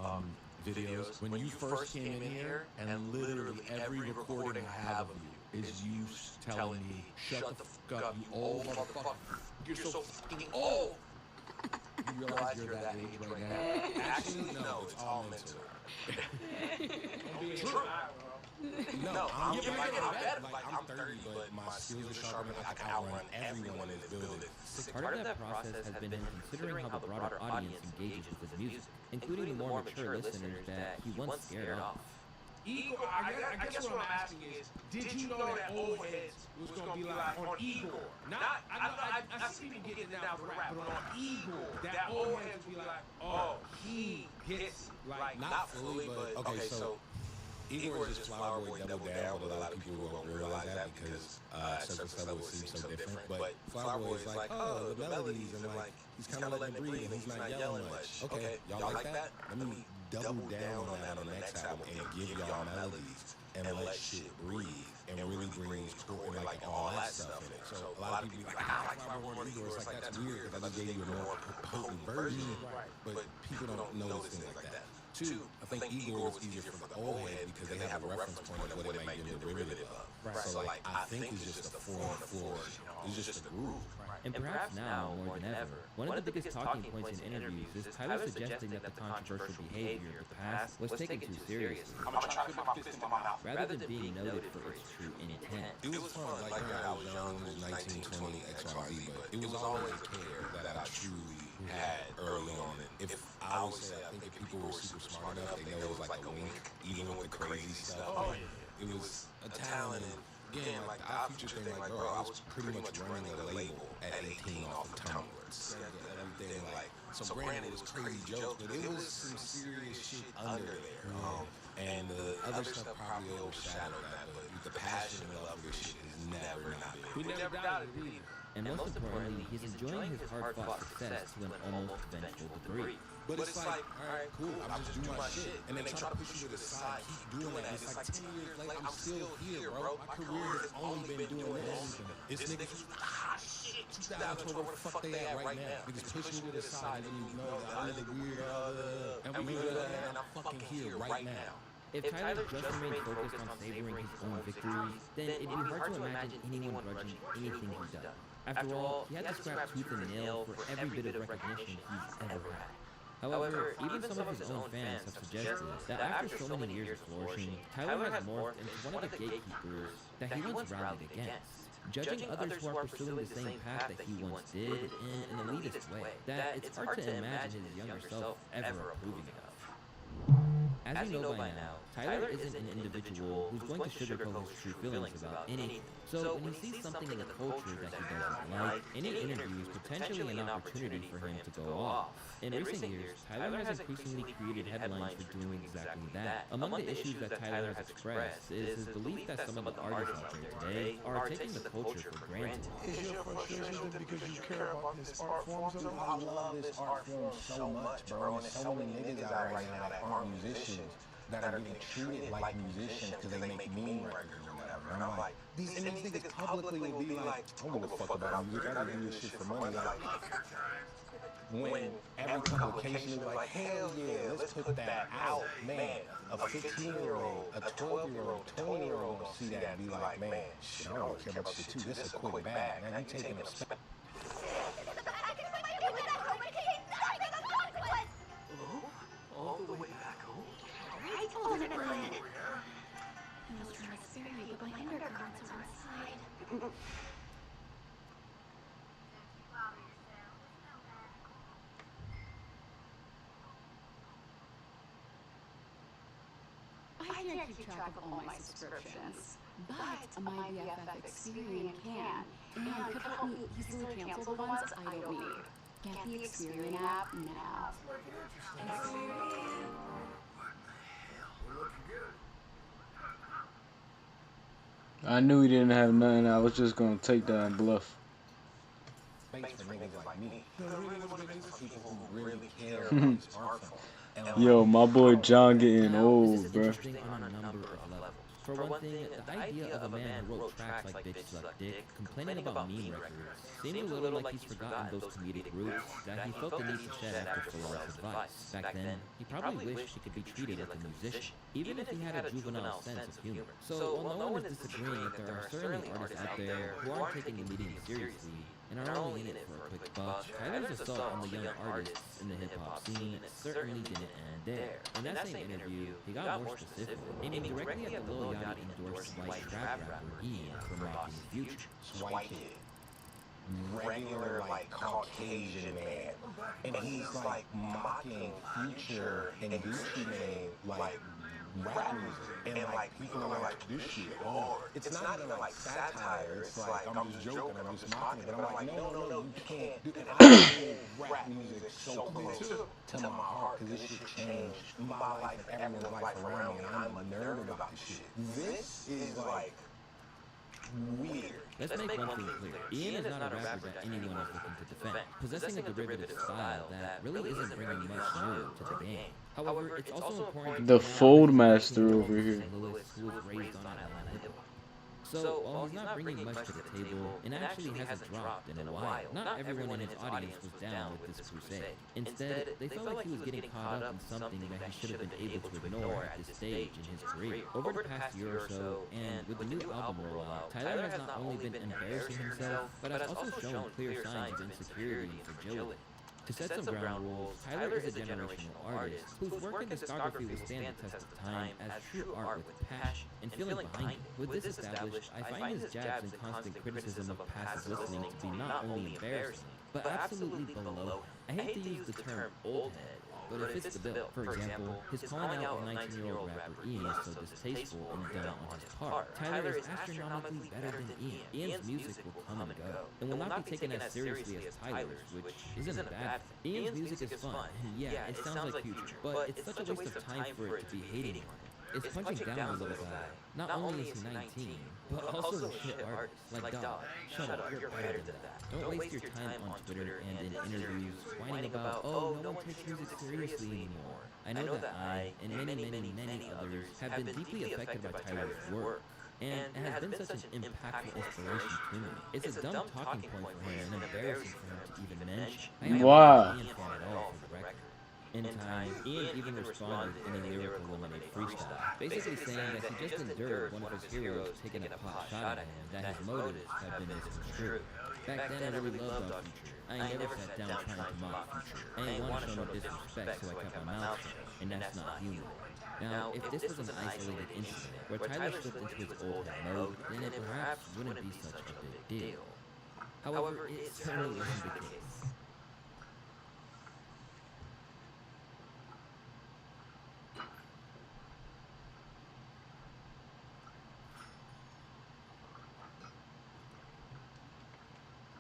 videos, when you first came in here, and literally every recording I have of you is you telling me, shut the fuck up, you old motherfucker, you're so fucking old! You realize you're that age right now? Actually, no, it's all mental. No, I'm better. Like, I'm 30, but my skills are sharper and I can outrun everyone in this building.
Part of that process has been him considering how the broader audience engages with his music, including the more mature listeners that he once scared off.
Igor, I guess what I'm asking is, did you know that old heads was gonna be like on Igor? Not, I see people getting it down for rap, but on Igor, that old heads would be like, oh, he gets like
Not fully, but okay, so Igor is just Flower Boy double down, but a lot of people won't realize that because surface level it seems so different. But Flower Boy is like, oh, the melodies, and like he's kind of letting it breathe, and he's not yelling much. Okay, y'all like that? Let me double down on that on the next album and give y'all melodies and let shit breathe and really bring chord and like all that stuff in it. So a lot of people be like, I like Flower Boy more than Igor. It's like, that's weird because I just gave you a more potent version, but people don't notice things like that. Two, I think Igor was easier for the old head because they have a reference point of what it might be a derivative of. So like, I think it's just a 4-on-4, it's just a groove.
And perhaps now, more than ever, one of the biggest talking points in interviews is Tyler suggesting that the controversial behavior of the past was taken too seriously, rather than being noted for its true intent.
It was fun, like when I was young, it was 19, 20, XYZ, but it was always a care that I truly had early on. If I would say, I think if people were super smart enough, they know it was like a wink, even with the crazy stuff. It was a talent. Again, like the Odd Future thing, like, bro, I was pretty much running a label at 18 off of Tumblr. Everything, like, so granted, it was crazy jokes, but it was some serious shit under there. And the other stuff probably overshadowed that, but the passion and love for this shit is never not been.
We never doubted it either.
And most importantly, he's enjoying his hard-fought success to an almost vengeful degree.
But it's like, alright, cool, I'm just doing my shit. And then they try to push you to the side, keep doing that. It's like 10 years later, I'm still here, bro. My career has only been doing this. It's niggas, shit, 2012, where the fuck they at right now? Niggas pushing you to the side, and you know that I'm the weird, and we do that, and I'm fucking here right now.
If Tyler just remained focused on savoring his own victories, then it'd be hard to imagine anyone grudging anything he's done. After all, he had to scrap tooth and nail for every bit of recognition he's ever had. However, even some of his own fans have suggested that after so many years of flourishing, Tyler has morphed into one of the gatekeepers that he once rallied against, judging others who are pursuing the same path that he once did in an elitist way that it's hard to imagine his younger self ever approving of. As you know by now, Tyler isn't an individual who's going to sugarcoat his true feelings about anything. So when he sees something in the culture that he doesn't like, any interview is potentially an opportunity for him to go off. In recent years, Tyler has increasingly created headlines for doing exactly that. Among the issues that Tyler has expressed is his belief that some of the artists out there today are taking the culture for granted.
Is your frustration because you care about this art form so much? I love this art form so much, bro. And there's so many niggas out right now that aren't musicians that are getting treated like musicians because they make meme records or whatever. And I'm like, these niggas publicly will be like, I don't give a fuck about music, I gotta do this shit for money. Like, when every publication is like, hell yeah, let's put that out, man. A 15-year-old, a 12-year-old, 20-year-old will see that and be like, man, shit, I don't care about shit too. This is a quick bag. Now you taking a spec.
All the way back home. I told him about it. He was trying to spare me, but my undercurrents are inside. I can't keep track of all my subscriptions, but my BFF Experian can, and could help me easily cancel the ones I don't need. Get the Experian app now.
I knew he didn't have nothing. I was just gonna take that and bluff.
Space for niggas like me. People who really care about this art form.
Yo, my boy John getting old, bruh.
Interesting on a number of levels. For one thing, the idea of a man who wrote tracks like Bitch Suck Dick, complaining about meme records, seemed a little like he's forgotten those comedic roots that he felt the need to shed after Pharrell's advice. Back then, he probably wished he could be treated like a musician, even if he had a juvenile sense of humor. So while no one is disagreeing that there are certainly artists out there who aren't taking the medium seriously, and are only in it for a quick buck, Tyler's assault on the young artists in the hip-hop scene certainly didn't end there. In that same interview, he got more specific, aiming directly at the Lil Yachty endorsed white trap rapper Ian from mocking Future.
White kid. Regular, like, Caucasian man. And he's, like, mocking Future and Gucci Mane, like, rap music. And, like, people are like, this shit hard. It's not even, like, satire. It's like, I'm just joking, I'm just mocking it. But I'm like, no, you can't do that. I feel rap music so close to my heart, because this shit changed my life and everyone's life around me, and I'm a nerd about this shit. This is, like, weird.
Let's make one thing clear. Ian is not a rapper that anyone is looking to defend, possessing a derivative style that really isn't bringing much new to the game. However, it's also important
The Fold Master over here.
who was raised on Atlanta hip-hop. So, while he's not bringing much to the table, and actually hasn't dropped in a while, not everyone in his audience was down with this crusade. Instead, they felt like he was getting caught up in something that he should have been able to ignore at this stage in his career. Over the past year or so, and with the new album rollout, Tyler has not only been embarrassing himself, but has also shown clear signs of insecurity and fragility. To set some ground rules, Tyler is a generational artist whose work and discography will stand the test of time as true art with passion and feeling behind it. With this established, I find his jabs and constant criticism of passive listening to be not only embarrassing, but absolutely below. I hate to use the term old head, but it fits the bill. For example, his calling out of 19-year-old rapper Ian is so distasteful and dumb on his part. Tyler is astronomically better than Ian. Ian's music will come and go, and will not be taken as seriously as Tyler's, which isn't a bad thing. Ian's music is fun, and yeah, it sounds like Future, but it's such a waste of time for it to be hating on it. It's punching down a little guy. Not only is he 19, but also a shit artist. Like, dog, shut up, you're better than that. Don't waste your time on Twitter and in interviews whining about, oh, no one takes music seriously anymore. I know that I, and many others, have been deeply affected by Tyler's work, and it has been such an impactful inspiration to me. It's a dumb talking point for him and embarrassing for him to even mention. I am not an Ian fan at all, for the record. In time, Ian even responded in a lyrical Lemonade freestyle, basically saying that he just endured one of his heroes taking a pot shot at him, that his motives have been misconstrued. Back then, I really loved our Future. I ain't never sat down trying to mock Future. I ain't want to show no disrespect, so I kept my mouth shut, and that's not human. Now, if this was an isolated incident where Tyler slipped into his old head mode, then it perhaps wouldn't be such a big deal. However, it certainly wasn't the case.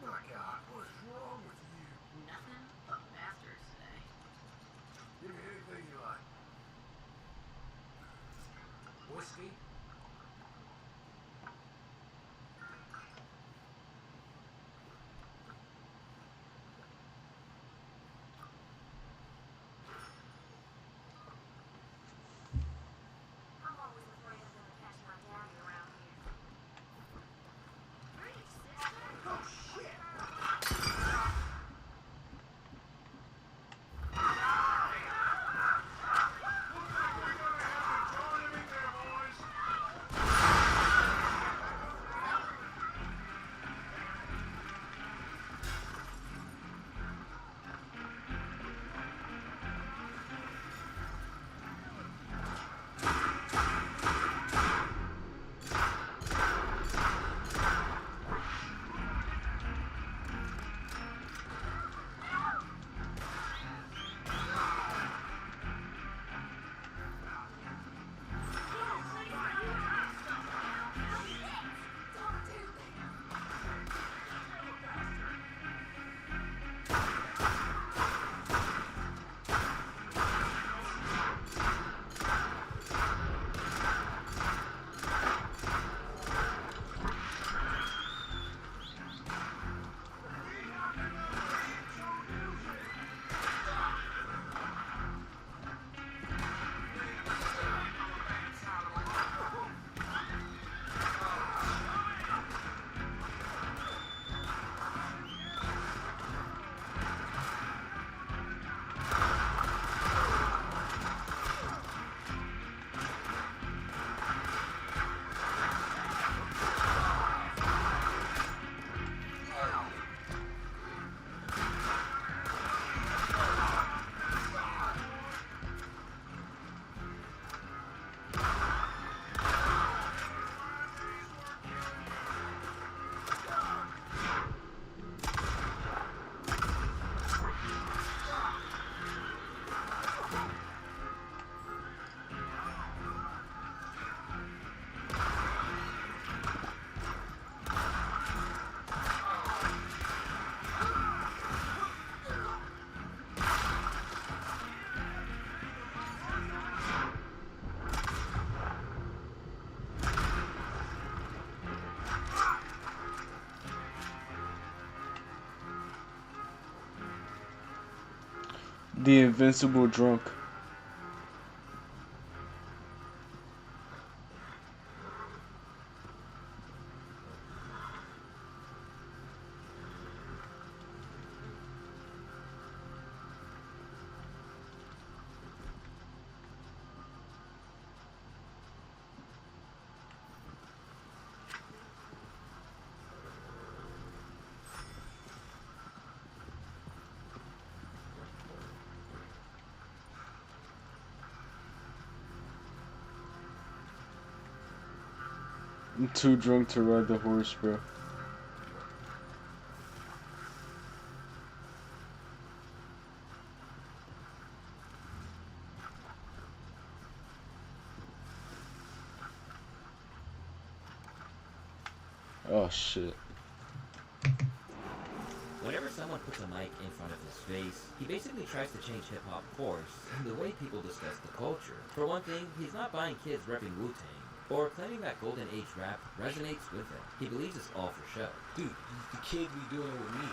My God, what's wrong with you?
Nothing but masters today.
Give me anything you like.
Whiskey?
I'm always afraid I'm gonna catch my daddy around here. Hey, sister.
Oh, shit!
The invincible drunk. I'm too drunk to ride the horse, bro. Oh shit.
Whenever someone puts a mic in front of his face, he basically tries to change hip-hop course and the way people discuss the culture. For one thing, he's not buying kids repping Wu-Tang, or claiming that Golden Age rap resonates with him. He believes it's all for show.
Dude, the kids be doing it with me.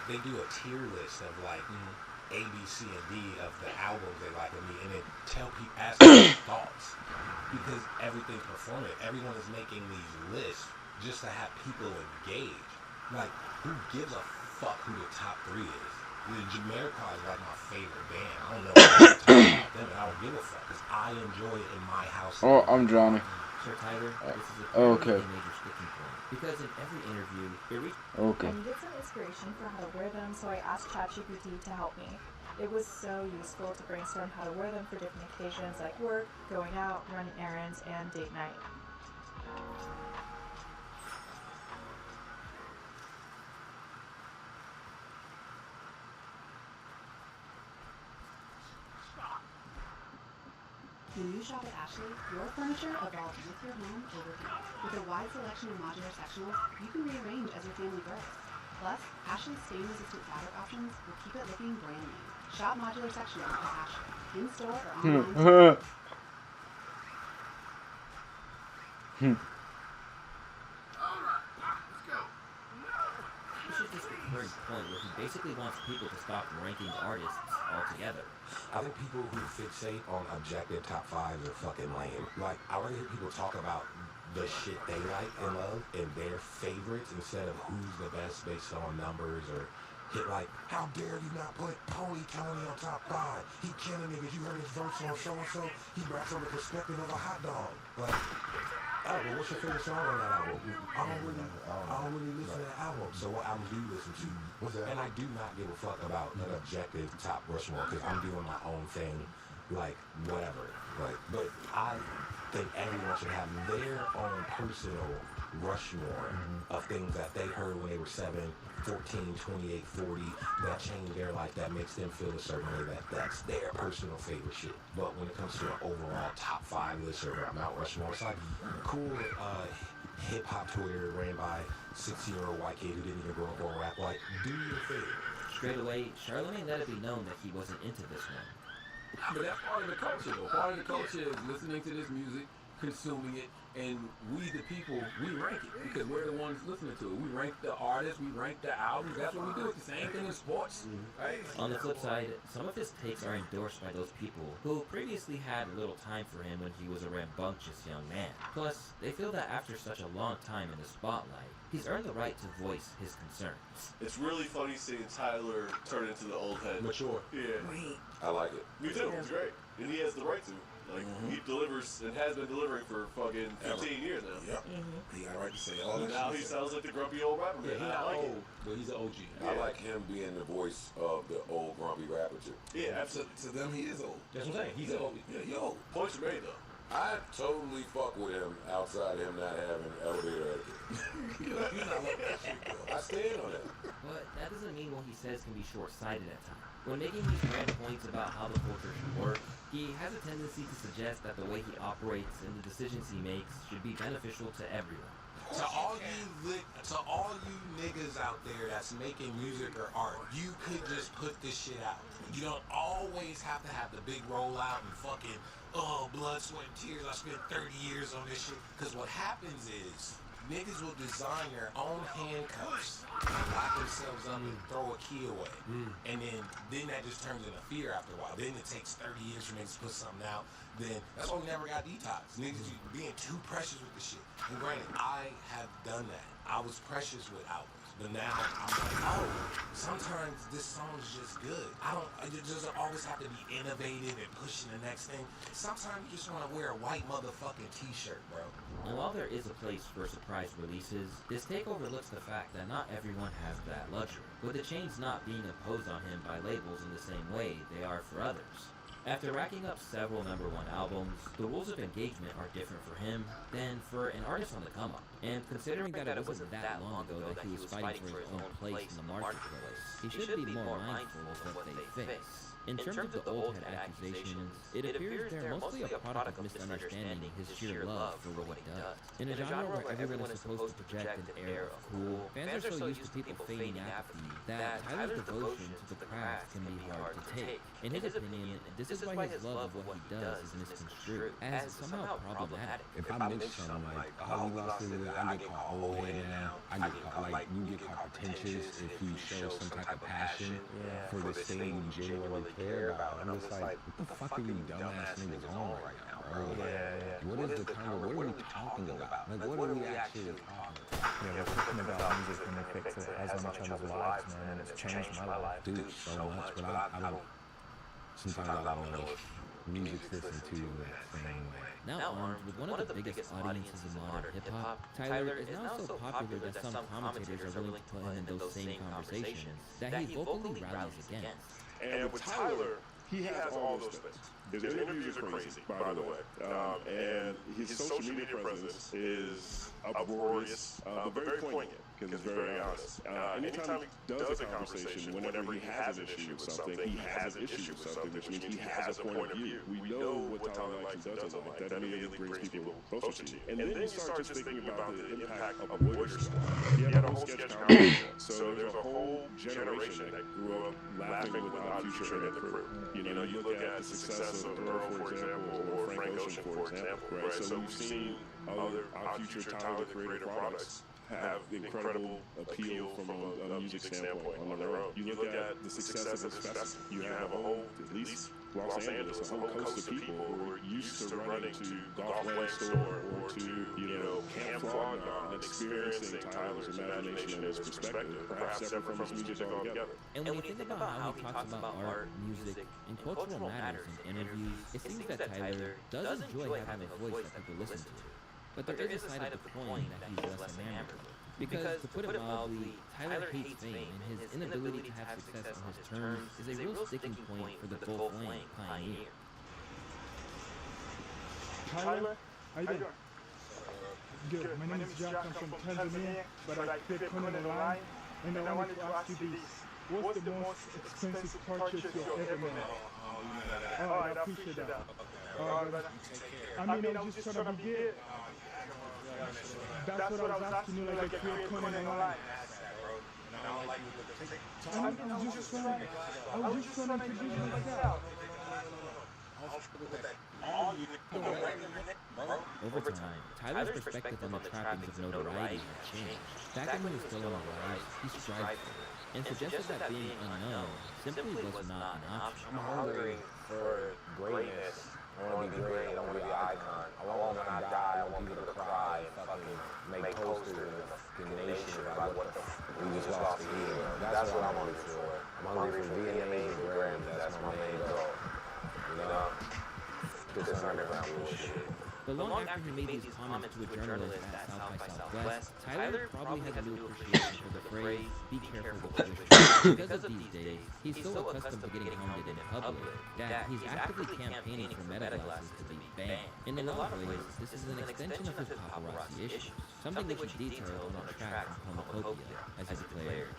They do a tier list of like A, B, C, and D of the albums they like of me, and then tell people, ask them their thoughts. Because everything's performant. Everyone is making these lists just to have people engage. Like, who gives a fuck who the top 3 is? Jamiroquai is like my favorite band. I don't know what to talk about them, and I don't give a fuck because I enjoy it in my house.
Oh, I'm drowning.
Sir Tiger, this is
okay.
a major sticking point. Because in every interview,
Okay.
I needed some inspiration for how to wear them, so I asked ChatGPT to help me. It was so useful to brainstorm how to wear them for different occasions like work, going out, running errands, and date night.
When you shop at Ashley, your furniture evolves with your home over time. With a wide selection of modular sectionals, you can rearrange as your family grows. Plus, Ashley's stain-resistant fabric options will keep it looking brand new. Shop modular sectionals at Ashley, in-store or online.
This is just a recurring point where he basically wants people to stop ranking artists altogether.
I think people who fixate on objective top 5s are fucking lame. Like, I want to hear people talk about the shit they like and love and their favorites instead of who's the best based on numbers or hit like, how dare you not put Pony Tony on top 5? He killing niggas. You heard his verse on so-and-so? He raps from the perspective of a hot dog. Like, oh, well, what's your favorite song on that album? I don't really listen to that album. So what album do you listen to? And I do not give a fuck about an objective top Rushmore because I'm doing my own thing, like whatever. Like, but I think everyone should have their own personal Rushmore of things that they heard when they were 7, 14, 28, 40 that changed their life, that makes them feel a certain way, that's their personal favorite shit. But when it comes to an overall top 5 list or Mount Rushmore, it's like cool hip-hop Twitter ran by 60-year-old white kid who didn't even grow up on rap. Like, do your thing.
Straight away, Charlemagne let it be known that he wasn't into this one.
But that's part of the culture, though. Part of the culture is listening to this music, consuming it, and we, the people, we rank it because we're the ones listening to it. We rank the artists, we rank the albums. That's what we do. It's the same thing in sports. Right?
On the flip side, some of his takes are endorsed by those people who previously had little time for him when he was a rambunctious young man. Plus, they feel that after such a long time in the spotlight, he's earned the right to voice his concerns.
It's really funny seeing Tyler turn into the old head.
Mature.
Yeah.
I like it.
Me too. It's great. And he has the right to. Like, he delivers and has been delivering for fucking 15 years now.
Yep. He got a right to say all that
Now
shit.
he sounds like the grumpy old rapper.
Yeah, he's
I
not
like
old,
it.
but he's an OG.
Yeah.
I like him being the voice of the old grumpy rapper too.
Yeah, absolutely.
To them, he is old.
That's what I'm saying. He's old.
Yeah, he old.
Points are made though.
I totally fuck with him outside him not having elevator etiquette.
You not like that shit, bro.
I stand on that.
But that doesn't mean what he says can be short-sighted at times. When making these grand points about how the culture should work, he has a tendency to suggest that the way he operates and the decisions he makes should be beneficial to everyone.
To all you niggas out there that's making music or art, you could just put this shit out. You don't always have to have the big rollout and fucking, oh, blood, sweat, and tears. I spent 30 years on this shit. Because what happens is, niggas will design their own handcuffs and lock themselves up and throw a key away. And then that just turns into fear after a while. Then it takes 30 years for niggas to put something out. Then that's why we never got detox. Niggas being too precious with the shit. And granted, I have done that. I was precious with albums. But now I'm like, oh, sometimes this song is just good. It doesn't always have to be innovative and pushing the next thing. Sometimes you just want to wear a white motherfucking t-shirt, bro.
And while there is a place for surprise releases, this take overlooks the fact that not everyone has that luxury, with the chains not being imposed on him by labels in the same way they are for others. After racking up several #1 albums, the rules of engagement are different for him than for an artist on the come-up. And considering that it wasn't that long ago that he was fighting for his own place in the marketplace, he should be more mindful of what they face. In terms of the old head accusations, it appears they're mostly a product of misunderstanding his sheer love for what he does. In a genre where everyone is supposed to project an air of cool, fans are so used to people feigning apathy that Tyler's devotion to the craft can be hard to take. In his opinion, this is why his love of what he does is misconstrued as somehow problematic.
If I mix something like, oh, we lost it, I get called old head now. I get called, like, you get called pretentious if you show some type of passion for this thing you genuinely care about. I'm just like, what the fuck are you dumbass niggas on right now, bro? Like, what is the kind of, what are we talking about? Like, what are we actually talking about?
Yeah, we're talking about music and the effect it has on each other's lives, man, and it's changed my life.
Dude, so much, but I don't, sometimes I don't know if music's listened to in that same way.
Now armed with one of the biggest audiences in modern hip-hop, Tyler is now so popular that some commentators are willing to put him in those same conversations that he vocally rallies against.
And with Tyler, he has all those things. His interviews are crazy, by the way. And his social media presence is uproarious, but very poignant, because it's very honest. Anytime he does a conversation, whenever he has an issue with something, he has an issue with something, which means he has a point of view. We know what Tyler likes and doesn't like. That immediately brings people closer to you. And then you start just thinking about the impact of Warrior Squad. He had a whole sketch comedy. So there's a whole generation that grew up laughing with Odd Future and the crew. You know, you look at the success of Earl, for example, or Frank Ocean, for example, right? So we've seen other Odd Future Tyler creative products have incredible appeal from a music standpoint on their own. You look at the success of this festival, you have a whole, at least Los Angeles, a whole coast of people who are used to running to Golf Land Store or to, you know, Camp Flog Gnaw and experiencing Tyler's imagination and his perspective, perhaps separate from his music altogether.
And when you think about how he talks about art, music, and cultural matters in interviews, it seems that Tyler does enjoy having a voice that people listen to. But there is a side of the coin that he's less enamored with. Because, to put it mildly, Tyler hates fame, and his inability to have success on his terms is a real sticking point for the full-flame pioneer.
Tyler, how you doing? Good. My name is Jack. I'm from Tanzania, but I picked Conan in line, and I wanted to ask you this. What's the most expensive purchase you've ever made? All right, I appreciate that. All right, I mean, I was just trying to be good. That's what I was asking you, like I create Conan in line. I was just trying to figure it out.
Over time, Tyler's perspective on the trappings of notoriety has changed. Back when he was still on the rise, he strived for it, and suggested that being unknown simply was not an option.
I'm hungry for greatness. I want to be great. I want to be an icon. I want when I die, I want people to cry and fucking make posters in the fucking nation about what the we just lost a hero. That's what I'm hungry for. I'm hungry for VMAs and Grammys. That's my main goal. You know? This underground bullshit.
But long after he made these comments to a journalist at South by Southwest, Tyler probably has a new appreciation for the phrase, "be careful what you wish for." Because of these days, he's so accustomed to getting hounded in public that he's actively campaigning for meta glasses to be banned. And in a lot of ways, this is an extension of his paparazzi issues, something that he detailed on a track from Cornucopia, as he declared.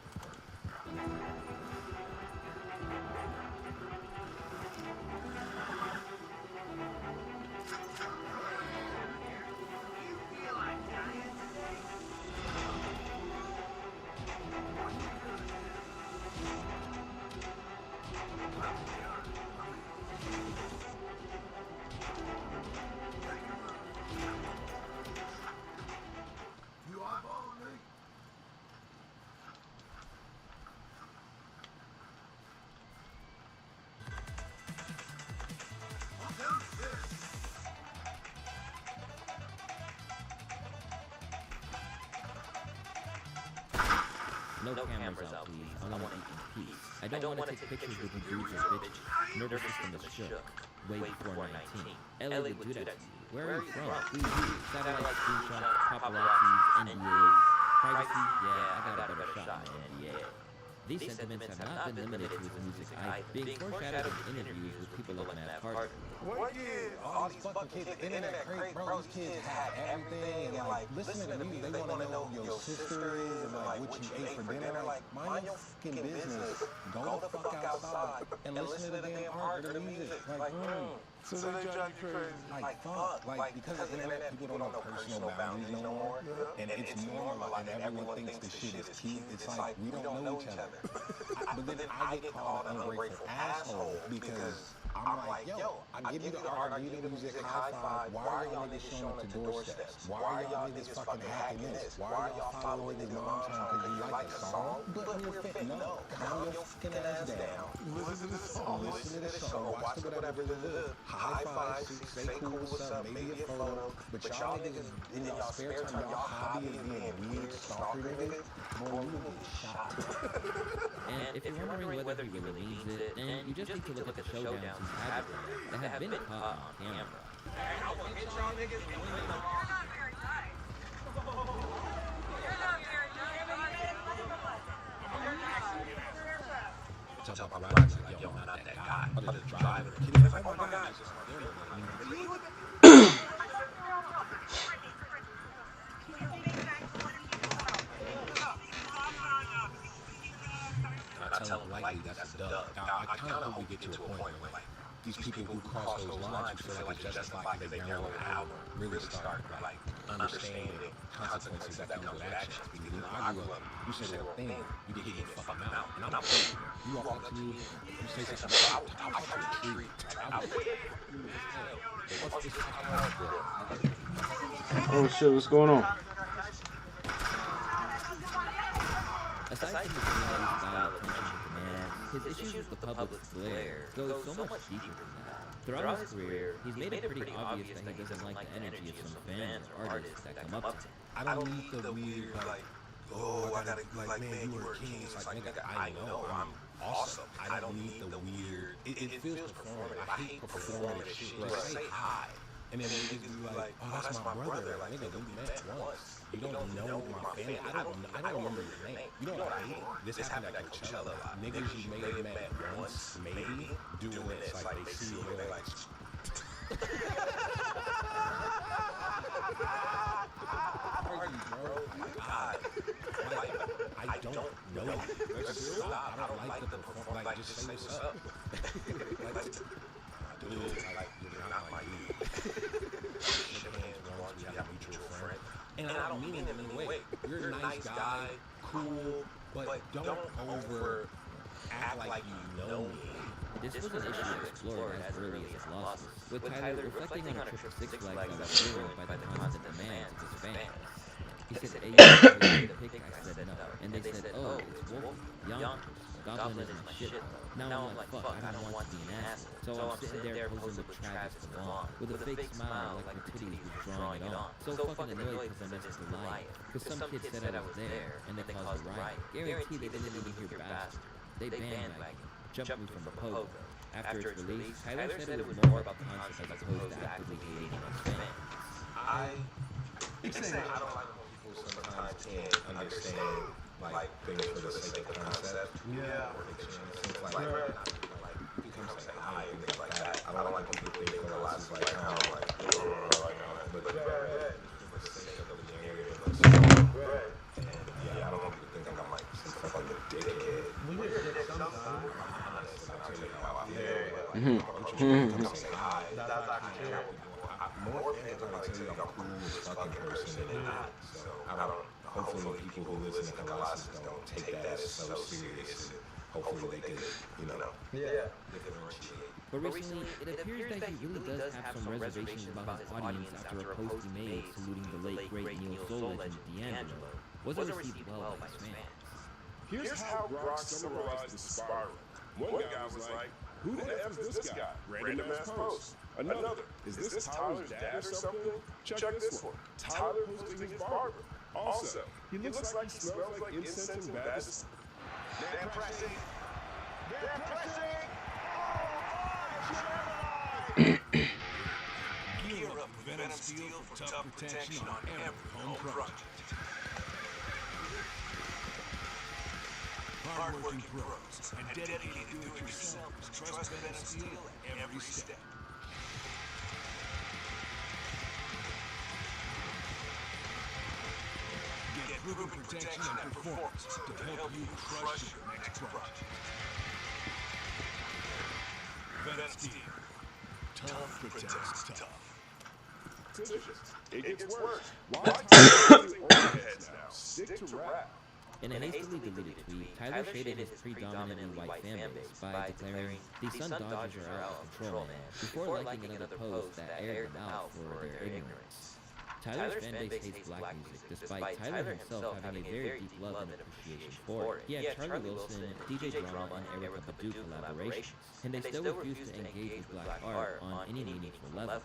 No cameras out, please. I want to eat in peace. I don't want to take pictures with you dudes or bitches. Nervous system is shook. Wait 419. LA would do that to you. Where are you from? Who you? Satellite screenshots, paparazzis, NDAs. Privacy? Yeah, I got a better shot than NDA. These sentiments have not been limited to his music either, being foreshadowed in interviews with people like Matt Carter.
What kid? All these fucking kids, internet crazy, bro. These kids have everything, and like, listening to music, they want to know who your sister is, and like, what you ate for dinner. Like, mind your fucking business. Go the fuck outside and listen to the damn art or the music. Like,
So they drive you crazy.
like, fuck. Like, because of the internet, people don't know personal boundaries no more. And it's normal, and everyone thinks this shit is cute. It's like, we don't know each other. But then I get called an ungrateful asshole because I'm like, yo, I give you the art, I give you the music, high five. Why are y'all niggas showing up to doorsteps? Why are y'all niggas fucking hacking this? Why are y'all following niggas mom's home because you like the song? But you're fit. No, calm your fucking ass down. Listen to the song. Listen to the song. Watch the whatever it is. High five, say cool, what's up, maybe a photo. But y'all niggas, in y'all spare time, y'all hobby is being weird, stalker niggas. Boy, you will get shot.
And if you're wondering whether he really means it, then you just need to look at the showdowns he's had with them that have been caught on camera.
Tell paparazzi, like, yo, I'm not that guy. I'm just driving. He's like, oh my God. I tell him lightly that's a dub. Now, I kind of hope we get to a point where, like, these people who cross those lines who feel like it's justified because they download an album really start, like, understanding consequences that come with actions. Because when I grew up, you say the thing, you get hit in the fucking mouth. And I'm not playing. You walk up to me, you say something, I was on the tree.
Oh shit, what's going on?
Aside from the community's style attention to demand, his issues with the public's glare go so much deeper than that. Throughout his career, he's made it pretty obvious that he doesn't like the energy of some fans or artists that come up to him.
I don't need the weird, like, oh, I gotta, like, man, you were a king. It's like, nigga, I know, I'm awesome. I don't need the weird, it feels performative. I hate performative shit. Like, say hi. And then niggas be like, oh, that's my brother. Like, nigga, we met once. You don't know my family. I don't remember your name. You know what I hate? This happened at Coachella. Niggas you may have met once, maybe, doing this. Like, they see you, they're like, God, I don't know you. Just stop. I don't like the performance. Like, just say what's up. Like, dude, like, you're not my dude. Shake hands once, we have a mutual friend. And I don't mean it in any way. You're a nice guy, cool, but don't over act like you know me.
This was an issue explored as early as his losses, with Tyler reflecting on a trip to Six Flags that was ruined by the constant demands of his fans. He said, hey, you the pick? I said no. And they said, oh, it's Wolfie, Yonkers, Goblin is my shit. Now I'm like, fuck, I don't want to be an asshole. So I'm sitting there posing with Travis Devon, with a fake smile like my titties was drawing it on. So fucking annoyed because I missed the riot. Because some kid said I was there, and they caused a riot. Guarantee they didn't even hear Bastard. They bandwagoned, jumped me from the pogo. After its release, Tyler said it was more about the concept as opposed to actively hating his fans.
I don't like when people sometimes can't understand, like, things for the sake of concept. Yeah. Or they change things like, you can come say hi and things like that. I don't like when people think of us as like, oh, like, but for the sake of the narrative of the story. And yeah, I don't want people to think I'm like some fucking dickhead. We get dick sometimes. I'll tell you how I feel. Come say hi. That's actually true. More fans are gonna tell you I'm the coolest fucking person in that. So I don't. Hopefully, people who listen to Colossus don't take that as so serious. And hopefully, they can, differentiate.
But recently, it appears that he really does have some reservations about his audience after a post he made saluting the late great Neo Soul legend D'Angelo wasn't received well by his fans.
Here's how Brock summarized the spiral. One guy was like, who the F is this guy? Random ass post. Another, is this Tyler's dad or something? Check this one. Tyler posting his barber. Also, He looks like he smells like incense and bats. They're pressing. They're pressing.
Gear up with Venom Steel for tough protection on every home project. Hardworking pros and dedicated do-it-yourselfers trust Venom Steel at every step. Get proven protection and performance to help you crush your next project. Venom Steel. Tough protects tough.
It gets worse. Why Tyler using old heads now? Stick to rap.
In a hastily deleted tweet, Tyler shaded his predominantly white fanbase by declaring, "The Sun Dodgers are out of control, man," before liking another post that aired them out for their ignorance. Tyler's fanbase hates black music, despite Tyler himself having a very deep love and appreciation for it. He had Charlie Wilson, DJ Drama, and Erykah Badu collaborations, and they still refuse to engage with black art on any meaningful level.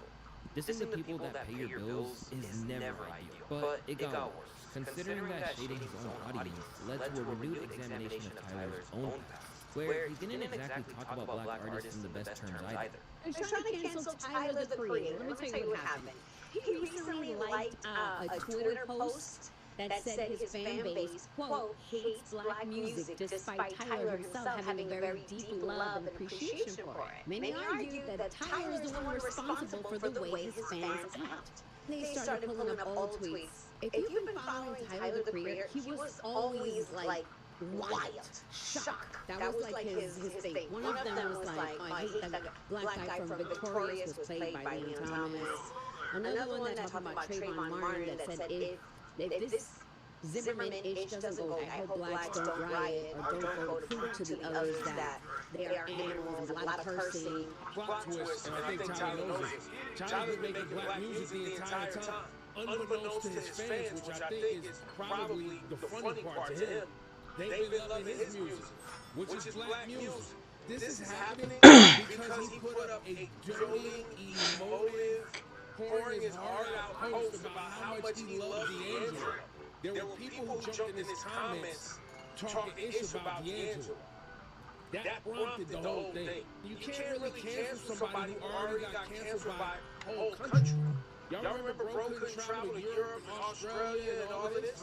Dissing the people that pay your bills is never ideal, but it got worse, considering that shading his own audience led to a renewed examination of Tyler's own past, where he didn't exactly talk about black artists in the best terms either.
They're trying to cancel Tyler the Creator. Let me tell you what happened. He recently liked a Twitter post that said his fan base, quote, hates black music, despite Tyler himself having a very deep love and appreciation for it. Many argue that Tyler is the one responsible for the way his fans act. They started pulling up old tweets. If you've been following Tyler the Creator, he was always like wild, shock. That was like his thing. One of them was like, oh, I hate that black guy from Victorious was played by Leon Thomas. Another one that talked about Trayvon Martin that said if this Zimmerman age doesn't go, I hope blacks don't riot or don't go to prove to the others that they are animals, a lot of cursing.
Plot twist, and I think Tyler knows it. Tyler's been making black music the entire time, unbeknownst to his fans, which I think is probably the funny part to him. They've been loving his music, which is black music. This is happening because he put up a dirty, emotive, pouring his heart out post about how much he loved D'Angelo. There were people who jumped in his comments talking ish about D'Angelo. That prompted the whole thing. You can't really cancel somebody who already got canceled by a whole country. Y'all remember Bro couldn't travel to Europe and Australia and all of this?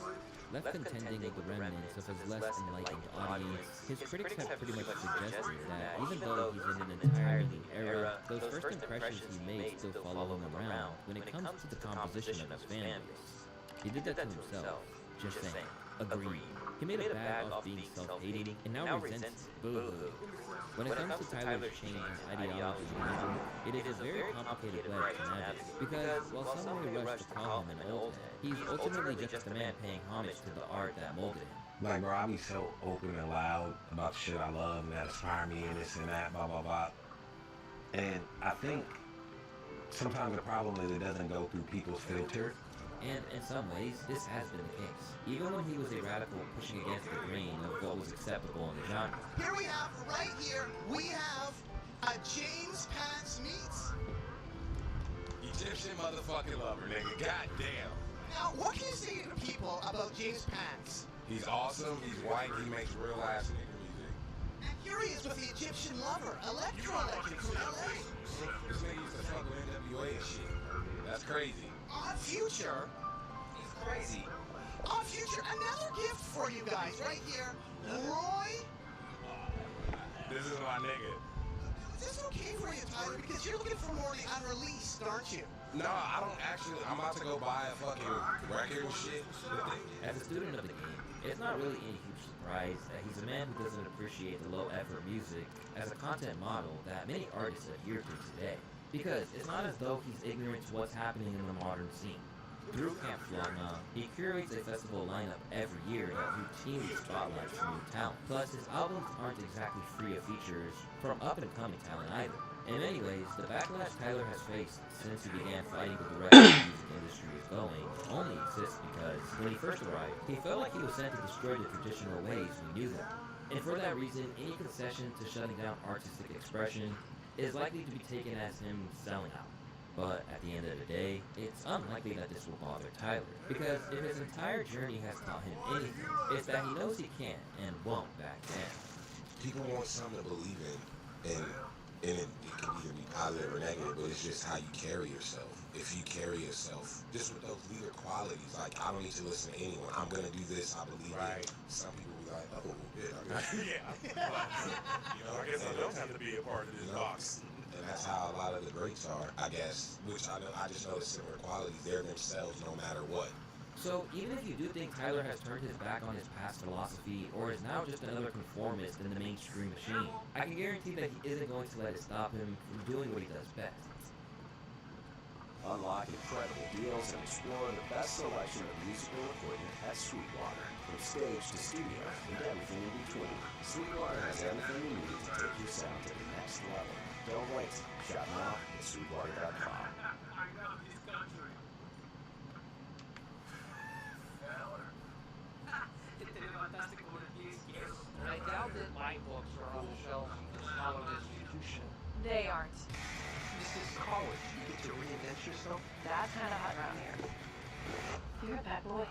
Left contending with the remnants of his less enlightened audience, his critics have pretty much suggested that even though he's in an entirely new era, those first impressions he made still follow him around when it comes to the composition of his fan base. He did that to himself. Just saying. Agreed. He made a bag off being self-hating and now resents it. Boo-hoo. When it comes to Tyler's change in ideology and vision, it is a very complicated wedge to navigate, because while some may rush to call him an old head, he's ultimately just a man paying homage to the art that molded him.
Like, bro, I be so open and loud about the shit I love and that inspire me and this and that, blah, blah, blah. And I think sometimes the problem is it doesn't go through people's filter.
And in some ways, this has been the case. Even when he was a radical pushing against the grain of what was acceptable in the genre.
Here we have, right here, we have a James Pants meets
Egyptian motherfucking lover, nigga. Goddamn.
Now, what can you say to people about James Pants?
He's awesome, he's white, he makes real ass nigga music.
And here he is with the Egyptian lover, Electro Legend from LA.
This nigga used to fuck with NWA and shit. That's crazy.
On Future.
He's crazy.
On Future, another gift for you guys right here. Roy.
This is my nigga.
Is this okay for you, Tyler? Because you're looking for more of the unreleased, aren't you?
No, I don't actually. I'm about to go buy a fucking record and shit.
As a student of the game, it's not really any huge surprise that he's a man who doesn't appreciate the low-effort music as a content model that many artists adhere to today. Because it's not as though he's ignorant to what's happening in the modern scene. Through Camp Flana, he curates a festival lineup every year that routinely spotlights new talent. Plus, his albums aren't exactly free of features from up-and-coming talent either. In many ways, the backlash Tyler has faced since he began fighting with the rest of the music industry is going only exists because, when he first arrived, he felt like he was sent to destroy the traditional ways we knew them. And for that reason, any concession to shutting down artistic expression is likely to be taken as him selling out. But at the end of the day, it's unlikely that this will bother Tyler, because if his entire journey has taught him anything, it's that he knows he can and won't back down.
People want something to believe in, and it can either be positive or negative, but it's just how you carry yourself. If you carry yourself just with those leader qualities, like, I don't need to listen to anyone, I'm gonna do this, I believe it. Some people be like, oh, yeah.
You know, I guess I don't have to be a part of this box.
And that's how a lot of the greats are, I guess, which I just know the similar qualities. They're themselves no matter what.
So even if you do think Tyler has turned his back on his past philosophy, or is now just another conformist in the mainstream machine, I can guarantee that he isn't going to let it stop him from doing what he does best.
Unlock incredible deals and explore the best selection of musical equipment at Sweetwater. From stage to studio and everything in between, Sweetwater has everything you need to take your sound to the next level. Don't wait. Shop now at Sweetwater.com.
I doubt that my books are on the shelves of this solid institution.
They aren't.
This is college. You get to reinvent yourself.
That's kind of hot around here. You're a bad boy.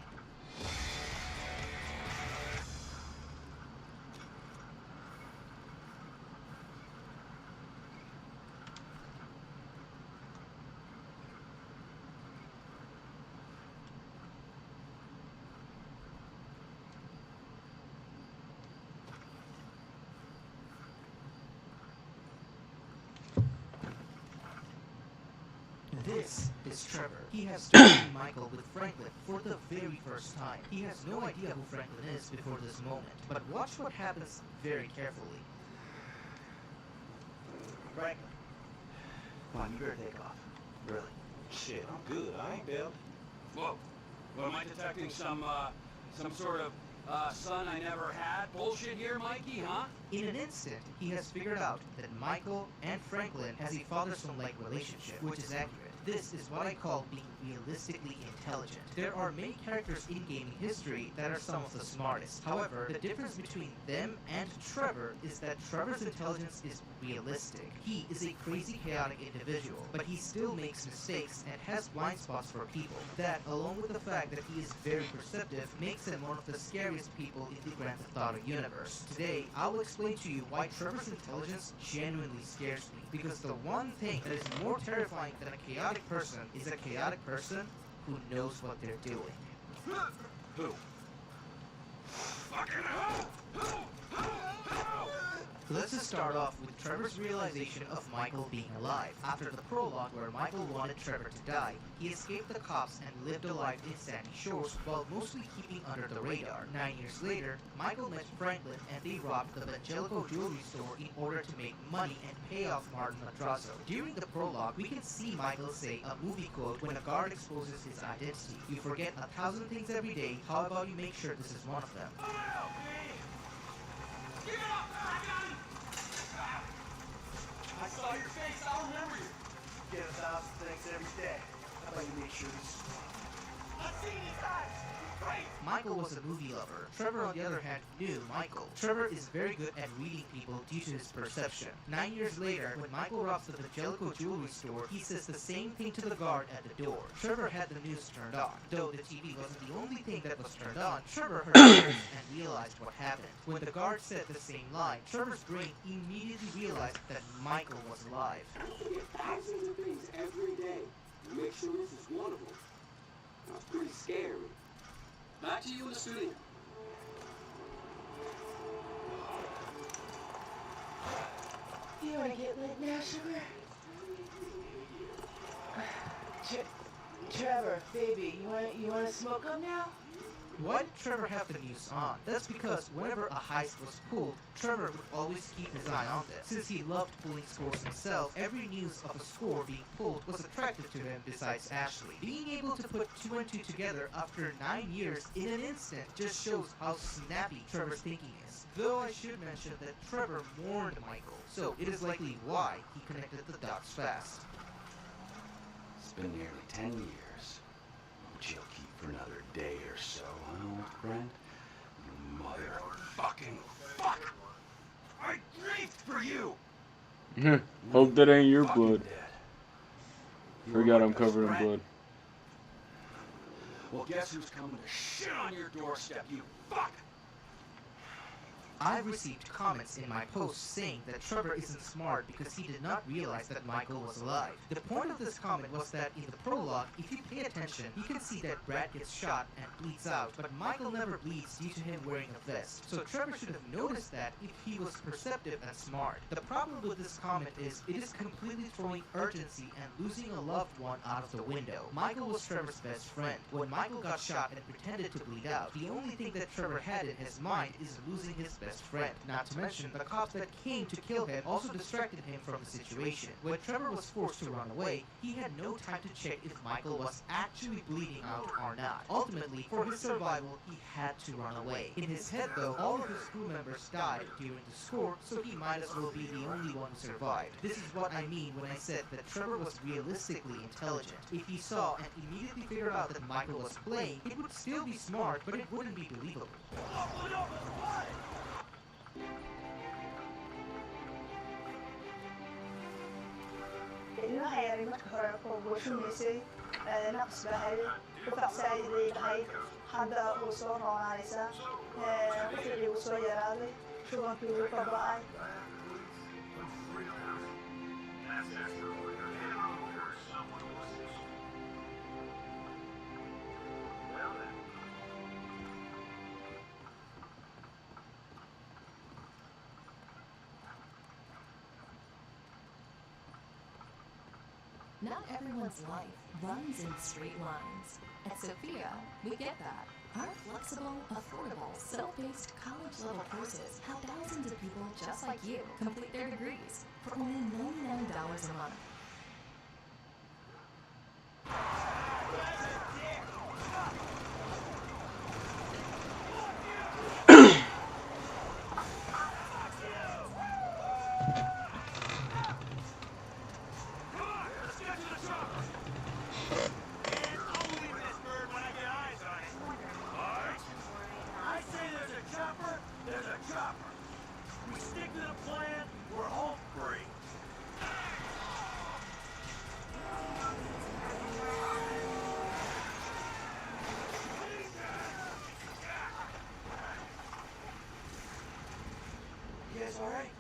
This is Trevor. He has started Michael with Franklin for the very first time. He has no idea who Franklin is before this moment, but watch what happens very carefully.
Franklin. Come on, you better take off. Really.
Shit, I'm good. I ain't Bill. Whoa. Well, am I detecting some sort of son I never had bullshit here, Mikey, huh?
In an instant, he has figured out that Michael and Franklin has a father-son-like relationship, which is accurate. This is what I call being realistically intelligent. There are many characters in gaming history that are some of the smartest. However, the difference between them and Trevor is that Trevor's intelligence is realistic. He is a crazy, chaotic individual, but he still makes mistakes and has blind spots for people. That, along with the fact that he is very perceptive, makes him one of the scariest people in the Grand Theft Auto universe. Today, I will explain to you why Trevor's intelligence genuinely scares me, because the one thing that is more terrifying than a chaotic person is a chaotic person who knows what they're doing.
Who? Fucking hell!
Let's just start off with Trevor's realization of Michael being alive. After the prologue where Michael wanted Trevor to die, he escaped the cops and lived a life in Sandy Shores while mostly keeping under the radar. 9 years later, Michael met Franklin and they robbed the Bangelico jewelry store in order to make money and pay off Martin Madrazo. During the prologue, we can see Michael say a movie quote when a guard exposes his identity. You forget 1,000 things every day, how about you make sure this is one of them?
I saw your face, I'll remember you. Get 1,000 things every day. How about you make sure this is one? I've seen his eyes. Great.
Michael was a movie lover. Trevor, on the other hand, knew Michael. Trevor is very good at reading people due to his perception. 9 years later, when Michael robs the Bangelico jewelry store, he says the same thing to the guard at the door. Trevor had the news turned on. Though the TV wasn't the only thing that was turned on, Trevor heard the news and realized what happened. When the guard said the same line, Trevor's brain immediately realized that Michael was alive.
I forget thousands of things every day. Make sure this is one of them. That's pretty scary. Back to you in the studio.
You wanna get lit now, sugar? Trevor, baby, you wanna smoke up now?
Why did Trevor have the news on? That's because whenever a heist was pulled, Trevor would always keep his eye on them. Since he loved pulling scores himself, every news of a score being pulled was attractive to him besides Ashley. Being able to put 2 and 2 together after 9 years in an instant just shows how snappy Trevor's thinking is. Though I should mention that Trevor warned Michael, so it is likely why he connected the dots fast.
It's been nearly 10 years. Which you'll keep for another day or so, huh, old friend? You motherfucking fuck! I grieved for you!
Hope that ain't your blood. Forgot I'm covered in blood.
Well, guess who's coming to shit on your doorstep, you fuck!
I've received comments in my post saying that Trevor isn't smart because he did not realize that Michael was alive. The point of this comment was that in the prologue, if you pay attention, you can see that Brad gets shot and bleeds out, but Michael never bleeds due to him wearing a vest. So Trevor should have noticed that if he was perceptive and smart. The problem with this comment is it is completely throwing urgency and losing a loved one out of the window. Michael was Trevor's best friend. When Michael got shot and pretended to bleed out, the only thing that Trevor had in his mind is losing his best friend. Not to mention, the cops that came to kill him also distracted him from the situation. When Trevor was forced to run away, he had no time to check if Michael was actually bleeding out or not. Ultimately, for his survival, he had to run away. In his head though, all of his crew members died during the score, so he might as well be the only one who survived. This is what I mean when I said that Trevor was realistically intelligent. If he saw and immediately figured out that Michael was playing, it would still be smart, but it wouldn't be believable.
ilmaha yaray marka hore ku gooshumaysay naqs baa hayay qufac saa'id bay ahayd hadda wuu soo roonaanaysaa quficii wuu soo yaraaday shubankii wuu ka ba'ay
Not everyone's life runs in straight lines. At Sophia, we get that. Our flexible, affordable, self-paced college-level courses help thousands of people just like you complete their degrees for only $99 a month.
You guys alright?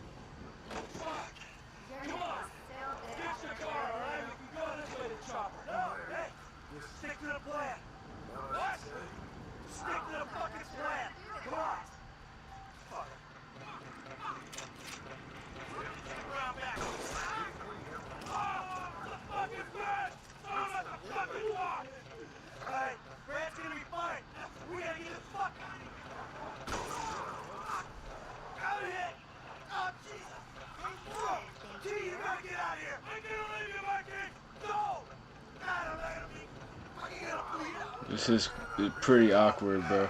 Fuck! Come on! Fix the car, alright? We can go this way to Chopper. No! Hey! Just stick to the plan. What? Stick to the fucking plan! Come on! Fuck. Round back. Oh! The fucking plan! Throw him at the fucking wall! Alright, Brad's gonna be fine. We gotta get the fuck out of here. Out of here! Oh, Jesus! T, you gotta get out of here! I'm gonna leave you, Mikey! Go! God, I'm not gonna be fucking gonna bleed out!
This is pretty awkward, bro.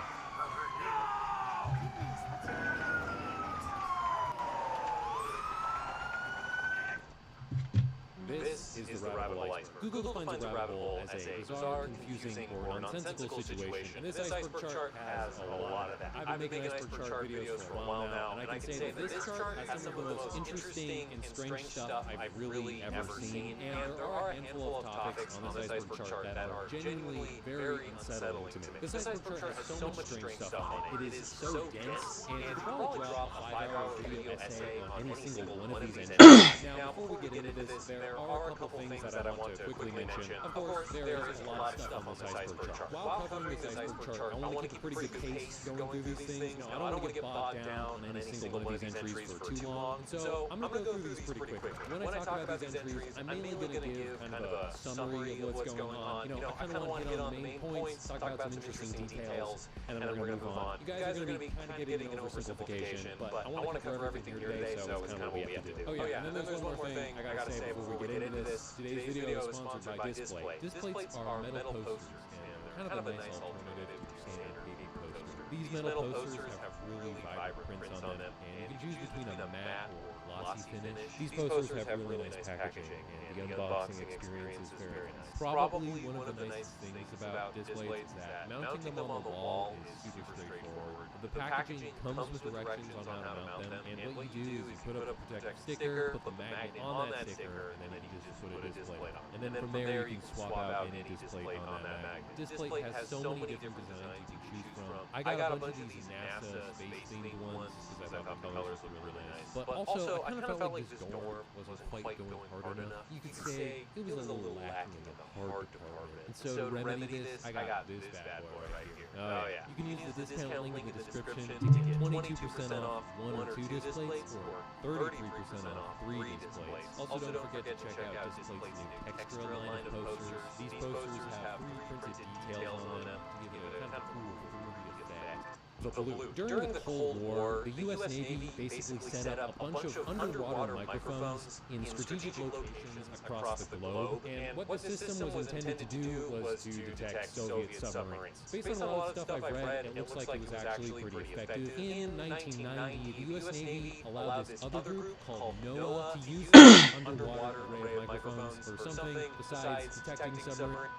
This is the rabbit hole iceberg. Google defines a rabbit hole as a bizarre, confusing, or nonsensical situation, and this iceberg chart has a lot of that. I've been making iceberg chart videos for a while now, and I can say that this chart has some of the most interesting and strange stuff I've really ever seen, and there are a handful of topics on this iceberg chart that are genuinely very unsettling to me. This iceberg chart has so much strange stuff on it. It is so dense, and you could probably drop a 5-hour video essay on any single one of these entries. Now, before we get into this, there are a couple things that I want to quickly mention. Of course, there is a lot of stuff on this iceberg chart. While covering this iceberg chart, I want to keep a pretty good pace going through these things. Now, I don't want to get bogged down on any single one of these entries for too long, so I'm going to go through these pretty quickly. When I talk about these entries, I'm mainly going to give kind of a summary of what's going on. You know, I kind of want to hit on the main points, talk about some interesting details, and then we're going to move on. You guys are going to be kind of getting an oversimplification, but I want to cover everything here today, so it's kind of what we have to do. Oh yeah, and then there's one more thing I got to say before we get into this. Today's video is sponsored by Display. Displays are metal posters, and they're kind of a nice alternative to standard BD posters. These metal posters have really vibrant prints on them, and you can choose between a matte or glossy finish. These posters have really nice packaging, and the unboxing experience is very nice. Probably one of the nicest things about displays is that mounting them on the wall is super straightforward. The packaging comes with directions on how to mount them, and what you do is you put up a protective sticker, put the magnet on that sticker, and then you just put a display on. And then from there you can swap out any display on that magnet. Display has so many different designs you can choose from. I got a bunch of these NASA space-themed ones because I thought the colors were really nice. But also, I kind of felt like this door wasn't quite going hard enough. You could say it was a little lacking in the hard department. And so to remedy this, I got this bad boy right here. Oh yeah. You can use the discount link in the description to get 22% off 1 or 2 displays or 33% off 3 displays. Also, don't forget to check out Displays' new extra line of posters. These posters have pre-printed details on them to give it a kind of cool 3D effect. The balloon. During the Cold War, the U.S. Navy basically set up a bunch of underwater microphones in strategic locations across the globe, and what the system was intended to do was to detect Soviet submarines. Based on a lot of stuff I've read, it looks like it was actually pretty effective. In 1990, the U.S. Navy allowed this other group called NOAA to use the underwater array of microphones for something besides detecting submarines.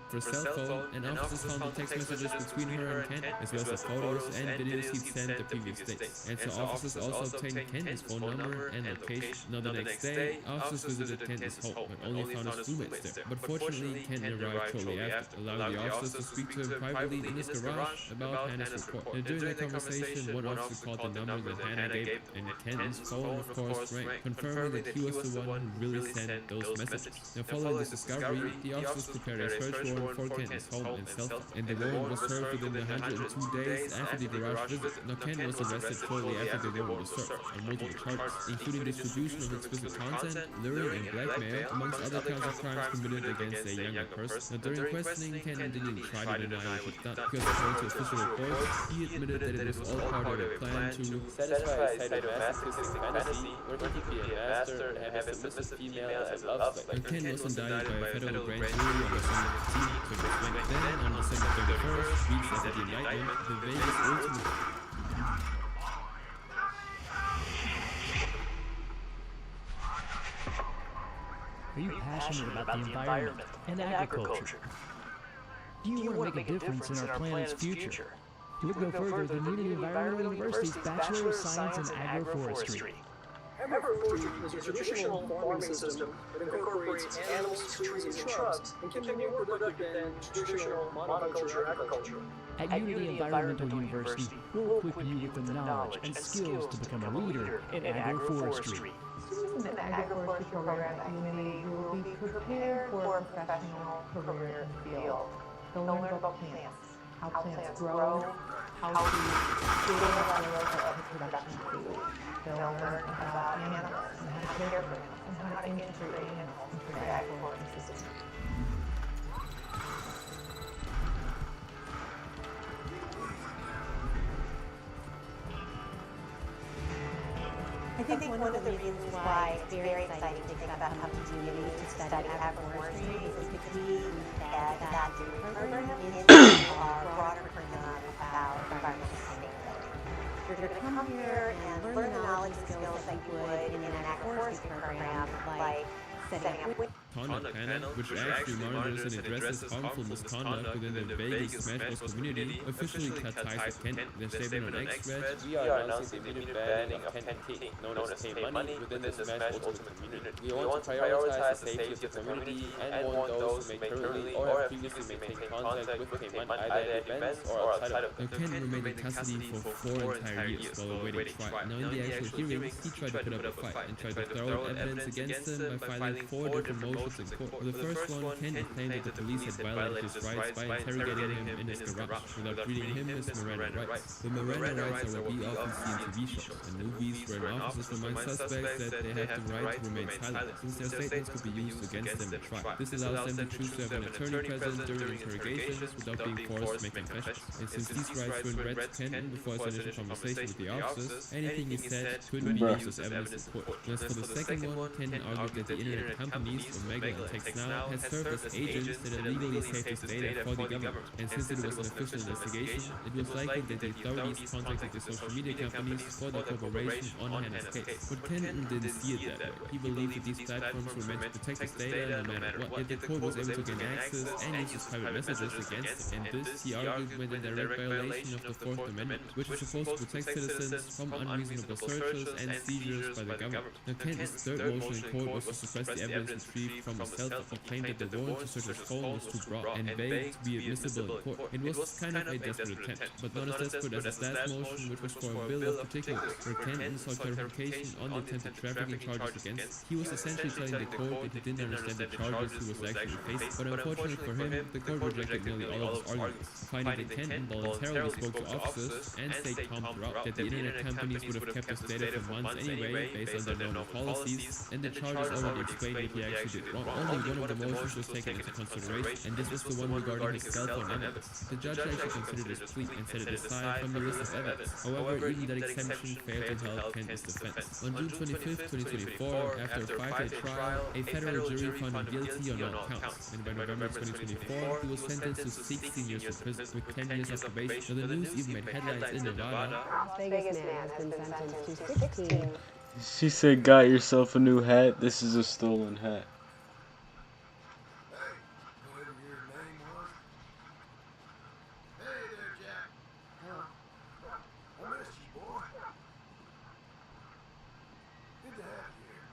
For cell phone, and officers found the text messages between her and Ken, as well as photos and videos he'd sent the previous days. And so officers also obtained Ken's phone number and location. Now the next day, officers visited Ken's home, but only found his roommates there. But fortunately, Ken arrived shortly after, allowing the officers to speak to him privately in his garage about Hannah's report. And during that conversation, one officer called the number that Hannah gave, and Ken's phone, of course, rang, confirming that he was the one who really sent those messages. Now following this discovery, the officers prepared a search warrant for Ken's home and cell phone, and the warrant was served within 102 days after the garage visit. Now Ken was arrested shortly after the warrant was served on multiple charges, including distribution of explicit content, luring and blackmail, amongst other kinds of crimes committed against a younger person. Now during questioning, Ken didn't try to deny it was done, because according to official reports, he admitted that it was all part of a plan to
satisfy his sadomasochistic fantasy, where he could be a master and have a submissive female as a love slave.
Ken was indicted by a federal grand jury on December 15th. Then, on December 31st, weeks after the indictment, the Vegas Ultimate...
Are you passionate about the environment and agriculture? Do you want to make a difference in our planet's future? Look no further than Unity Environmental University's Bachelor of Science in Agroforestry.
Agroforestry is a traditional farming system that incorporates animals, trees, and shrubs and can be more productive than traditional monoculture agriculture.
At Unity Environmental University, we'll equip you with the knowledge and skills to become a leader in agroforestry.
Students in the agroforestry program at Unity will be prepared for a professional career in the field. They'll learn about plants, how plants grow, how to create a cycle of production food. They'll learn about animals and how to care for them and how to integrate animals into the agroforestry system. I think one of the reasons why it's very exciting to think about coming to Unity to study agroforestry is because we embed that degree program into our broader curriculum about environmental sustainability. You're going to come here and learn the knowledge and skills that you would in an agroforestry program, like setting up
Conduct Panel, which actually monitors and addresses harmful misconduct within the Vegas Smash Bros community, officially cut ties with Kent. Their statement on X read,
"We are announcing the immediate banning of Kent, known as Pay Money, within the Smash Ultimate community. We want to prioritize the safety of the community and want those who may currently or have previously maintained contact with Pay Money either at events or outside of
it." Now Kent remained in custody for 4 entire years while awaiting trial. Now in the actual hearings, he tried to put up a fight and tried to throw evidence against him by filing 4 different motions in court. For the first one, Kent claimed that the police had violated his rights by interrogating him in his garage without treating him as Miranda rights. The Miranda rights are what we often see in TV shows and movies where officers remind suspects that they have the right to remain silent, since their statements could be used against them at trial. This allows them to choose to have an attorney present during interrogations without being forced to make confessions. And since these rights weren't read to Kenton before his initial conversation with the officers, anything he said couldn't be used as evidence in court. As for the second one, Kenton argued that the internet companies or Megla takes now has served as agents that illegally saved his data for the government. And since it was an official investigation, it was likely that the authorities contacted the social media companies for their cooperation on Hannah's case. But Kenton didn't see it that way. He believed that these platforms were meant to protect his data no matter what, yet the court was able to gain access and use his private messages against him. And this, he argued, went in direct violation of the Fourth Amendment, which is supposed to protect citizens from unreasonable searches and seizures by the government. Now, Kenton's third motion in court was to suppress the evidence retrieved from his cell phone. He claimed that the warrant to search his phone was too broad and vague to be admissible in court. It was kind of a desperate attempt, but not as desperate as his last motion, which was for a bill of particulars, where Kenton sought clarification on the attempted trafficking charges against. He was essentially telling the court that he didn't understand the charges he was actually facing, but unfortunately for him, the court rejected nearly all of his arguments, finding that Kenton voluntarily spoke to officers and stayed calm throughout, that the internet companies would have kept his data for months anyway, based on their known policies, and the charges already explained what he actually did wrong. Only one of the motions was taken into consideration, and this was the one regarding his cell phone evidence. The judge actually considered his plea and set it aside from the list of evidence. However, even that exemption failed to help Kenton's defense. On June 25, 2024, after a 5-day trial, a federal jury found him guilty on all counts, and by November 2024, he was sentenced to 16 years in prison with 10 years of probation. Now, the news even made headlines in Nevada.
Las Vegas man has been sentenced to 16.
She said, "Got yourself a new hat. This is a stolen hat."
Whatever your name was. Hey there, Jack. I missed you, boy. Good to have you here.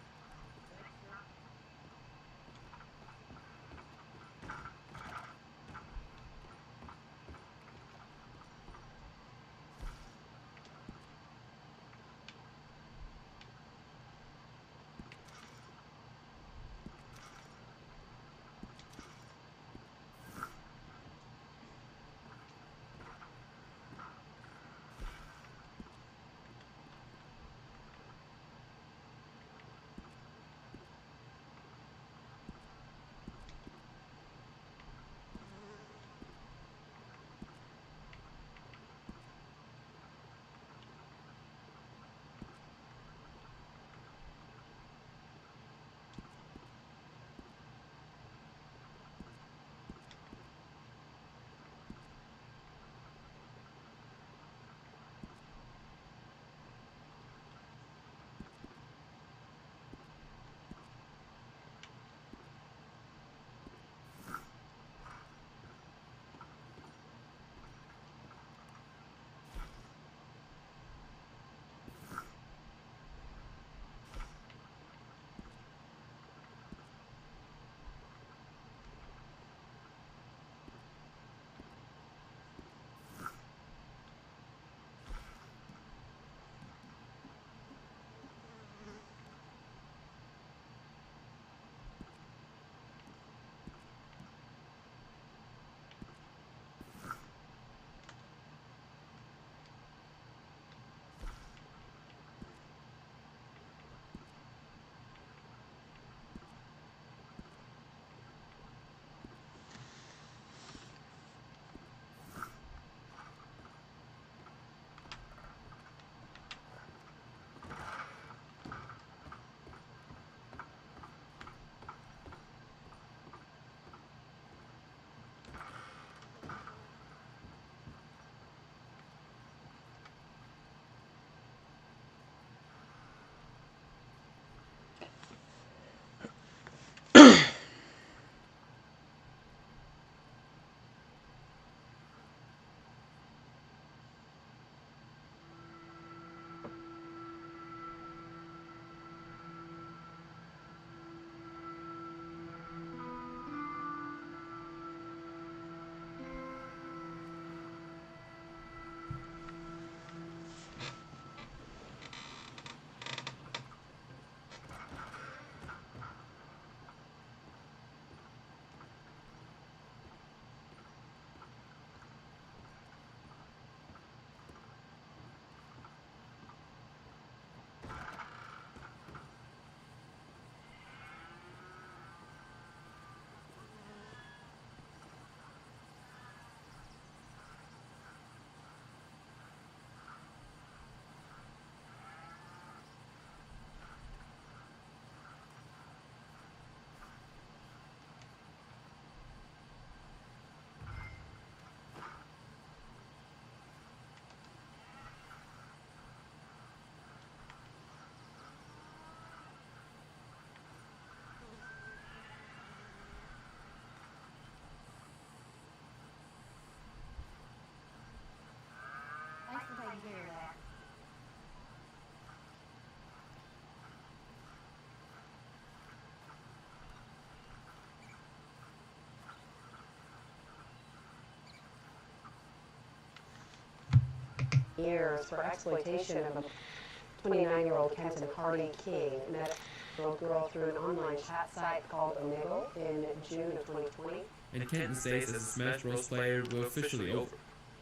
years for exploitation of a 29-year-old Kenton Hardy King met a little girl through an online chat site called Omegle in June of 2020.
And Kenton's days as a Smash Bros. Player were officially over.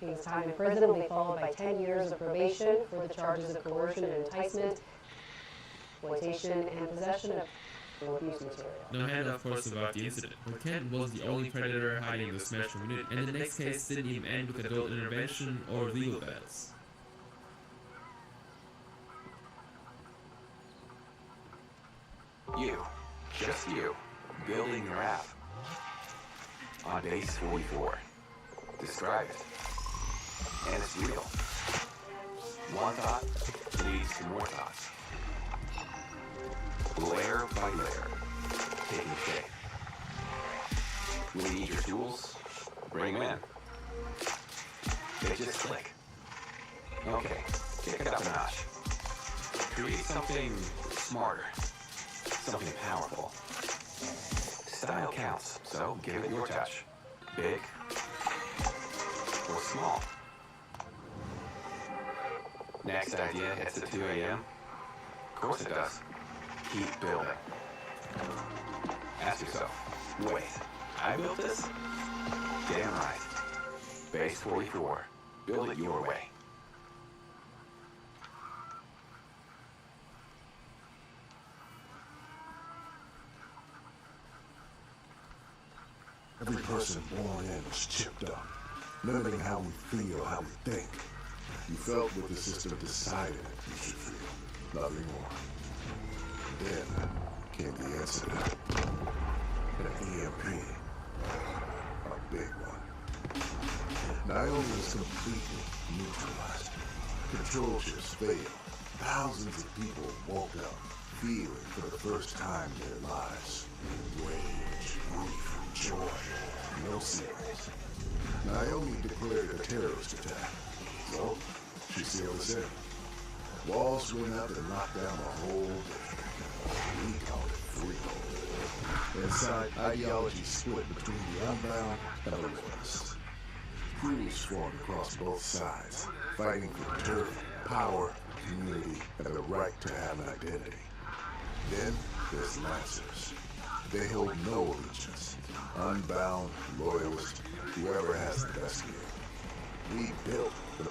King's time in prison will be followed by 10 years of probation for the charges of coercion and enticement, exploitation, and possession of abuse material.
Now Hannah of course survived the incident, but Kenton wasn't the only predator hiding in the Smash community, and the next case didn't even end with adult intervention or legal battles.
You, just you, building your app on base 44. Describe it. And it's real. One thought leads to more thoughts. Layer by layer, taking shape. When you need your tools, bring them in. They just click. Okay, kick it up a notch. Create something smarter. Something powerful. Style counts, so give it your touch. Big or small. Next idea hits at 2 a.m. Of course it does. Keep building. Ask yourself, wait, I built this? Damn right. Base 44. Build it your way.
Every person born in is chipped up, limiting how we feel, how we think. You felt what the system decided you should feel, nothing more. Then came the incident. An EMP. A big one. Naomi was completely neutralized. Control chips failed. Thousands of people woke up, feeling for the first time in their lives. Rage, grief, joy, no secrets. Naomi declared a terrorist attack. So, she sealed us in. Walls went up and locked down the whole district. We call it free. Inside, ideology split between the Unbound and the Loyalists. Crews formed across both sides, fighting for turf, power, community, and the right to have an identity. Then there's Lancers. They hold no allegiance. Unbound, Loyalist, whoever has the best gear. We built the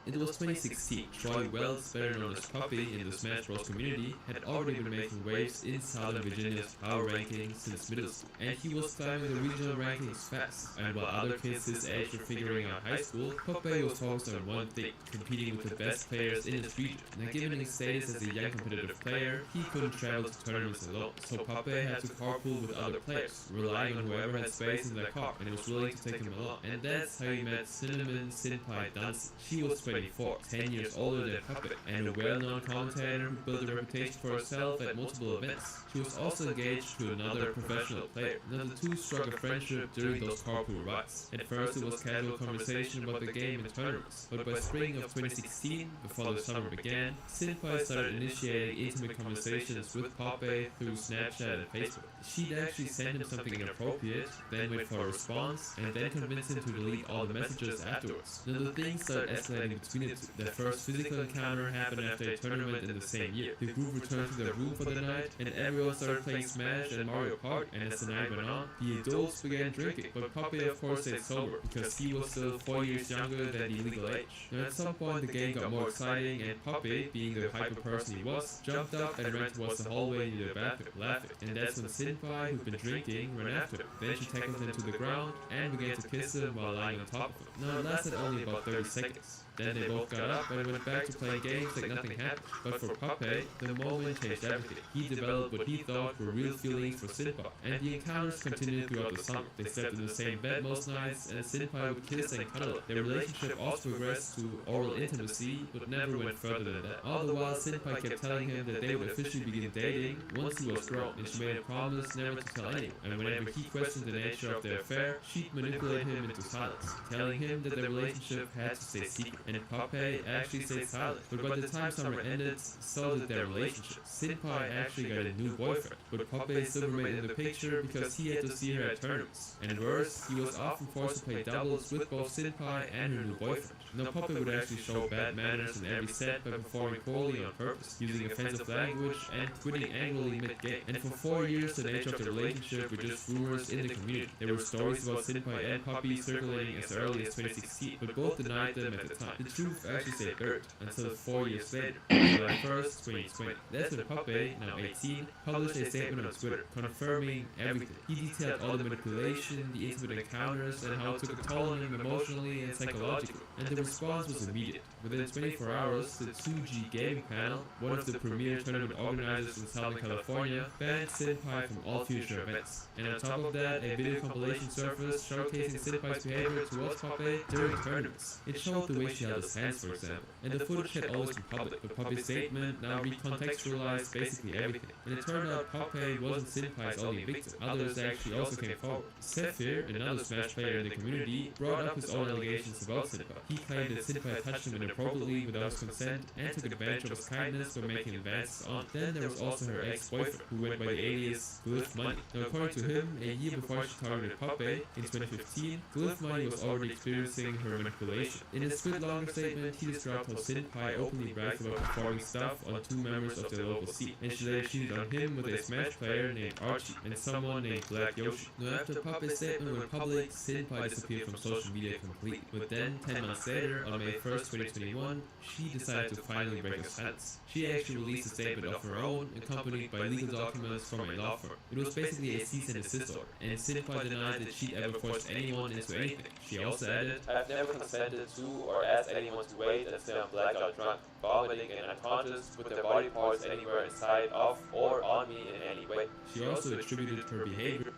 It was 2016. Troy Wells, better known as Puppy in the Smash Bros. Community, had already been making waves in Southern Virginia's power rankings since middle school, and he was climbing the regional rankings fast. And while other kids his age were figuring out high school, Puppy was focused on one thing: competing with the best players in his region. Now, given his status as a young competitive player, he couldn't travel to tournaments alone, so Puppy had to carpool with other players, relying on whoever had space in their car and was willing to take him along. And that's how he met Cinnamon Senpai Dancy. She was 24, 10 years older than Puppet, and a well-known commentator who built a reputation for herself at multiple events. She was also engaged to another professional player. Now the two struck a friendship during those carpool rides. At first it was casual conversation about the game and tournaments, but by spring of 2016, before the summer began, Senpai started initiating intimate conversations with Puppet through Snapchat and Facebook. She'd actually send him something inappropriate, then wait for a response, and then convince him to delete all the messages afterwards. Now the things started escalating between the two. Their first physical encounter happened after a tournament in the same year. The group returned to their room for the night, and everyone started playing Smash and Mario Kart, and as the night went on, the adults began drinking, but Puppy of course stayed sober, because he was still 4 years younger than the legal age. Now at some point the game got more exciting, and Puppy, being the hyper person he was, jumped up and ran towards the hallway near the bathroom, laughing, and that's when Senpai, who'd been drinking, ran after him. Then she tackled him to the ground, and began to kiss him while lying on top of him. Now it lasted only about 30 seconds. Then they both got up and went back to playing games like nothing happened. But for Puppet, the moment changed everything. He developed what he thought were real feelings for Senpai, and the encounters continued throughout the summer. They slept in the same bed most nights, and Senpai would kiss and cuddle. Their relationship also progressed to oral intimacy, but never went further than that. All the while, Senpai kept telling him that they would officially begin dating once he was grown, and she made a promise never to tell anyone. And whenever he questioned the nature of their affair, she'd manipulate him into silence, telling him that their relationship had to stay secret. and Poppy actually stayed silent. But by the time summer ended, so did their relationship. Senpai actually got a new boyfriend, but Poppy still remained in the picture because he had to see her at tournaments. And worse, he was often forced to play doubles with both Senpai and her new boyfriend. Now Poppy would actually show bad manners in every set by performing poorly on purpose, using offensive language and quitting angrily mid-game. And for 4 years, the nature of the relationship were just rumors in the community. There were stories about Senpai and Poppy circulating as early as 2016, but both denied them at the time. The truth actually stayed buried until 4 years later, July 1st, 2020. That's when Poppy, now 18, published a statement on Twitter, confirming everything. He detailed all the manipulation, the intimate encounters, and how it took a toll on him emotionally and psychologically. And the response was immediate. Within 24 hours, the 2G Gaming Panel, one of the premier tournament organizers in Southern California, banned Senpai from all future events. And on top of that, a video compilation surfaced showcasing Senpai's behavior towards Poppy during tournaments. It showed the way she held his hands, for example. And the footage had always been public, but Poppy's statement now recontextualized basically everything. And it turned out Poppy wasn't Senpai's only victim. Others actually also came forward. Zephyr, another Smash player in the community, brought up his own allegations about Senpai. He claimed that Senpai touched him inappropriately without his consent and took advantage of his kindness by making advances on. Then there was also her ex-boyfriend, who went by the alias Glyph Money. Now according to him, a year before she targeted Poppy, in 2015, Glyph Money was already experiencing her manipulation. In his split longer statement, he described how Senpai openly bragged about performing stuff on 2 members of their local scene, and she later cheated on him with a Smash player named Archie and someone named Black Yoshi. Now after Poppy's statement went public, Senpai disappeared from social media completely. But then, 10 months later, on May 1st, 2021, she decided to finally break her silence. She actually released a statement of her own, accompanied by legal documents from a law firm. It was basically a cease and desist order, and Senpai denied that she'd ever forced anyone into anything. She also added,
"I've never consented to or asked anyone to wait until I'm blackout drunk, vomiting and unconscious with their body parts anywhere inside of or on me in any way."
She also attributed her behavior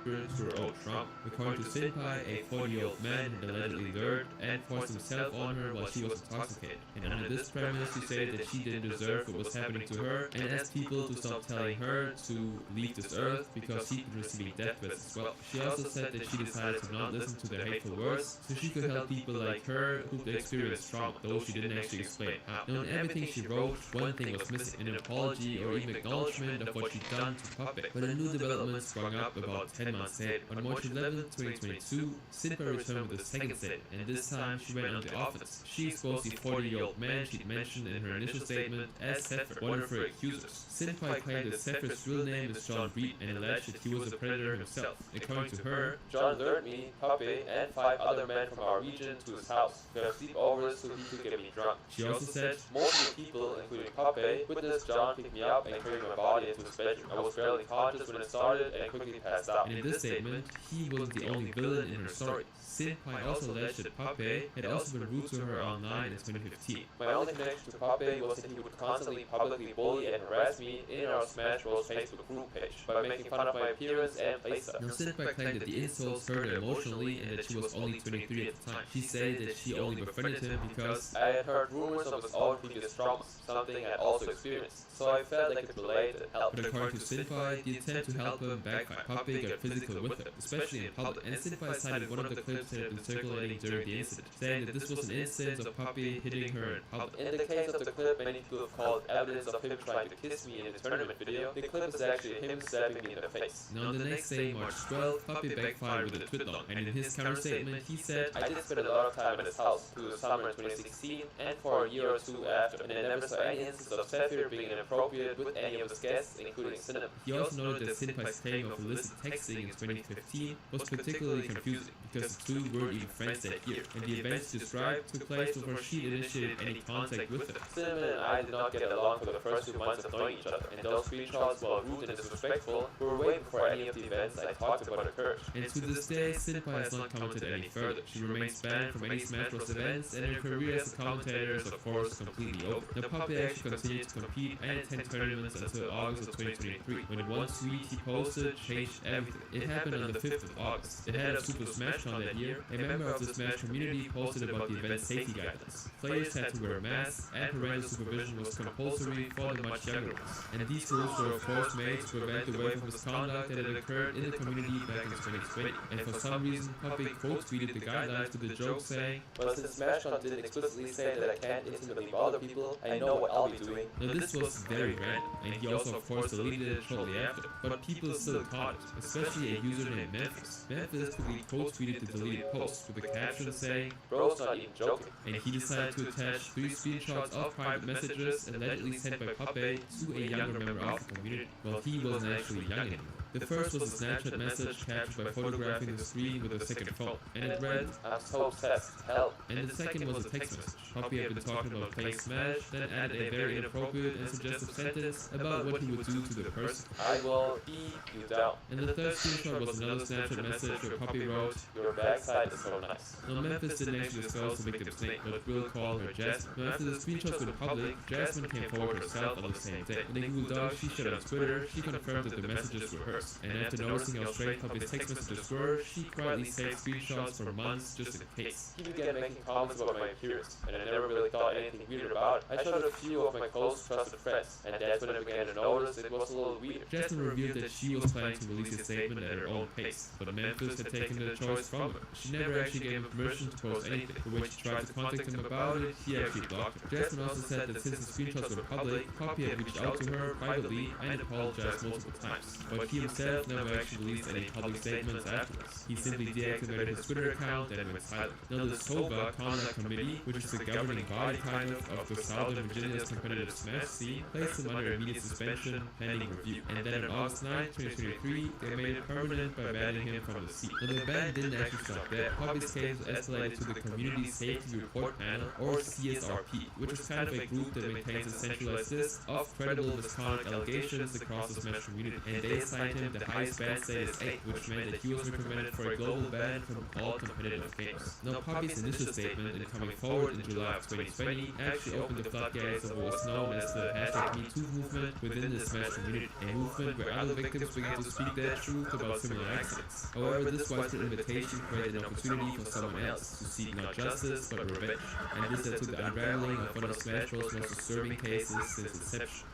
to her own trauma. According to Senpai, a 40-year-old man had allegedly lured and forced himself on her while she was intoxicated. And under this premise, she said that she didn't deserve what was happening to her and asked people to stop telling her to leave this earth because she'd been receiving death threats as well. She also said that she decided to not listen to their hateful words so she could help people like her who'd experienced trauma, though she didn't actually explain how. Now in everything she wrote, one thing was missing, an apology or even acknowledgement of what she'd done to Poppy. But a new development sprung up about 10 months later. On March 11, 2022, Senpai returned with a second statement, and this time she went on the offense. She exposed the 40-year-old man she'd mentioned in her initial statement as Zephyr, one of her accusers. Senpai claimed that Zephyr's real name is John Reed and alleged that he was a predator himself. According to her,
"John lured me, Poppy, and 5 other men from our region to his house to have sleepovers so he could get me drunk."
She also said,
"Most of the people, including Poppy, witnessed John pick me up and carry my body into his bedroom. I was barely conscious when it started and quickly passed out."
And in this statement, he wasn't the only villain in her story. Senpai also alleged that Poppy had also been rude to her online in 2015.
"My only connection to Poppy was that he would constantly publicly bully and harass me in our Smash Bros Facebook group page by making fun of my appearance and playstyle."
Now Senpai claimed that the insults hurt her emotionally and that she was only 23 at the time. She said that she only befriended him because
I had heard rumors of his own previous traumas, something I also experienced, so I felt I could relate and help.
But according to Senpai, the attempt to help him backfired. Poppy got physical with him, especially in public, and Senpai cited one of the clips that had been circulating during the incident, saying that this was an instance of Poppy hitting her in public.
In the case of the clip many people have called evidence of him trying to kiss me in the tournament video, the clip is actually him slapping me in the face.
Now on the next day, March 12th, Poppy backfired with a tweet log, and in his counter statement he said,
"I did spend a lot of time at his house through the summer in 2016 and for a year or 2 after, and I never saw any instance of Zephyr being inappropriate with any of his guests, including Cinnamon."
He also noted that Senpai's claim of illicit texting in 2015 was particularly confusing, because the two weren't even friends that year, and the events described took place before she initiated any contact with him.
Cinnamon and I did not get along for the first 2 months of knowing each other, and those screenshots, while rude and disrespectful, were way before any of the events I talked about occurred.
And to this day, Senpai has not commented any further. She remains banned from any Smash Bros events, and her career as a commentator is of course completely over. Now Poppy actually continued to compete and attend tournaments until August of 2023, when one tweet he posted changed everything. It happened on the 5th of August. Ahead of Super SmashCon that year, a member of the Smash community posted about the event's safety guidelines. Players had to wear masks, and parental supervision was compulsory for the much younger ones. And these rules were of course made to prevent the wave of misconduct that had occurred in the community back in 2020. And for some reason, Poppy quote-tweeted the guidelines with the joke saying,
"But since SmashCon didn't explicitly say that I can't intimately bother people, I know what I'll be doing."
Now this was very random, and he also of course deleted it shortly after, but people still caught it, especially a user named Memphis. Memphis quickly quote-tweeted the deleted post with a caption saying,
"Bro's not even joking."
And he decided to attach 3 screenshots of private messages allegedly sent by Poppy to a younger member of the community. Well, he wasn't actually young anymore. The first was a Snapchat message captured by photographing the screen with a second phone, and it read,
"I'm so obsessed, help."
And the second was a text message. Poppy had been talking about playing Smash, then added a very inappropriate and suggestive sentence about what he would do to the person.
"I will beat you down."
And the third screenshot was another Snapchat message where Poppy wrote,
"Your backside is so nice."
Now Memphis didn't actually disclose the victim's name, but will call her Jasmine. Now after the screenshots went public, Jasmine came forward herself on the same day. In a Google Doc she shared on Twitter, she confirmed that the messages were hers. And after noticing how strange Poppy's text messages were, she quietly saved screenshots for months just in case.
He began making comments about my appearance, and I never really thought anything weird about it. I showed a few of my close trusted friends, and that's when I began to notice it was a little weird.
Jasmine revealed that she was planning to release a statement at her own pace, but Memphis had taken the choice from her. She never actually gave him permission to post anything, but when she tried to contact him about it, he actually blocked her. Jasmine also said that since the screenshots were public, Poppy had reached out to her privately and apologized multiple times, but he himself never actually released any public statements afterwards. He simply deactivated his Twitter account and went silent. Now the SOVA Conduct Committee, which is the governing body kind of the Southern Virginia's competitive Smash scene, placed him under immediate suspension pending review. And then on August 9, 2023, they made it permanent by banning him from the seat. Now the ban didn't actually stop there. Poppy's case was escalated to the Community Safety Report Panel, or CSRP, which is kind of a group that maintains a centralized list of credible misconduct allegations across the Smash community, and they assigned him the highest ban status 8, which meant that he was recommended for a global ban from all competitive games. Now Poppy's initial statement in coming forward in July of 2020 actually opened the floodgates of what was known as the #MeToo movement within the Smash community, a movement where other victims began to speak their truth about similar accidents. However, this widespread invitation created an opportunity for someone else to seek not justice but revenge, and this led to the unraveling of one of Smash Bros' most disturbing cases since inception.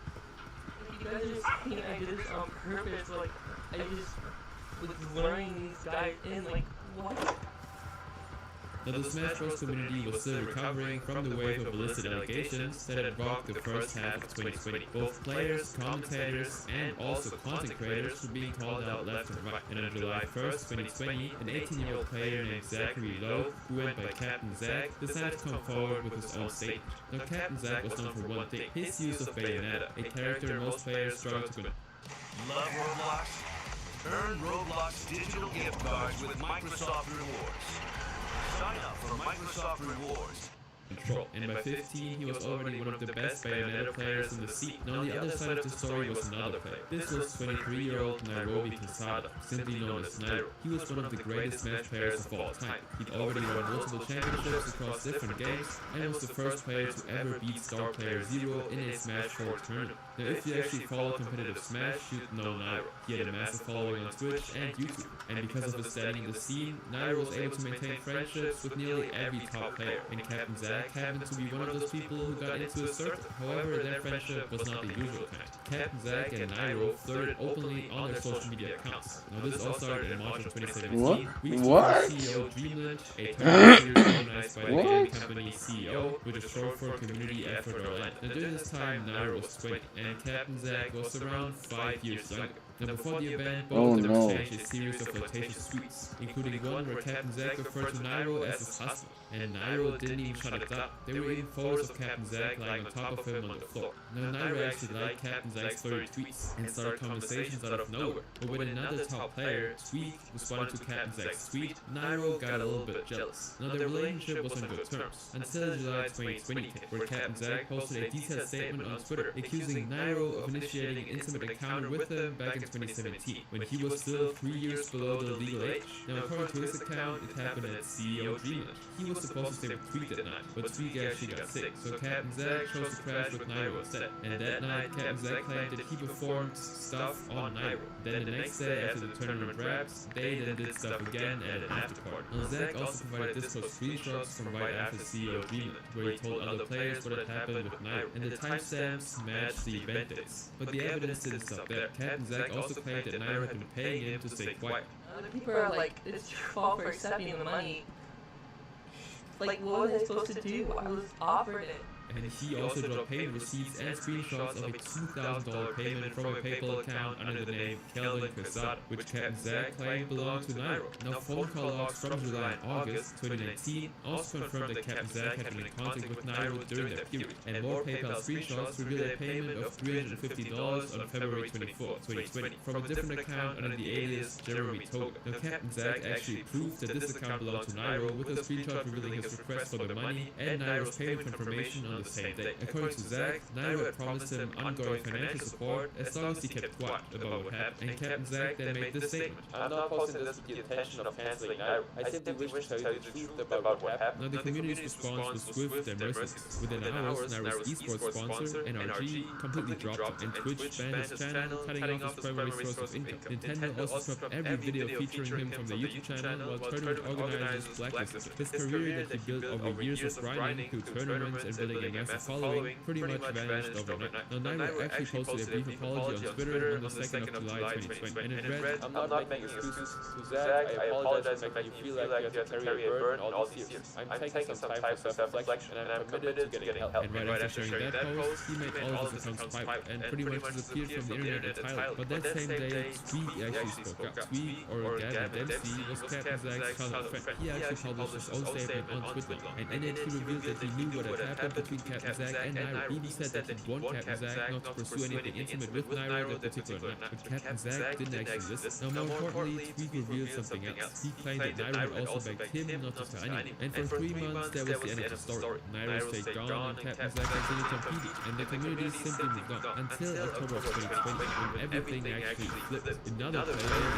You guys just think I did this on purpose, like, I just was luring these guys in, like, what?
Now the Smash Bros community was still recovering from the wave of illicit allegations that had rocked the first half of 2020. Both players, commentators, and also content creators were being called out left and right. And on July 1st, 2020, an 18-year-old player named Zachary Lowe, who went by Captain Zach, decided to come forward with his own statement. Now Captain Zach was known for one thing: his use of Bayonetta, a character most players struggle to control.
Love Roblox? Earn Roblox digital gift cards with Microsoft Rewards. Sign up for Microsoft Rewards.
And by 15, he was already one of the best Bayonetta players in the scene. Now on the other side of the story was another player. This was 23-year-old Nairobi Quesada, simply known as Nairo. He was one of the greatest Smash players of all time. He'd already won multiple championships across different games, and was the first player to ever beat Star Player Zero in a Smash 4 tournament. Now if you actually follow competitive Smash, you'd know Nairo. He had a massive following on Twitch and YouTube, and because of his standing in the scene, Nairo was able to maintain friendships with nearly every top player, and Captain Zach happened to be one of those people who got into his circle. However, their friendship was not the usual kind. Captain Zach and Nairo flirted openly on their social media accounts. Now this all started in March of 2017.
What?
CEO Dreamland, a tournament series organized by the gaming company CEO, which is short for Community Effort Orlando. Now during this time, Nairo was 20, and Captain Zach was around 5 years younger. Now before the event, both of them exchanged a series of flirtatious tweets, including one where Captain Zach referred to Nairo as his husband, and Nairo didn't even shut it down. There were even photos of Captain Zach lying on top of him on the floor. Now Nairo actually liked Captain Zach's flirty tweets and started conversations out of nowhere, but when another top player, Tweak, responded to Captain Zach's tweet, Nairo got a little bit jealous. Now their relationship was on good terms, until July 2020 hit, where Captain Zach posted a detailed statement on Twitter accusing Nairo of initiating an intimate encounter with him back in 2017, when he was still 3 years below the legal age. Now, according to his account, it happened at CEO Dreamland. He was supposed to stay with Tweek that night, but Tweek actually got sick, so Captain Zack chose to crash with Nairo instead. And that night, Captain Zack claimed that he performed stuff on Nairo. Then the next day, after the tournament wraps, they then did stuff again at an after party. Now, Zack also provided disco screenshots from right after CEO Dreamland, where he told other players what had happened with Nairo, and the timestamps matched the event dates. But the evidence didn't stop there. Captain Zack also claimed that Nairo had been paying him to stay quiet.
People are like, it's your fault for accepting the money. Like, what was I supposed to do? I was offered it.
And he also dropped payment receipts and screenshots of a $2,000 payment from a PayPal account under the name Kelvin Quesada, which Captain Zack claimed belonged to Nairo. Now, phone call logs from July and August 2019 also confirmed that Captain Zack had been in contact with Nairo during that period, and more PayPal screenshots reveal a payment of $350 on February 24, 2020, from a different account under the alias Jeremy Toga. Now, Captain Zack actually proved that this account belonged to Nairo with a screenshot revealing his request for the money and Nairo's payment confirmation on the same day. According to Zack, Nairo had promised him ongoing financial support as long as he kept quiet about what happened, and Captain Zack then made this statement.
I'm not posting this with the intention of cancelling Nairo. I simply wish to tell you the truth about what happened.
Now, the community's response was swift and merciless. Within hours, Nairo's esports sponsor, NRG, completely dropped him, and Twitch banned his channel, cutting off his primary source of income. Nintendo also dropped every video featuring him from the YouTube channel, while tournament organizers blacklisted him. His career that he built over years of grinding through tournaments and building a massive following pretty much vanished overnight. Now, Nairo actually posted a brief apology on Twitter on the 2nd of July 2020, and it read,
I'm not making excuses to Zack. I apologize for making you feel like you have to carry a burden all these years. I'm taking some time for self-reflection, and I'm committed to getting help.
And right after sharing that post, he made all of his accounts private and pretty much disappeared from the internet entirely. But that same day, Tweek actually spoke up. Tweek, or Gavin Dempsey, was Captain Zack's childhood friend. He actually published his own statement on Twitter, and in it he revealed that he knew what had happened between Captain Zack and Nairo. He even said that he warned Captain Zack not to pursue anything intimate with Nairo that particular night, but Captain Zack didn't actually listen. Now, more importantly, Tweek revealed something else. He claimed that Nairo had also begged him not to tell anyone, and for 3 months that was the end of the story. Nairo stayed gone, and Captain Zack continued competing, and the community simply moved on, until October of 2020, when everything actually flipped. Another player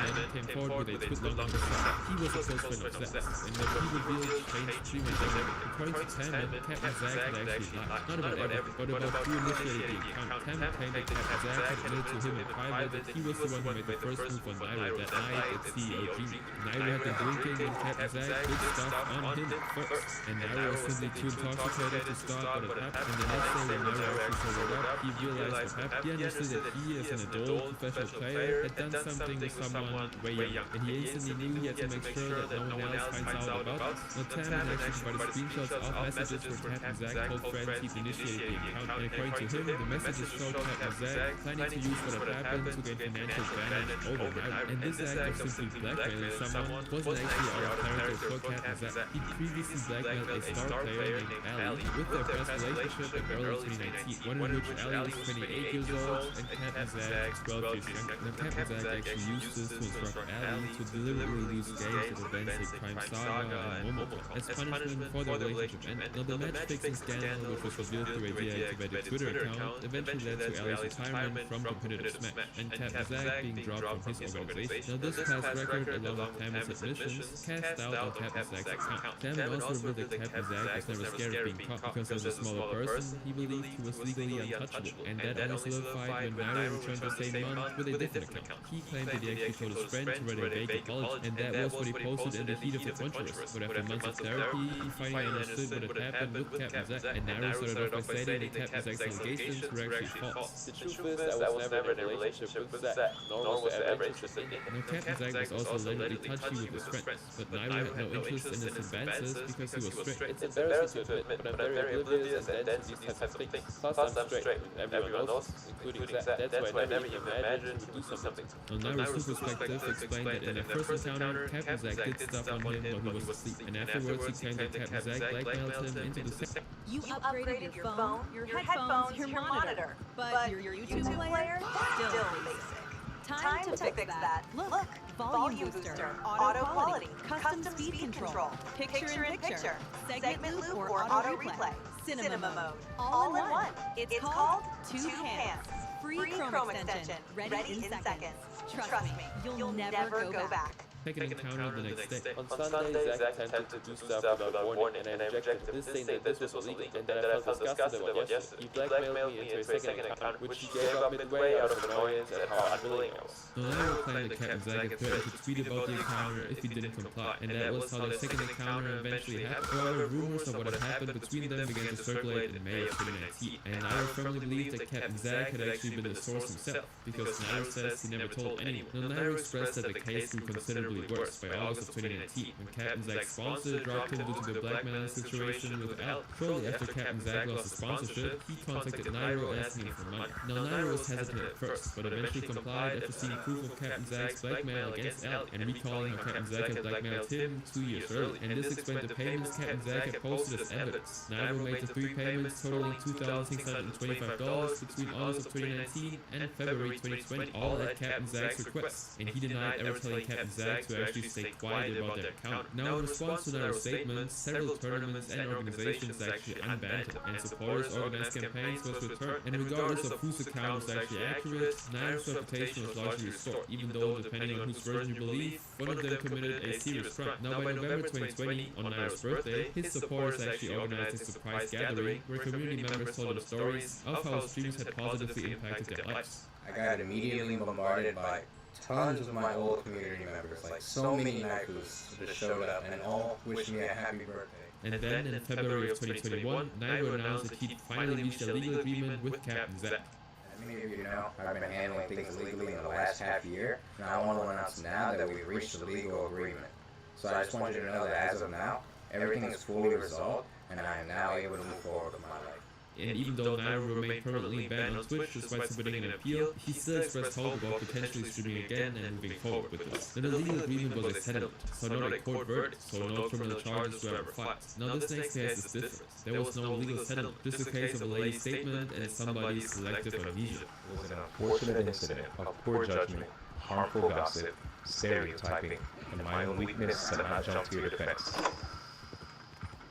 named came forward with a tweet long on the side. He was a close friend of Zack's, and what he revealed changed pretty much everything. According to Tammin, Captain Zack had actually lied. Not about everything, but about who initiated the account. Tammin claimed that Captain Zack had admitted to him in private that he was the one who made the first move on Nairo that night at CEO Dreamland. Nairo had been drinking and Captain Zack did stuff on him first, and Nairo was simply too intoxicated to stop what had happened. And the next day when Nairo actually sobered up, he realized what happened. He understood that he, as an adult professional player, had done something with someone way young, and he instantly knew he had to make sure that no one else finds out about it. Now, Tammin actually provided screenshots of messages where Captain Zack told friends he'd initiated the account, and according to him, the messages showed Captain Zack planning to use what had happened to gain financial advantage over Nairo. And this act of simply blackmailing someone wasn't actually out of character for Captain Zack. He previously blackmailed a star player named Ali with their best relationship in early 2019, one in which Ali was 28 years old and Captain Zack 12 years younger. Now, Captain Zack actually used this to instruct Ali to deliberately lose games at events like Prime Saga and Momoko as punishment for their relationship ended. Now, the match-fixing scandal, which was revealed through a deactivated Twitter account, eventually led to Ali's retirement from competitive Smash, and Captain Zack being dropped from his organization. Now, this past record, along with Tammin's admissions, cast doubt on Captain Zack's account. Tammin also revealed that Captain Zack was never scared of being caught, because as a smaller person, he believed he was legally untouchable, and that only solidified when Nairo returned the same month with a different account. He claimed that he actually told his friend to write a vague apology, and that was what he posted in the heat of the controversy. But after months of therapy, he finally understood what had happened with Captain Zack, and Nairo started off by stating that Captain Zack's allegations were actually false.
The truth is that I was never in a relationship with Zack, nor was I ever interested in him.
Now, Captain Zack was also allegedly touchy with his friends, but Nairo had no interest in his advances because he was straight.
It's embarrassing to admit, but I'm very oblivious and dense to these types of things. Plus, I'm straight, everyone knows, including Zack. That's why I never even imagined he would do something.
Now, Nairo's perspective explained that in their first encounter, Captain Zack did stuff on him while he was asleep, and afterwards he claimed that Captain Zack blackmailed him into the sex.
You upgraded your phone, your headphones, your monitor, but your YouTube player still basic. Time to fix that. Look, volume booster, auto quality, custom speed control, picture-in-picture, segment loop or auto replay. Cinema Mode. All in one. It's called Two Pants. Free Chrome extension. Ready in seconds. Trust me, you'll never go back.
Second encounter the next day.
On Sunday, Zach tended to do stuff without warning, and I rejected this, saying that this was illegal, and that I felt disgusted about yesterday. He blackmailed me into a second encounter, which he gave up midway out of annoyance at how unwilling I was.
Nolairo claimed that Captain Zach had threatened to tweet about the encounter if he didn't comply, and that was how their second encounter eventually happened. However, rumors of what had happened between them began to circulate in May of 2019, and Nairo firmly believed that Captain Zach had actually been the source himself, because Nairo says he never told anyone. Nairo expressed that the case grew considerably worse by August of 2019, when Captain Zach's sponsor dropped him due to the blackmailing situation with Al. Shortly after Captain Zach lost his sponsorship, he contacted Nairo asking him for money. Now Nairo was hesitant at first, but eventually complied after seeing proof of Captain Zach's blackmail against Al, and recalling how Captain Zach had blackmailed him 2 years earlier. And this explained the payments Captain Zach had posted as evidence. Nairo made the 3 payments totaling $2,625 between August of 2019 and February 2020, all at Captain Zach's request, and he denied ever telling Captain Zach to actually stay quiet about their account. Now, in response to Nairo's statements, several tournaments and organizations actually unbanned him, and supporters organized campaigns was returned. And regardless of whose account was actually accurate, Nairo's reputation was largely restored, even though, depending on whose version you believe, one of them committed a serious crime. Now, by November 2020, on Nairo's birthday, his supporters actually organized a surprise gathering where community members told them stories of how streams had positively impacted their lives.
I got immediately bombarded by tons of my old community members, like so many Naikus just showed up and all wished me a happy birthday.
And then in February of 2021, Nairo announced that he'd finally reached a legal agreement with Captain Zach.
As many of you know, I've been handling things illegally in the last half year, and I want to announce now that we've reached a legal agreement. So I just want you to know that as of now, everything is fully resolved, and I am now able to move forward with my life.
And even though Nairo remained permanently banned on Twitch despite submitting an appeal, he still expressed hope about potentially streaming again and moving forward with this. Now, the legal agreement was a settlement, so not a court verdict, so no criminal charges were ever filed. Now, this next case is different. There was no legal settlement, just a case of a lady's statement and somebody's selective amnesia.
It was an unfortunate incident of poor judgment, harmful gossip, stereotyping, and my own weakness to not jump to your defense.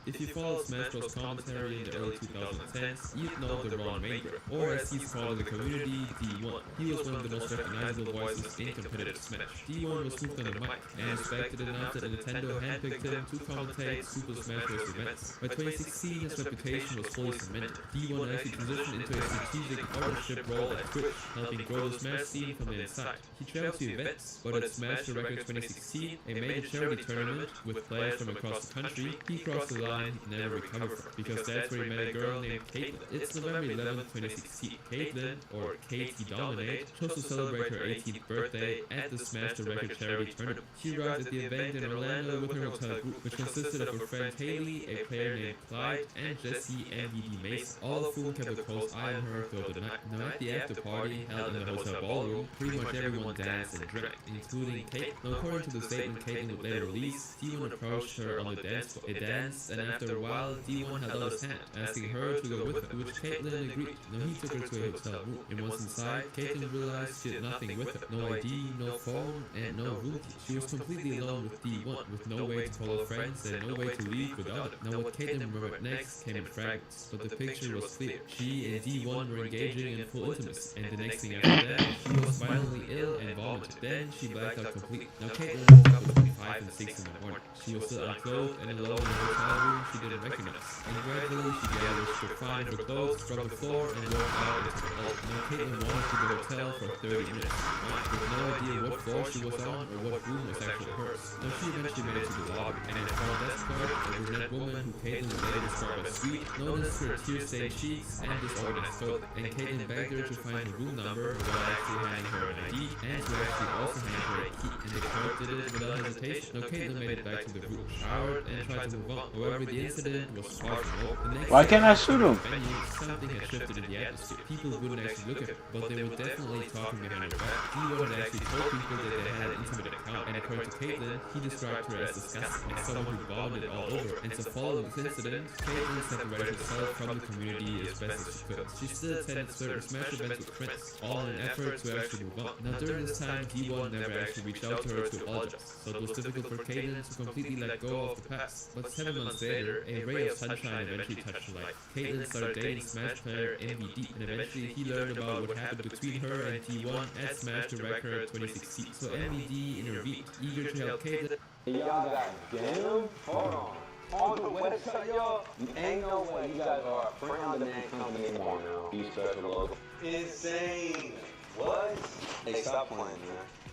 If you followed Smash Bros. Commentary in the early 2010s, you'd know the Ron Manger, or as he's called in the community, D1. He was one of the most recognizable voices in competitive Smash. D1 was hooked on the mic, and respected enough that Nintendo handpicked him to commentate Super Smash Bros. Events. By 2016, his reputation was fully cemented. D1 actually transitioned into a strategic ownership role at Twitch, helping grow the Smash scene from the inside. He traveled to events, but at Smash the Record 2016, a major charity tournament with players from across the country, he crossed the line he never recovered from, because that's where he met a girl named Caitlyn. It's November 11, 2016. Caitlyn, or Katie Dominate, chose to celebrate her 18th birthday at the Smash the Record charity tournament. She arrived at the event in Orlando with her hotel group, which consisted of her friend Haley, a player named Clyde, and Jesse MVD Mason, all of whom kept a close eye on her throughout the night. Now, at the after party, held in the hotel ballroom, pretty much everyone danced and drank, including Caitlyn. Now, according to the statement Caitlyn would later release, D1 approached her on the dance floor. They danced, and after a while, D1 held out his hand, asking her to go with him, to which Caitlyn agreed. Now, he took her to a hotel room, and once inside, Caitlyn realized she had nothing with her. No ID, no phone, and no room key. She was completely alone with D1, with no way to call her friends and no way to leave without it. Now, what Caitlyn remembered next came in fragments, but the picture was clear. She and D1 were engaging in full intimacy, and the next thing after that, she was violently ill and vomited. Then, she blacked out completely. Now, Caitlyn woke up between 5 and 6 in the morning. She was still unclothed and alone in the hotel room she didn't recognize. And gradually, she gathered to find her clothes from the floor and walked out into the hall. Now, Caitlyn wanted to the hotel for 30 minutes, with no idea what floor she was on or what room was actually hers. Now, she eventually made it to the lobby, and in front of that guard, a brunette woman who Caitlyn would later describe as sweet, noticed her tear-stained cheeks and disorganized clothing, and Caitlyn begged her to find her room number while actually handing her an ID, and to actually also hand her a key, and the clerk did it without hesitation. Now, Caitlyn made it back to the room, showered, and tried to move on. However, the incident was far from over.
Why can't I shoot him?
Something had shifted in the atmosphere. People people wouldn't actually look at her, but they were definitely talking behind her back. D1 had actually told people that they had an intimate account, and according to Caitlyn, he described her as disgusting, as someone who bonded all over. And so following this incident, Caitlyn separated herself from the community as best as she could. She still attended certain Smash events with friends, all in an effort to actually move on. Now during this time, D1 never actually reached out to her to apologize, so it was difficult for Caitlyn to completely let go of the past. But 7 months later, a ray of sunshine eventually touched her life. Caitlyn started dating Smash player MVD, and eventually he learned about what happened between her and D1 at Smash the Record 2016. So MVD intervened, eager to help Caitlyn.
Y'all got denim? Hold on. On the website, y'all, ain't no way you guys are a free on-demand company anymore now. Be special local. Insane. What? Hey, stop playing, man.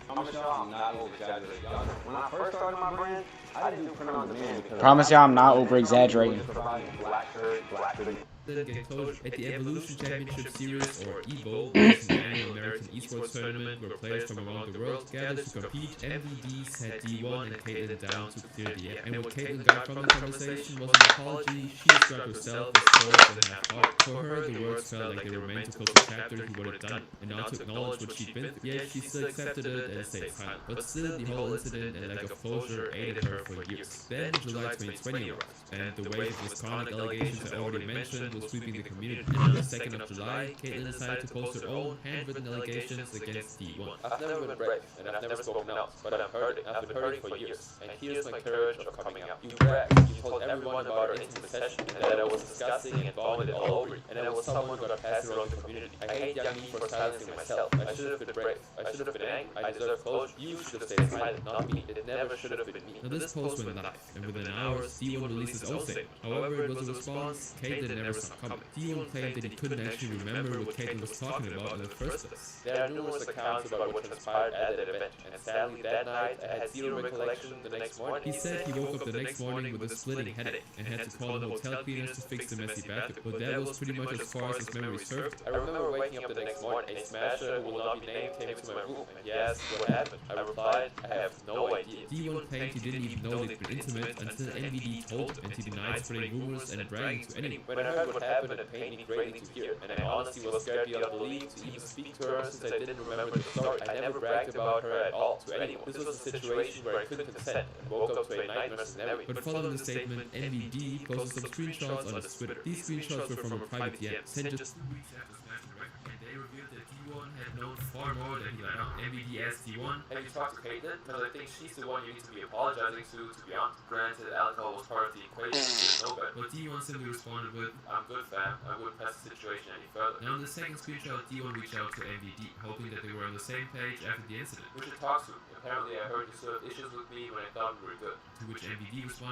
I'm sure I'm not over-exaggerating. Y'all, when I first started my brand, I didn't do print on demand because
Promise y'all I'm not over-exaggerating.
Black shirt, black hoodie.
Get coached at the Evolution Championship Series, or EVO, which is an annual American esports tournament where players from around the world gather to compete. MVD set D1 and Caitlyn down to clear the air. And what Caitlyn got from the conversation was an apology. She described herself as cold and half-hearted. For her, the words felt like they were meant to close the chapter he would have done, and not to acknowledge what she'd been through. Yet she still accepted it and stayed silent. But still, the whole incident and lack of closure aided her for years. Then July 2020 arrived, and the wave of misconduct allegations I already mentioned was sweeping the community. And on the 2nd of July, Caitlyn decided to post her own handwritten allegations against D1.
I've never been brave, and I've never spoken out, but I've been hurting for years, and here's my courage of coming out. You bragged, you told everyone about our intimate session, and that I was disgusting and vomited all over you, and I was someone who got passed around the community. I hate young me for silencing myself. I should have been brave. I should have been angry. I deserve closure. You should have stayed silent, not me. It never should have been me.
Now this post went live, and within hours, D1 released his own statement. However, it was a response Caitlyn never saw coming. D1 claimed that he couldn't actually remember what Caitlyn was talking about in the first place.
There are numerous accounts about what transpired at that event, and sadly that night I had zero recollection the next morning.
He said he woke up the next morning with a splitting headache and had to call the hotel cleaners to fix the messy bathroom, but that was pretty much as far as his memory served.
I remember waking up the next morning, a smasher who will not be named came into my room and he asked what happened. I replied, I have no idea.
D1 claimed he didn't even know they'd been intimate until MVD told him, and he denied spreading rumors and bragging to anyone.
When I heard what happened, it pained me greatly to hear, and I honestly was scared beyond belief to even speak to her since I didn't remember the story. I never bragged about her at all to anyone. This was a situation where I couldn't consent and woke up to a nightmare scenario.
But following the statement, MVD posted some screenshots on his Twitter. These screenshots were from a private DM sent just 2 weeks after Smash the Record, and they revealed that D1 had known far more than he let on. MVD asked D1,
"Have you talked to Caitlyn? Because I think she's the one you need to be apologizing to be honest. Granted, alcohol was part of the equation, you know better."
But D1 simply responded with,
"I'm good, fam. I wouldn't press the situation any further."
Now in the second screenshot, D1 reached out to MVD, hoping that they were on the same page after the incident.
"We should talk soon. Apparently I heard you still have issues with me when I thought we were good."
To which MVD responded,